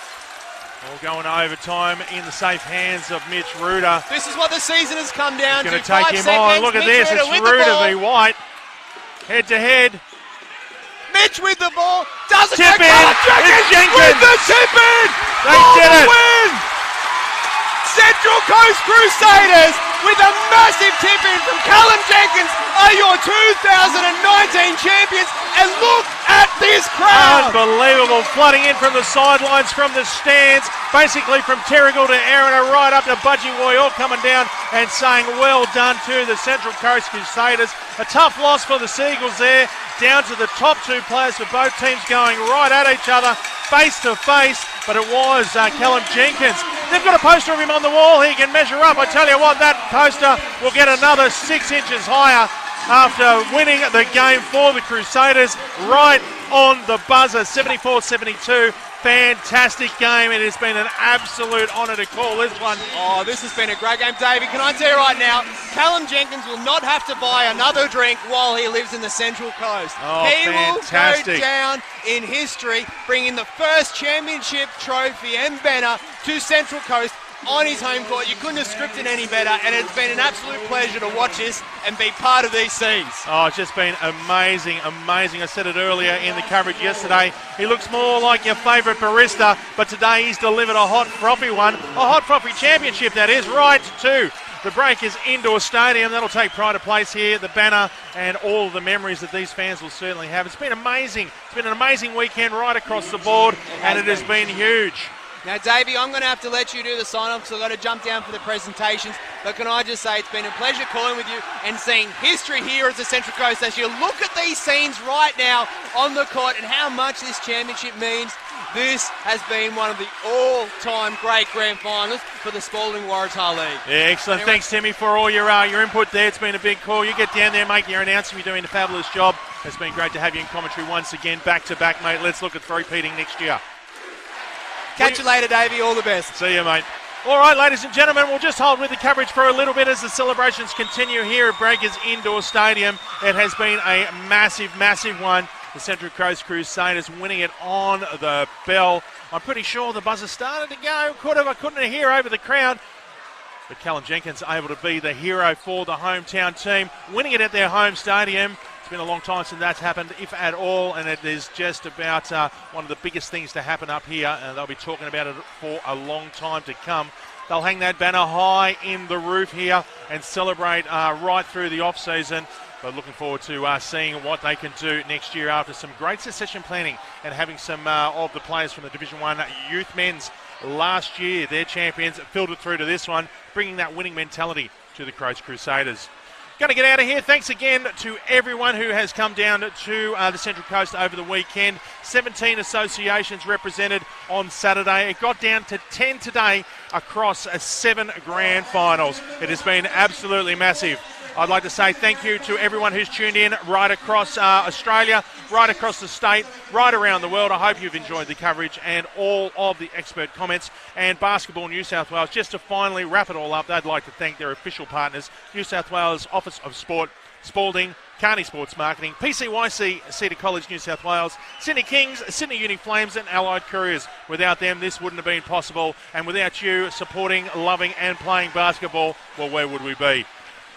All going to overtime in the safe hands of Mitch Ruder. This is what the season has come down to. He's going to take him on. Look at this. It's Ruder v. White. Head to head. Mitch with the ball. Doesn't tip in. It's Jenkins. With the tip in. They did it. Win. Central Coast Crusaders with a massive tip in from Callum Jenkins are your 2019 champions. And look at this crowd. Unbelievable. Flooding in from the sidelines, from the stands, basically from Terrigal to Erina, right up to Budgie Roy, all coming down and saying well done to the Central Coast Crusaders. A tough loss for the Sea Eagles there, down to the top 2 players for both teams going right at each other, face to face, but it was Callum Jenkins. They've got a poster of him on the wall. He can measure up. I tell you what, that poster will get another 6 inches higher after winning the game for the Crusaders right on the buzzer, 74-72. Fantastic game. It has been an absolute honour to call this one. Oh, this has been a great game, Davey. Can I tell you right now, Callum Jenkins will not have to buy another drink while he lives in the Central Coast. Oh, he fantastic. will go down in history, bringing the first championship trophy and banner to Central Coast on his home court. You couldn't have scripted any better, and it's been an absolute pleasure to watch this and be part of these scenes. Oh, it's just been amazing. I said it earlier in the coverage yesterday. He looks more like your favourite barista, but today he's delivered a hot frothy one, a hot frothy championship that is, right to the Breakers Indoor Stadium. That'll take pride of place here, the banner and all the memories that these fans will certainly have. It's been amazing. It's been an amazing weekend right across the board, and it has been huge. Now, Davey, I'm going to have to let you do the sign-off because I've got to jump down for the presentations. But can I just say it's been a pleasure calling with you and seeing history here at the Central Coast as you look at these scenes right now on the court and how much this championship means. This has been one of the all-time great grand finals for the Spalding Waratah League. Yeah, excellent. Anyway, thanks, Timmy, for all your input there. It's been a big call. You get down there, make your announcement. You're doing a fabulous job. It's been great to have you in commentary once again, back-to-back, mate. Let's look at three-peating next year. Catch you later, Davey. All the best. See you, mate. All right, ladies and gentlemen, we'll just hold with the coverage for a little bit as the celebrations continue here at Breakers Indoor Stadium. It has been a massive, massive one. The Central Coast Crusaders winning it on the bell. I'm pretty sure the buzzer started to go. I couldn't hear over the crowd. But Callum Jenkins able to be the hero for the hometown team, winning it at their home stadium. It's been a long time since that's happened, if at all, and it is just about one of the biggest things to happen up here, and they'll be talking about it for a long time to come. They'll hang that banner high in the roof here and celebrate right through the off-season. But looking forward to seeing what they can do next year after some great succession planning and having some of the players from the Division 1 Youth Men's last year, their champions, filtered through to this one, bringing that winning mentality to the Coast Crusaders. Going to get out of here. Thanks again to everyone who has come down to the Central Coast over the weekend. 17 associations represented on Saturday. It got down to 10 today across 7 grand finals. It has been absolutely massive. I'd like to say thank you to everyone who's tuned in right across Australia, right across the state, right around the world. I hope you've enjoyed the coverage and all of the expert comments. And Basketball New South Wales, just to finally wrap it all up, they'd like to thank their official partners, New South Wales Office of Sport, Spalding, Carney Sports Marketing, PCYC, Cedar College, New South Wales, Sydney Kings, Sydney Uni Flames and Allied Couriers. Without them, this wouldn't have been possible. And without you supporting, loving and playing basketball, well, where would we be?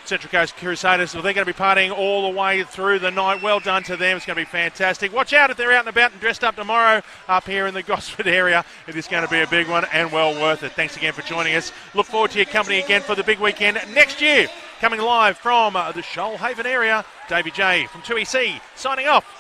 Central Coast Crusaders, well, they're going to be partying all the way through the night. Well done to them. It's going to be fantastic. Watch out if they're out and about and dressed up tomorrow up here in the Gosford area. It is going to be a big one and well worth it. Thanks again for joining us. Look forward to your company again for the big weekend next year. Coming live from the Shoalhaven area, Davey J from 2EC signing off.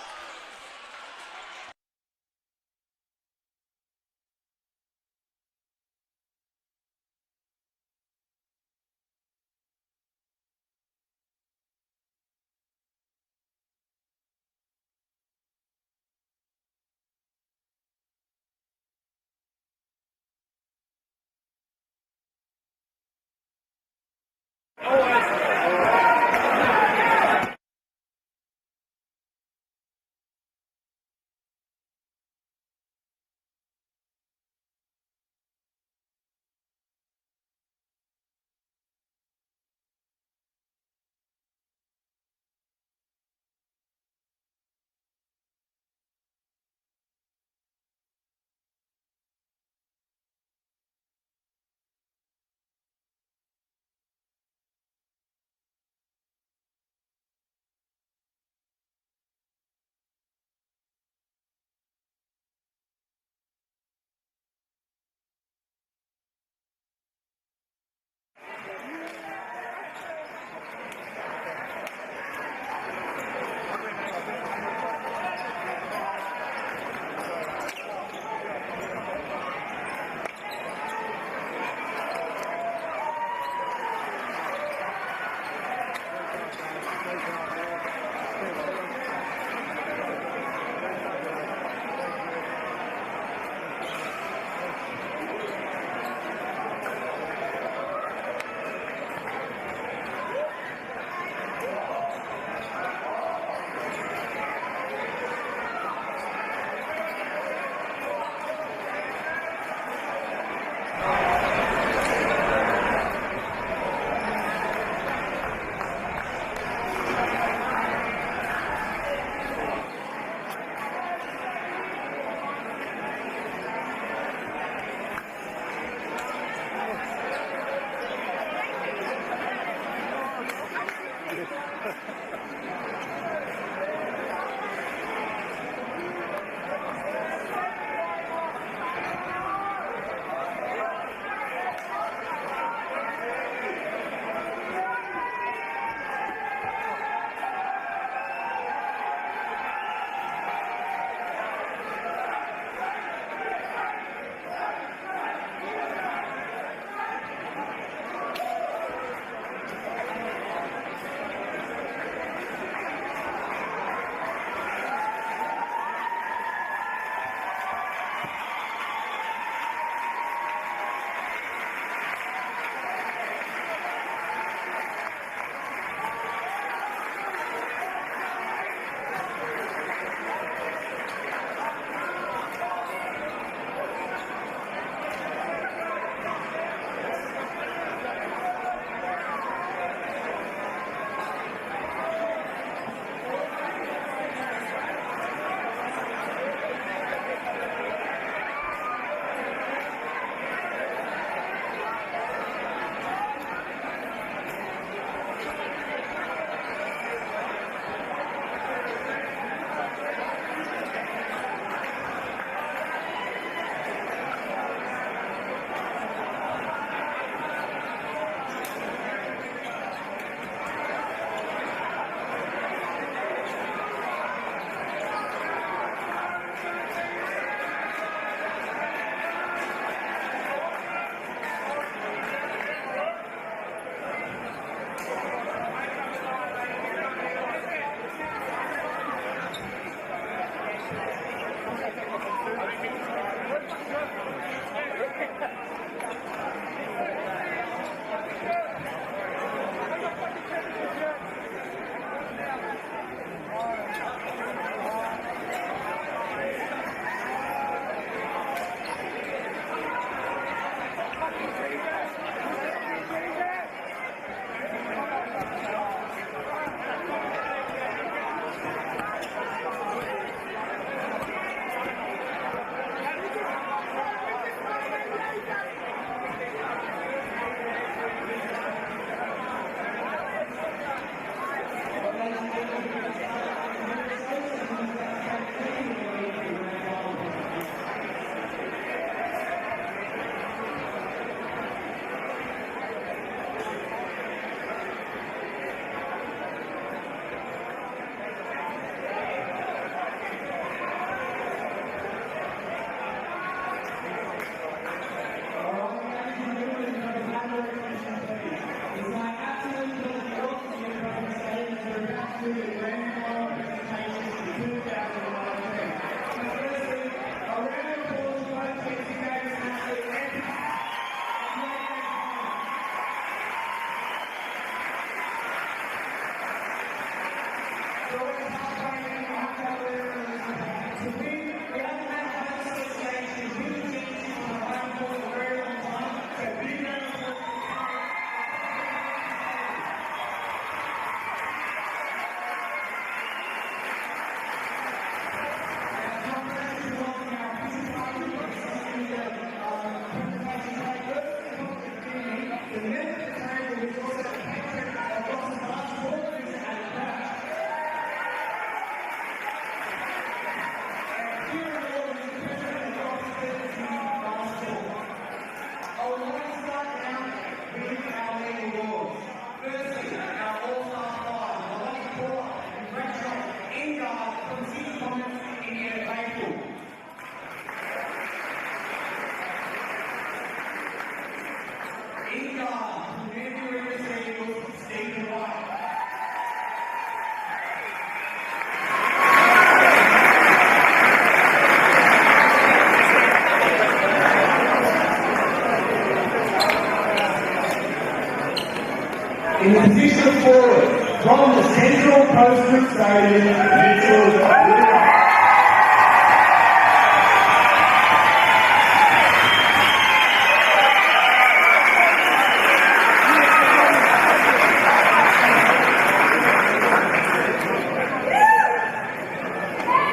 In the position forward from the Central Coast Crusaders,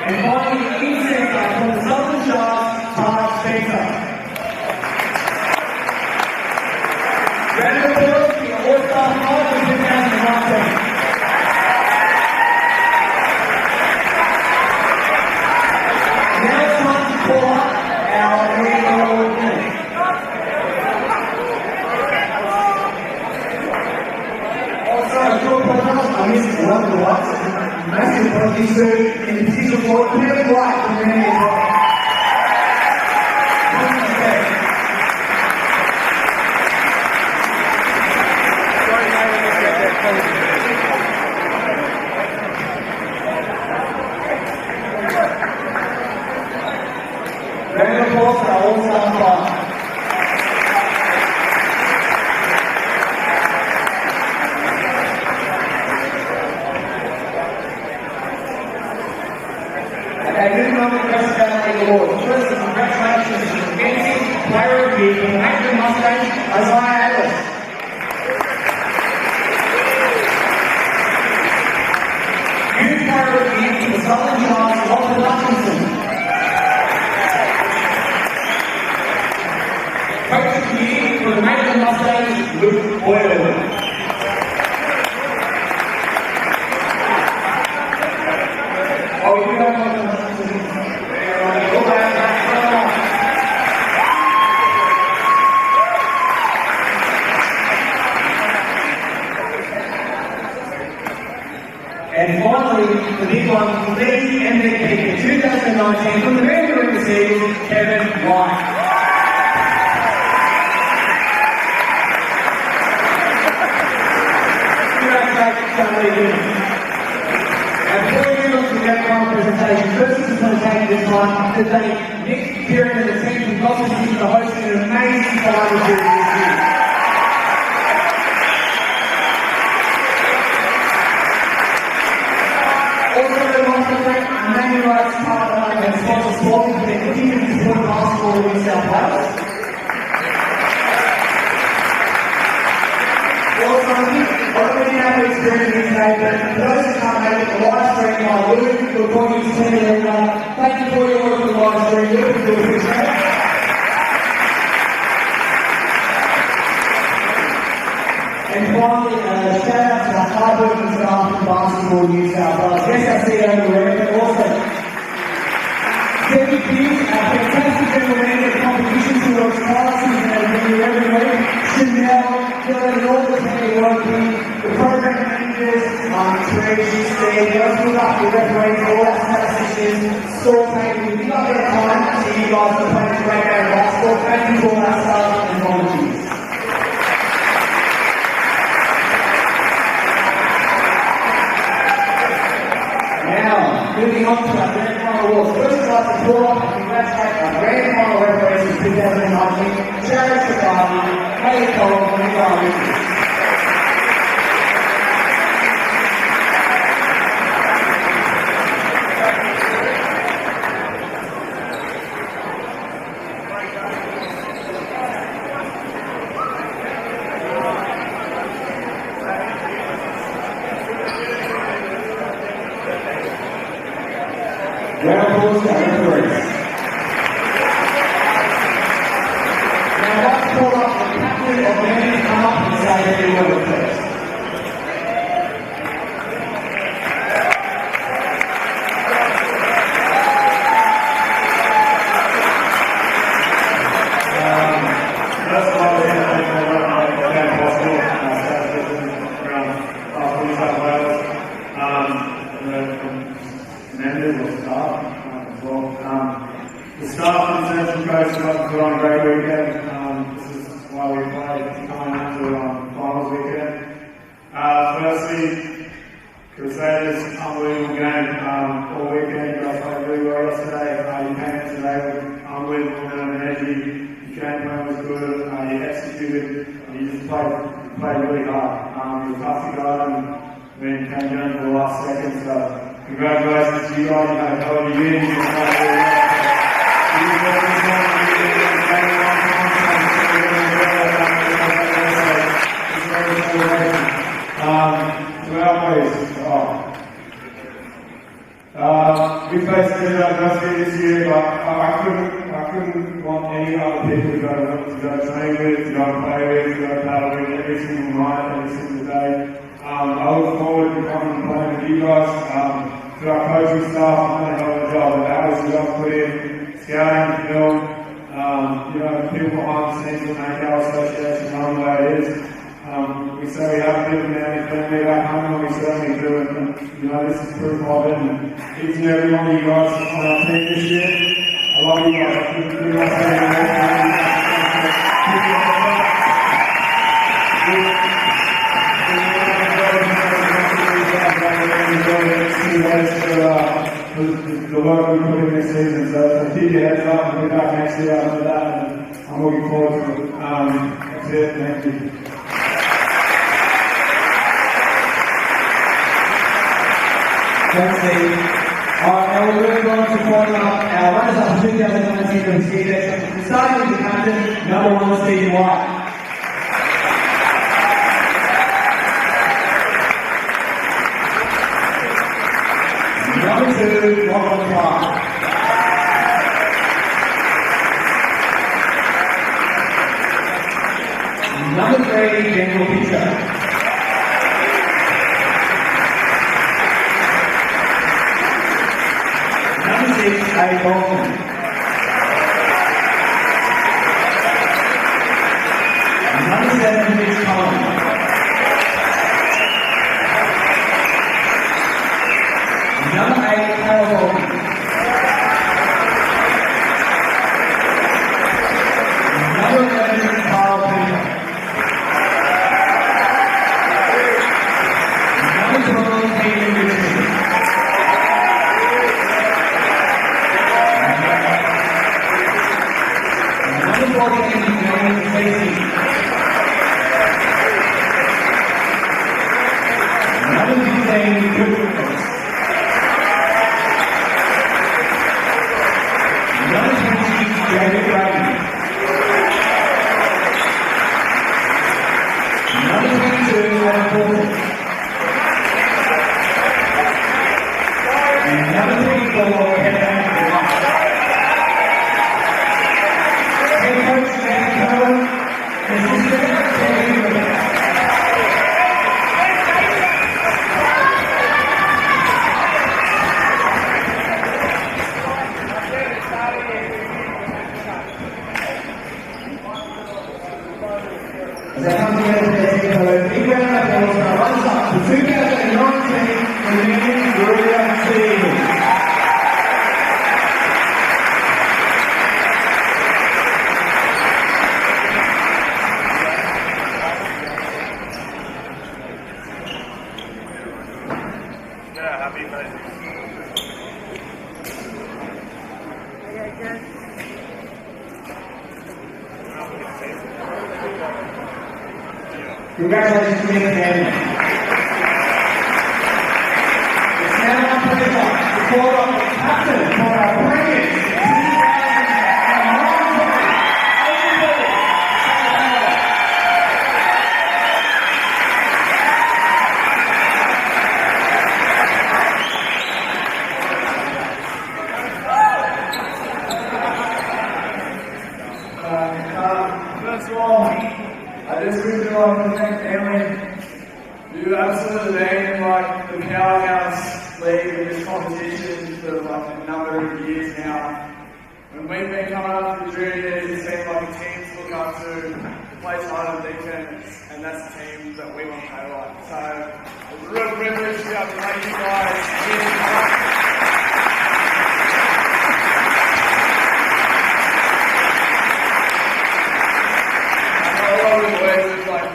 and finally the in-centre from the Southern Sharks, Mark Spencer. Round of applause for the All-Star Final of 2019. Now it's time to call up our regional team. Also, I do apologize, I missed one of the lights. Massive apologies to in the position for Peter White from the Manly Warringah. Round of applause for our All-Star Final. Okay, moving on to the Coast League Awards. First, congratulations to the Defensive Player of the Year from the Maitland Mustangs, Isaiah Atlas. Youth Player of the Year from the Southern Sharks, Robert Hutchinson. Coach of the Year for the Maitland Mustangs, Luke Boyle. Oh, you don't know the and finally, the big one, the league MVP for 2019 from the Manly Warringah Sea Eagles, Kevin White. And before we move on to the outcome presentation, first is going to take this time to thank Nick, Kieran and the team from Gospel City for hosting an amazing final series this year. Also, we want to thank Manly Rights Partner and sponsor Spalding for their continued support of basketball in New South Wales. Also, already have experience in today, but for those who can't make it, the live stream by Luke, we'll call you to send it around. Thank you for your work for the live stream. Luke, we'll appreciate it. And finally, shout out to our hard-working staff from Basketball New South Wales. Yes, I see over there, but also Debbie Hughes, our fantastic general manager of competitions who works policies and everything every week. Chanel, Dylan, and all the team working, the program managers, Tracy, Steve, those who look after the referees, all our statisticians, store taking. We've got their time to see you guys are playing a great game of basketball. Thank you to all our staff and volunteers. Now, moving on to our Grand Final Awards. First, I'd like to call up and congratulate our Grand Final referees in 2019, Jared Shafari, Haley Cole, and Guy Richards. Round of applause to our referees. Now let's call up the captain of Manly to come up and say a few words, please. The staff from Central Coast have put on a great weekend. This is why we played coming out to finals weekend. Firstly, Crusaders, unbelievable game all weekend. You guys played really well yesterday. You came in today with unbelievable amount of energy. Your game plan was good. You executed. You just played really hard. You were tough to go and then came down to the last second. So congratulations to you guys. You had a hell of a year. You played really well. We faced adversity this year, but I couldn't want any other people to go train with, to go play with, to go paddle with every single night, every single day. I look forward to coming and playing with you guys. To our coaching staff, I've done a hell of a job. The hours you guys put in, scouting, film, people behind the scenes will make our association run the way it is. We say we have a bit of an family back home, and we certainly do it. And, this is proof of it. And each and every one of you guys on our team this year, I love you guys. The work we put in this season, so keep your heads up and be back next year after that, and I'm looking forward to it. That's it, thank you. Thanks, Steve. Alright, now we're moving on to calling up our runners-up 2019 from Ski Deck. Starting with the captain, number 1, Stephen White. Number 2, Robert Clark. Number 3, Daniel Peter. Number 6, Harry Bolton. Number 7, Mitch Collins. Number 8, Carol Bolton. Number 11, Carl Peter. Number 12, Peter Richardson. Number 14, Melanie Stacey. Number 15, Cooper. Number 20, David Brady. Number 22, Adam Porter. And number 24, Kevin White. Head coach Dan Cohen, assistant Kevin White. As I come together for their team code, big round of applause for our runners-up for 2019 Manly Warringah Sea Eagles. Congratulations to me and family. It's now my pleasure to call up the captain for our brilliant 2019 the Powerhouse League and this competition for like a number of years now. When we've been coming up to the juniors, it seems like a team to look up to, the place hard on defense, and that's the team that we want to play like. So it's a real privilege to be able to play you guys here tonight.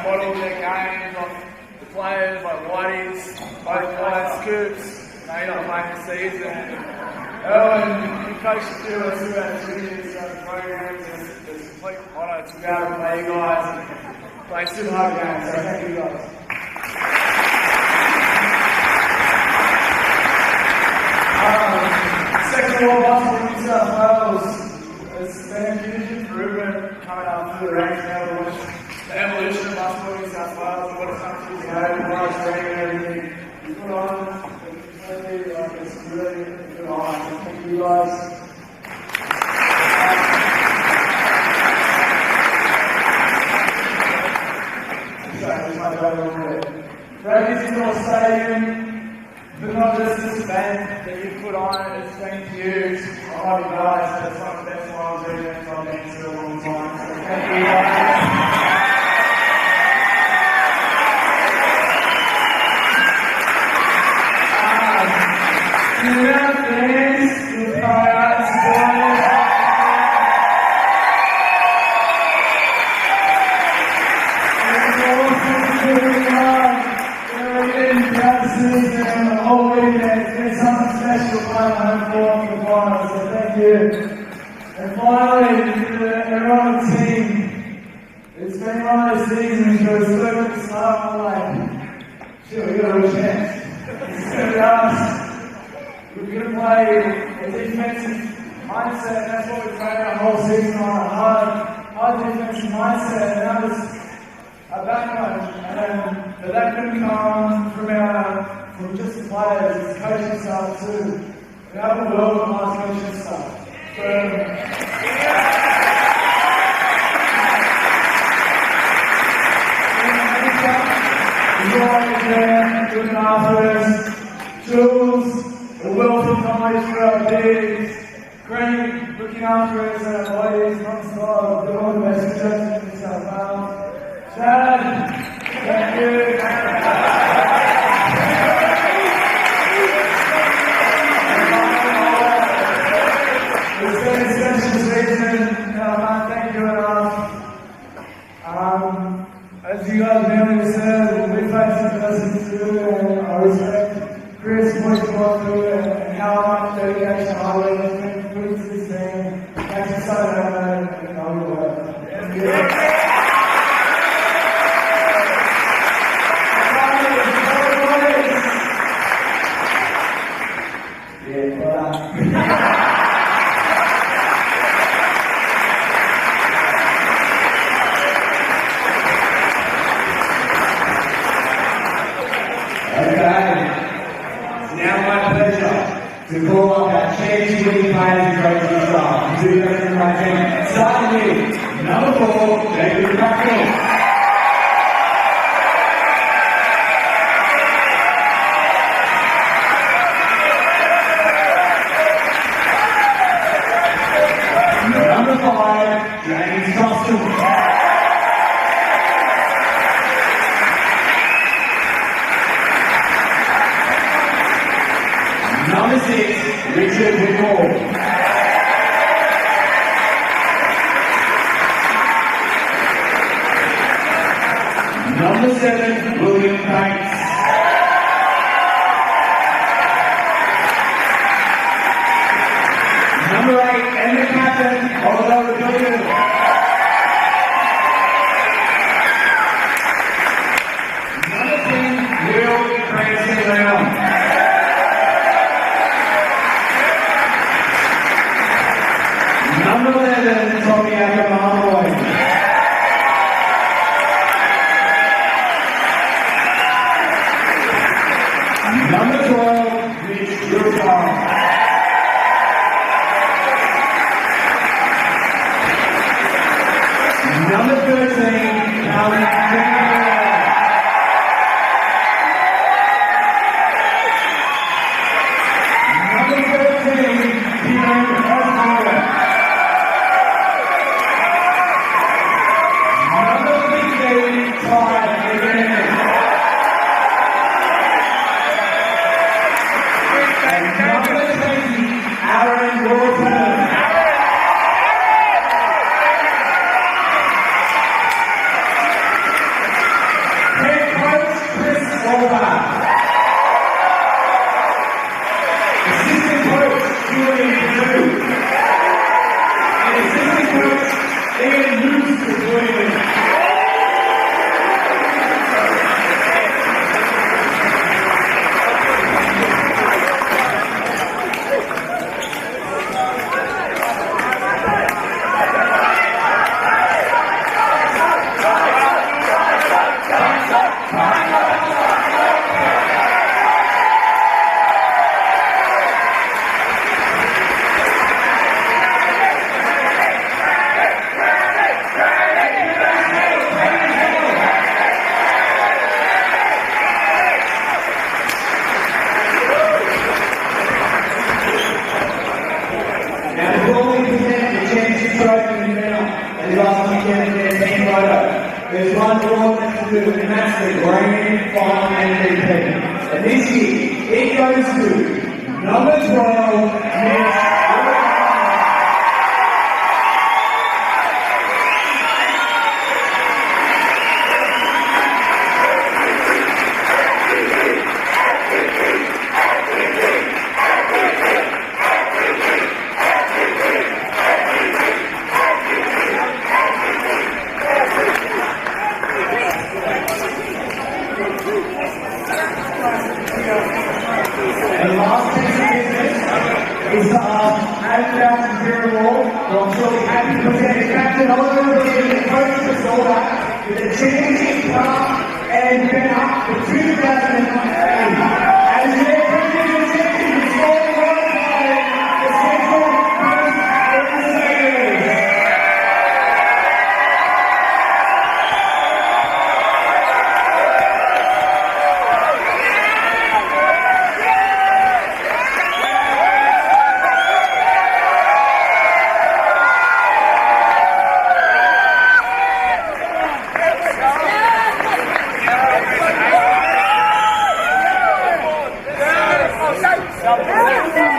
Modeled their games off the players like Whiteys, both players, Scoops, they not playing the season. And you coach the us through our juniors programs, it's a complete honour to be able to play you guys and play super hard games, so thank you guys. Second World Basketball New South Wales, it's been a huge improvement coming up through the ranks now. The evolution of basketball in South Wales, what it's done to the game, large training and everything. You put on, it's really good on. Thank you guys. Rugby's Indoor Stadium, but not just this event that you put on, it's been huge. I love you guys, it's one of the best times I've been to a long time. So thank you guys. And finally, everyone on the team, it's been one of those seasons where it's looked at the start and I'm like, shit, we've got a real chance. It's going to be us. We're going to play a defensive mindset, and that's what we've trained our whole season on, a hard defensive mindset, and that was our backbone. But that couldn't come from just the players, it's coaching staff too. We have a world-class coaching staff. Looking after us, Jules, a wealth of knowledge for our kids, Green, looking after us and our bodies, non-stop, doing all the best suggestions in South Wales. Chad, thank you. It's been a special season, and I can't thank you enough. As you guys merely said, we've had some lessons too, and I respect Chris, what you've gone through, and how much dedication I work has been put into this team. Thank you so much, and I will work. To call up our change winning players and coaches as well. To do the rest of my team. Starting with number 4, David Cracknell. Number 5, James Costin. Number 6, Richard Whitmore. Number 7, William Banks. Number 8, and the captain, Oliver Williams. Number 10, Will Cranston Brown. And number 20, Aaron Wilson. Head coach, Chris Olbach. Assistant coach, Julian Perdue. And assistant coach, Ian Luce is joining us. There's one more left to do, and that's the grand final MVP. And this year, it goes to number 12, Mitch. And the last piece of business is to ask Adam Wall, who I'm sure we happy to present his captain over the league and coach for Solda with the championship cup and banner for 2019. As their president champion, Spalding Waratah League, the Central Coast Crusaders. Go!